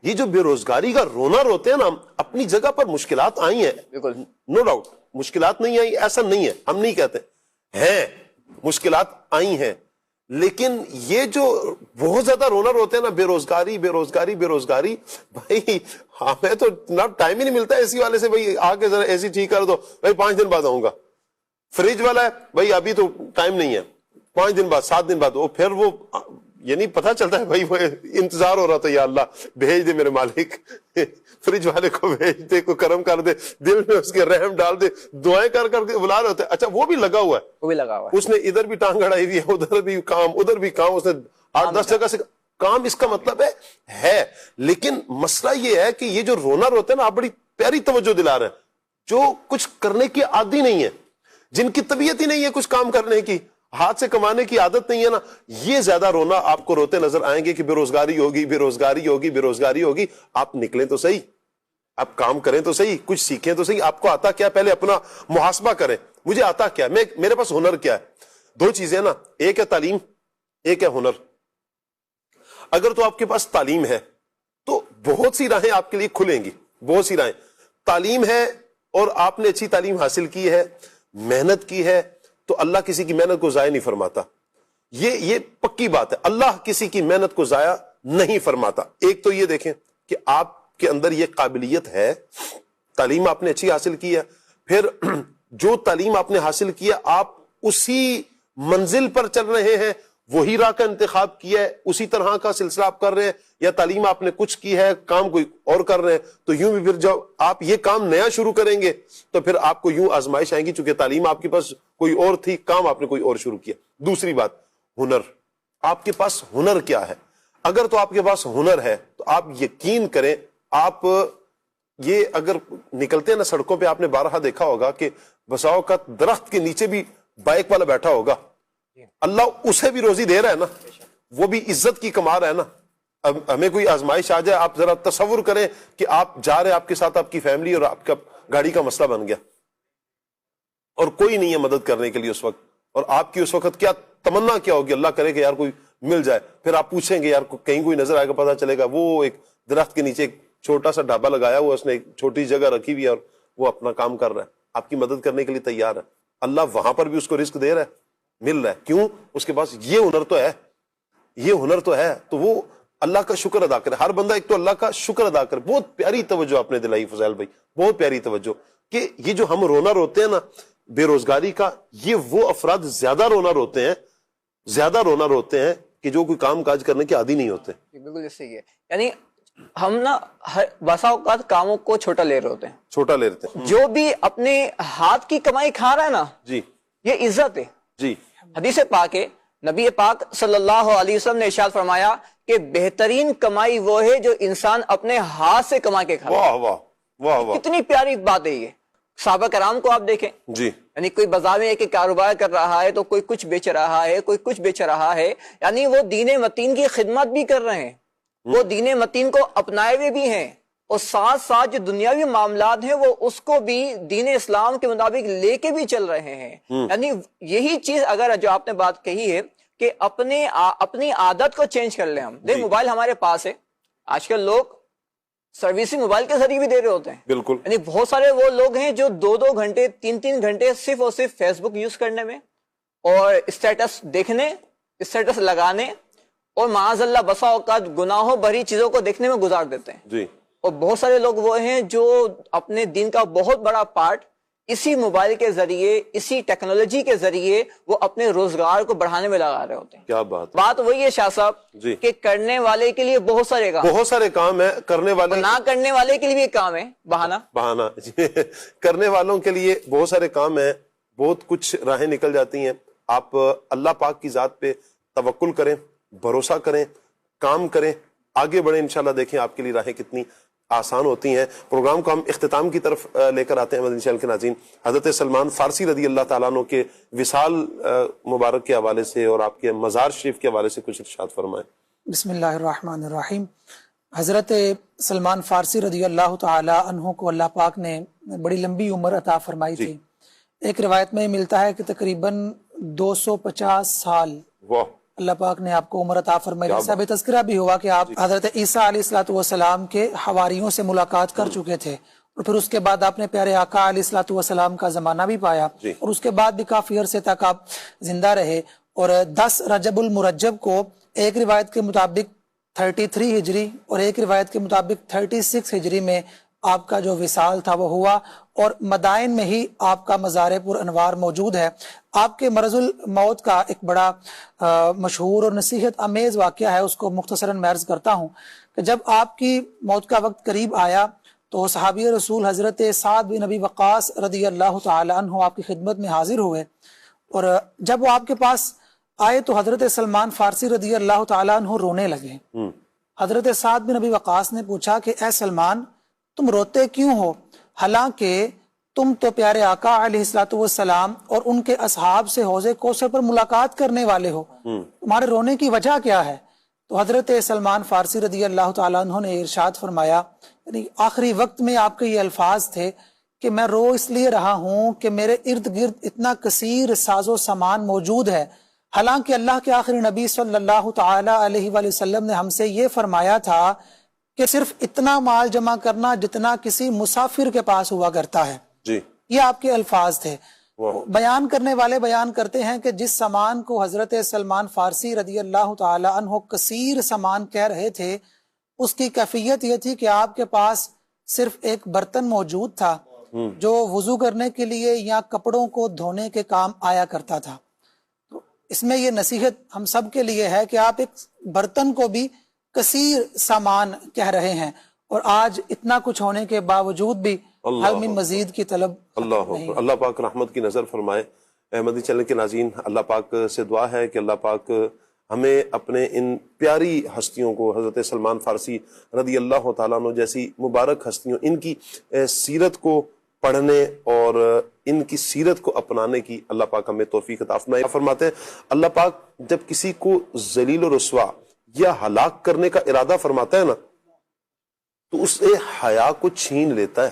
یہ جو بے روزگاری کا رونا روتے ہیں نا، اپنی جگہ پر مشکلات آئی ہیں، نو ڈاؤٹ مشکلات نہیں آئی ایسا نہیں ہے، ہم نہیں کہتے ہیں، مشکلات آئی ہیں. لیکن یہ جو بہت زیادہ رونا روتے ہیں نا، بے روزگاری بے روزگاری بے روزگاری، بھائی ہمیں تو نہ ٹائم ہی نہیں ملتا اے سی والے سے، بھائی آ کے ذرا اے سی ٹھیک کر دو، بھائی 5 دن بعد آؤں گا. فریج والا ہے، بھائی ابھی تو ٹائم نہیں ہے، 5 دن بعد 7 دن بعد. وہ پھر وہ یعنی پتہ چلتا ہے بھائی وہ انتظار ہو رہا تھا، یا اللہ بھیج دے میرے مالک، فریج والے کو بھیج دے، کو کرم کر دے، دل میں اس کے رحم ڈال دے، دعائیں کر کر کے بلا رہے ہوتے ہیں. اچھا وہ بھی لگا ہوا ہے، اس نے ادھر بھی ٹانگ اڑائی ہوئی ہے، ادھر بھی کام ادھر بھی کام، اس نے 8-10 جگہ سے کام. اس کا مطلب ہے لیکن مسئلہ یہ ہے کہ یہ جو رونا روتے ہیں نا، آپ بڑی پیاری توجہ دلا رہے ہیں، جو کچھ کرنے کی عادی نہیں ہے، جن کی طبیعت ہی نہیں ہے کچھ کام کرنے کی، ہاتھ سے کمانے کی عادت نہیں ہے نا، یہ زیادہ رونا آپ کو روتے نظر آئیں گے کہ بے روزگاری ہوگی بے روزگاری ہوگی بے روزگاری ہوگی. آپ نکلیں تو صحیح، آپ کام کریں تو صحیح، کچھ سیکھیں تو صحیح. آپ کو آتا کیا پہلے اپنا محاسبہ کریں، مجھے آتا کیا، میرے پاس ہنر کیا ہے. 2 چیزیں نا، ایک ہے تعلیم، ایک ہے ہنر. اگر تو آپ کے پاس تعلیم ہے تو بہت سی راہیں آپ کے لیے کھلیں گی، بہت سی راہیں. تعلیم ہے اور آپ نے اچھی تعلیم حاصل کی ہے، محنت کی ہے، تو اللہ کسی کی محنت کو ضائع نہیں فرماتا. یہ پکی بات ہے، اللہ کسی کی محنت کو ضائع نہیں فرماتا. ایک تو یہ دیکھیں کہ آپ کے اندر یہ قابلیت ہے، تعلیم آپ نے اچھی حاصل کی ہے، پھر جو تعلیم آپ نے حاصل کیا آپ اسی منزل پر چل رہے ہیں، وہی راہ کا انتخاب کیا ہے، اسی طرح کا سلسلہ آپ کر رہے ہیں، یا تعلیم آپ نے کچھ کی ہے کام کوئی اور کر رہے ہیں. تو یوں بھی پھر جب آپ یہ کام نیا شروع کریں گے تو پھر آپ کو یوں آزمائش آئیں گی، چونکہ تعلیم آپ کے پاس کوئی اور تھی، کام آپ نے کوئی اور شروع کیا. دوسری بات ہنر، آپ کے پاس ہنر کیا ہے؟ اگر تو آپ کے پاس ہنر ہے تو آپ یقین کریں، آپ یہ اگر نکلتے ہیں نا سڑکوں پہ، آپ نے بارہا دیکھا ہوگا کہ بساؤ کا درخت کے نیچے بھی بائک والا بیٹھا ہوگا، اللہ اسے بھی روزی دے رہا ہے نا، وہ بھی عزت کی کما رہا ہے نا. اب ہمیں کوئی آزمائش آ جائے، آپ ذرا تصور کریں کہ آپ جا رہے ہیں، آپ کے ساتھ آپ کی فیملی، اور آپ کا گاڑی کا مسئلہ بن گیا اور کوئی نہیں ہے مدد کرنے کے لیے اس وقت، اور آپ کی اس وقت کیا تمنا کیا ہوگی؟ اللہ کرے کہ یار کوئی مل جائے. پھر آپ پوچھیں گے یار کہیں کوئی نظر آئے گا، پتا چلے گا وہ ایک درخت کے نیچے ایک چھوٹا سا ڈھابا لگایا ہوا، اس نے ایک چھوٹی جگہ رکھی ہوئی ہے اور وہ اپنا کام کر رہا ہے، آپ کی مدد کرنے کے لیے تیار ہے. اللہ وہاں پر بھی اس کو رزق دے رہا ہے، مل رہا ہے. کیوں؟ اس کے پاس یہ ہنر تو ہے، یہ ہنر تو ہے. تو وہ اللہ کا شکر ادا کرے. ہر بندہ ایک تو اللہ کا شکر ادا کرے. بہت پیاری توجہ آپ نے دلائی فضائل بھائی، بہت پیاری توجہ، کہ یہ جو ہم رونا روتے ہیں نا بے روزگاری کا، یہ وہ افراد زیادہ رونا روتے ہیں، زیادہ رونا روتے ہیں کہ جو کوئی کام کاج کرنے کے عادی نہیں ہوتے. بالکل صحیح ہے. یعنی ہم نا بسا اوقات کاموں کو چھوٹا لے رہے ہوتے ہیں، چھوٹا لے رہتے ہیں. جو بھی اپنے ہاتھ کی کمائی کھا رہا ہے نا، جی یہ عزت ہے. جی حدیث پاک ہے، نبی پاک صلی اللہ علیہ وسلم نے ارشاد فرمایا کہ بہترین کمائی وہ ہے جو انسان اپنے ہاتھ سے کما کے کھاتا ہے. واہ واہ واہ واہ، کتنی پیاری بات ہے یہ. صحابہ کرام کو آپ دیکھیں، جی یعنی کوئی بازار میں ایک کاروبار کر رہا ہے تو کوئی کچھ بیچ رہا ہے، کوئی کچھ بیچ رہا ہے، یعنی وہ دین متین کی خدمت بھی کر رہے ہیں، وہ دین متین کو اپنائے ہوئے بھی ہیں، اور ساتھ ساتھ جو دنیاوی معاملات ہیں وہ اس کو بھی دین اسلام کے مطابق لے کے بھی چل رہے ہیں. یعنی یہی چیز اگر جو آپ نے بات کہی ہے کہ اپنی عادت کو چینج کر لیں ہم. دیکھ موبائل ہمارے پاس ہے، آج کل لوگ سروسنگ موبائل کے ذریعے بھی دے رہے ہوتے ہیں. بالکل. یعنی بہت سارے وہ لوگ ہیں جو 2-2 گھنٹے 3-3 گھنٹے صرف اور صرف فیس بک یوز کرنے میں اور اسٹیٹس دیکھنے، اسٹیٹس لگانے اور معاذ اللہ بسا اوقات گناہوں بھری چیزوں کو دیکھنے میں گزار دیتے ہیں. جی. اور بہت سارے لوگ وہ ہیں جو اپنے دن کا بہت بڑا پارٹ اسی موبائل کے ذریعے، اسی ٹیکنالوجی کے ذریعے وہ اپنے روزگار کو بڑھانے میں لگا رہے ہوتے ہیں. کیا بات وہی ہے شاہ صاحب جی کہ کرنے والے کے لیے بہت سارے کام ہیں، کرنے والے نہ کرنے والے کے لیے بھی ایک کام ہے بہانہ. کرنے والوں کے لیے بہت سارے کام ہیں، بہت کچھ راہیں نکل جاتی ہیں. آپ اللہ پاک کی ذات پہ توکل کریں، بھروسہ کریں، کام کریں، آگے بڑھیں. انشاءاللہ دیکھیں آپ کے لیے راہیں کتنی آسان ہوتی ہیں. پروگرام کو ہم اختتام کی طرف لے کر آتے ہیں. مدنی چینل کے ناظرین، حضرت سلمان فارسی رضی اللہ تعالیٰ عنہ کے وصال مبارک کے حوالے سے اور آپ کے مزار شریف کے حوالے سے کچھ ارشاد فرمائیں. بسم اللہ الرحمن الرحیم. حضرت سلمان فارسی رضی اللہ تعالی عنہ کو اللہ پاک نے بڑی لمبی عمر عطا فرمائی تھی. ایک روایت میں ملتا ہے کہ تقریباً 250 سال اللہ پاک نے آپ کو عمر عطا فرمائی. جیسا بھی تذکرہ بھی ہوا کہ آپ حضرت عیسیٰ علیہ الصلوۃ والسلام کے حواریوں سے ملاقات کر چکے تھے اور پھر اس کے بعد آپ نے پیارے آقا علیہ الصلوۃ والسلام کا زمانہ بھی پایا اور اس کے بعد بھی کافی عرصے تک آپ زندہ رہے. اور 10 رجب المرجب کو ایک روایت کے مطابق 33 ہجری اور ایک روایت کے مطابق 36 ہجری میں آپ کا جو وصال تھا وہ ہوا اور مدائن میں ہی آپ کا مزار پر انوار موجود ہے. آپ کے مرض الموت کا ایک بڑا مشہور اور نصیحت امیز واقعہ ہے، اس کو مختصراً میں عرض کرتا ہوں کہ جب آپ کی موت کا وقت قریب آیا تو صحابی رسول حضرت سعد بن ابی وقاص رضی اللہ تعالی عنہ آپ کی خدمت میں حاضر ہوئے اور جب وہ آپ کے پاس آئے تو حضرت سلمان فارسی رضی اللہ تعالی عنہ رونے لگے. حضرت سعد بن ابی وقاص نے پوچھا کہ اے سلمان تم روتے کیوں ہو، حالانکہ تم تو پیارے آقا علیہ الصلوۃ والسلام اور ان کے اصحاب سے حوض کوثر پر ملاقات کرنے والے ہو، تمہارے رونے کی وجہ کیا ہے؟ تو حضرت سلمان فارسی رضی اللہ تعالیٰ عنہ نے ارشاد فرمایا، یعنی آخری وقت میں آپ کے یہ الفاظ تھے کہ میں رو اس لیے رہا ہوں کہ میرے ارد گرد اتنا کثیر ساز و سامان موجود ہے، حالانکہ اللہ کے آخری نبی صلی اللہ تعالی علیہ وآلہ وسلم نے ہم سے یہ فرمایا تھا کہ صرف اتنا مال جمع کرنا جتنا کسی مسافر کے پاس ہوا کرتا ہے. جی یہ آپ کے الفاظ تھے. بیان کرنے والے بیان کرتے ہیں کہ جس سامان کو حضرت سلمان فارسی رضی اللہ تعالی عنہ کثیر سامان کہہ رہے تھے اس کی کیفیت یہ تھی کہ آپ کے پاس صرف ایک برتن موجود تھا جو وضو کرنے کے لیے یا کپڑوں کو دھونے کے کام آیا کرتا تھا. تو اس میں یہ نصیحت ہم سب کے لیے ہے کہ آپ ایک برتن کو بھی کثیر سامان کہہ رہے ہیں اور آج اتنا کچھ ہونے کے باوجود بھی حل من مزید کی طلب. اللہ پاک رحمت کی نظر فرمائے. مدنی چینل کے ناظرین، اللہ پاک سے دعا ہے کہ اللہ پاک ہمیں اپنے ان پیاری ہستیوں کو، حضرت سلمان فارسی رضی اللہ تعالیٰ عنہ جیسی مبارک ہستیوں، ان کی سیرت کو پڑھنے اور ان کی سیرت کو اپنانے کی اللہ پاک ہمیں توفیق عطا فرمائے. فرماتے ہیں اللہ پاک جب کسی کو ذلیل و رسوا یا ہلاک کرنے کا ارادہ فرماتا ہے نا تو اس سے حیا کو چھین لیتا ہے،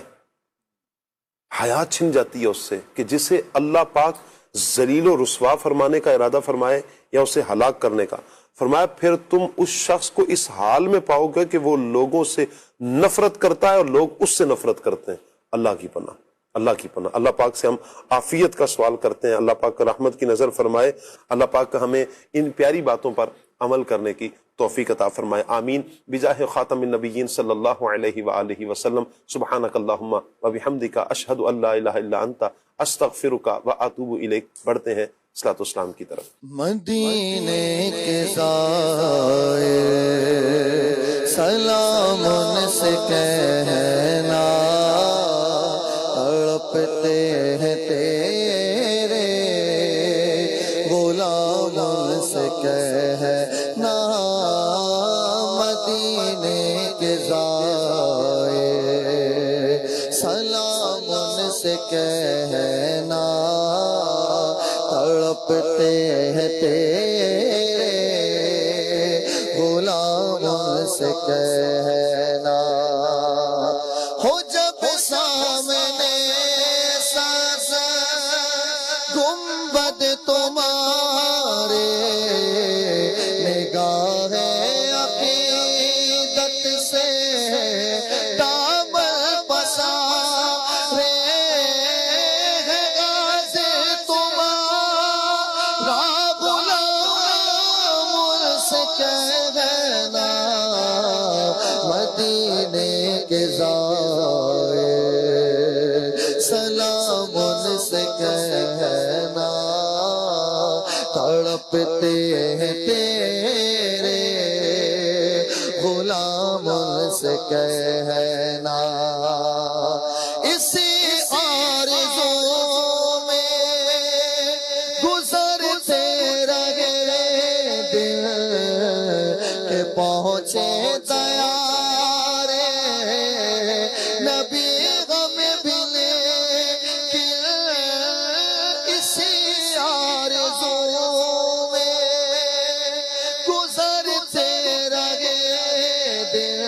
حیا چھن جاتی ہے اس سے، کہ جسے اللہ پاک ذلیل و رسوا فرمانے کا ارادہ فرمائے یا اسے ہلاک کرنے کا فرمایا، پھر تم اس شخص کو اس حال میں پاؤ گے کہ وہ لوگوں سے نفرت کرتا ہے اور لوگ اس سے نفرت کرتے ہیں. اللہ کی پناہ، اللہ کی پناہ. اللہ پاک سے ہم عافیت کا سوال کرتے ہیں. اللہ پاک رحمت کی نظر فرمائے. اللہ پاک ہمیں ان پیاری باتوں پر عمل کرنے کی توفیق عطا فرمائے. آمین. بجاہ خاتم النبیین صلی اللہ علیہ وآلہ وسلم. سبحانک اللہم وبحمدک، اشہد ان لا الہ الا انت، استغفرک واتوب الیک. بڑھتے ہیں صلاۃ والسلام کی طرف. مدینے کے زائر سلام ان سے کہنا، تڑپتے ہیں تیرے غلام ان سے کہنا. مدینے کے زائر سلام ان سے کہنا، تڑپتے ہیں تیرے غلام سے کہنا. ہو جب سامنے ساز گنبد تمہارے، نگاہ عقیدت سے مدینے کے زائر سلام ان سے کہنا تڑپتے ہیں تیرے غلام ان سے کہنا اسی آرزو میں گزرتے رہے دن کہ پہنچے تیار نبی غم بھی لے کے اسی آرزو میں گزرتے رہے دن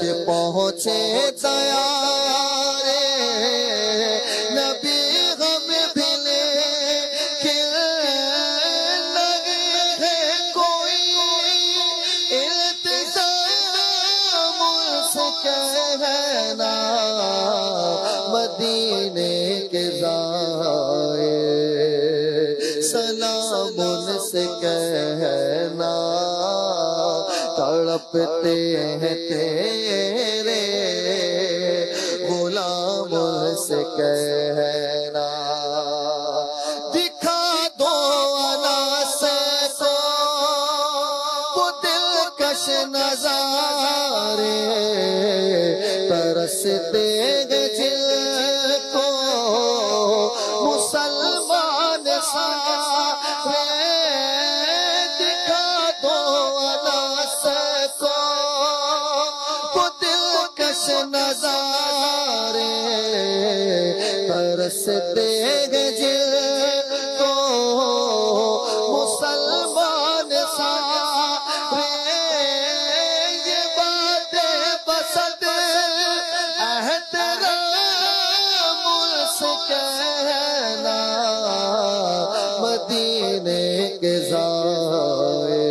کہ پہنچے تیار نبی غم بھی لے کے لگے ہے کوئی التزام سے کہنا مدینے کے زائر سلام ان سے کہنا تڑپتے ہیں تیرے غلام سے کہنا دکھا دو اناسے کو وہ دلکش نظارے ترستے ہیں جن کو مسلمان سارے دکھا دو اناسے کو وہ دلکش نظارے ترستے ہیں جن کو مسلمان سارے یہ باتیں بسد احترام سے کہنا مدینے کے زائر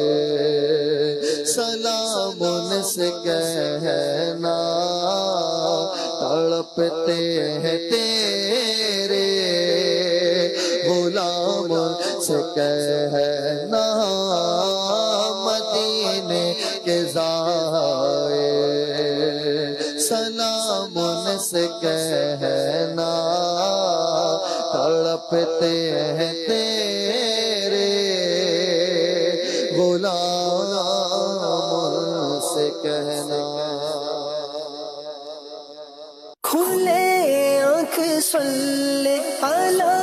سلام ان سے کہنا تڑپتے ہیں تیرے غلام سے کہنا مدینے کے زائر سلام ان سے کہنا تڑپتے ہیں تیرے غلام سے کہنا کھلے آنکھ صلی علی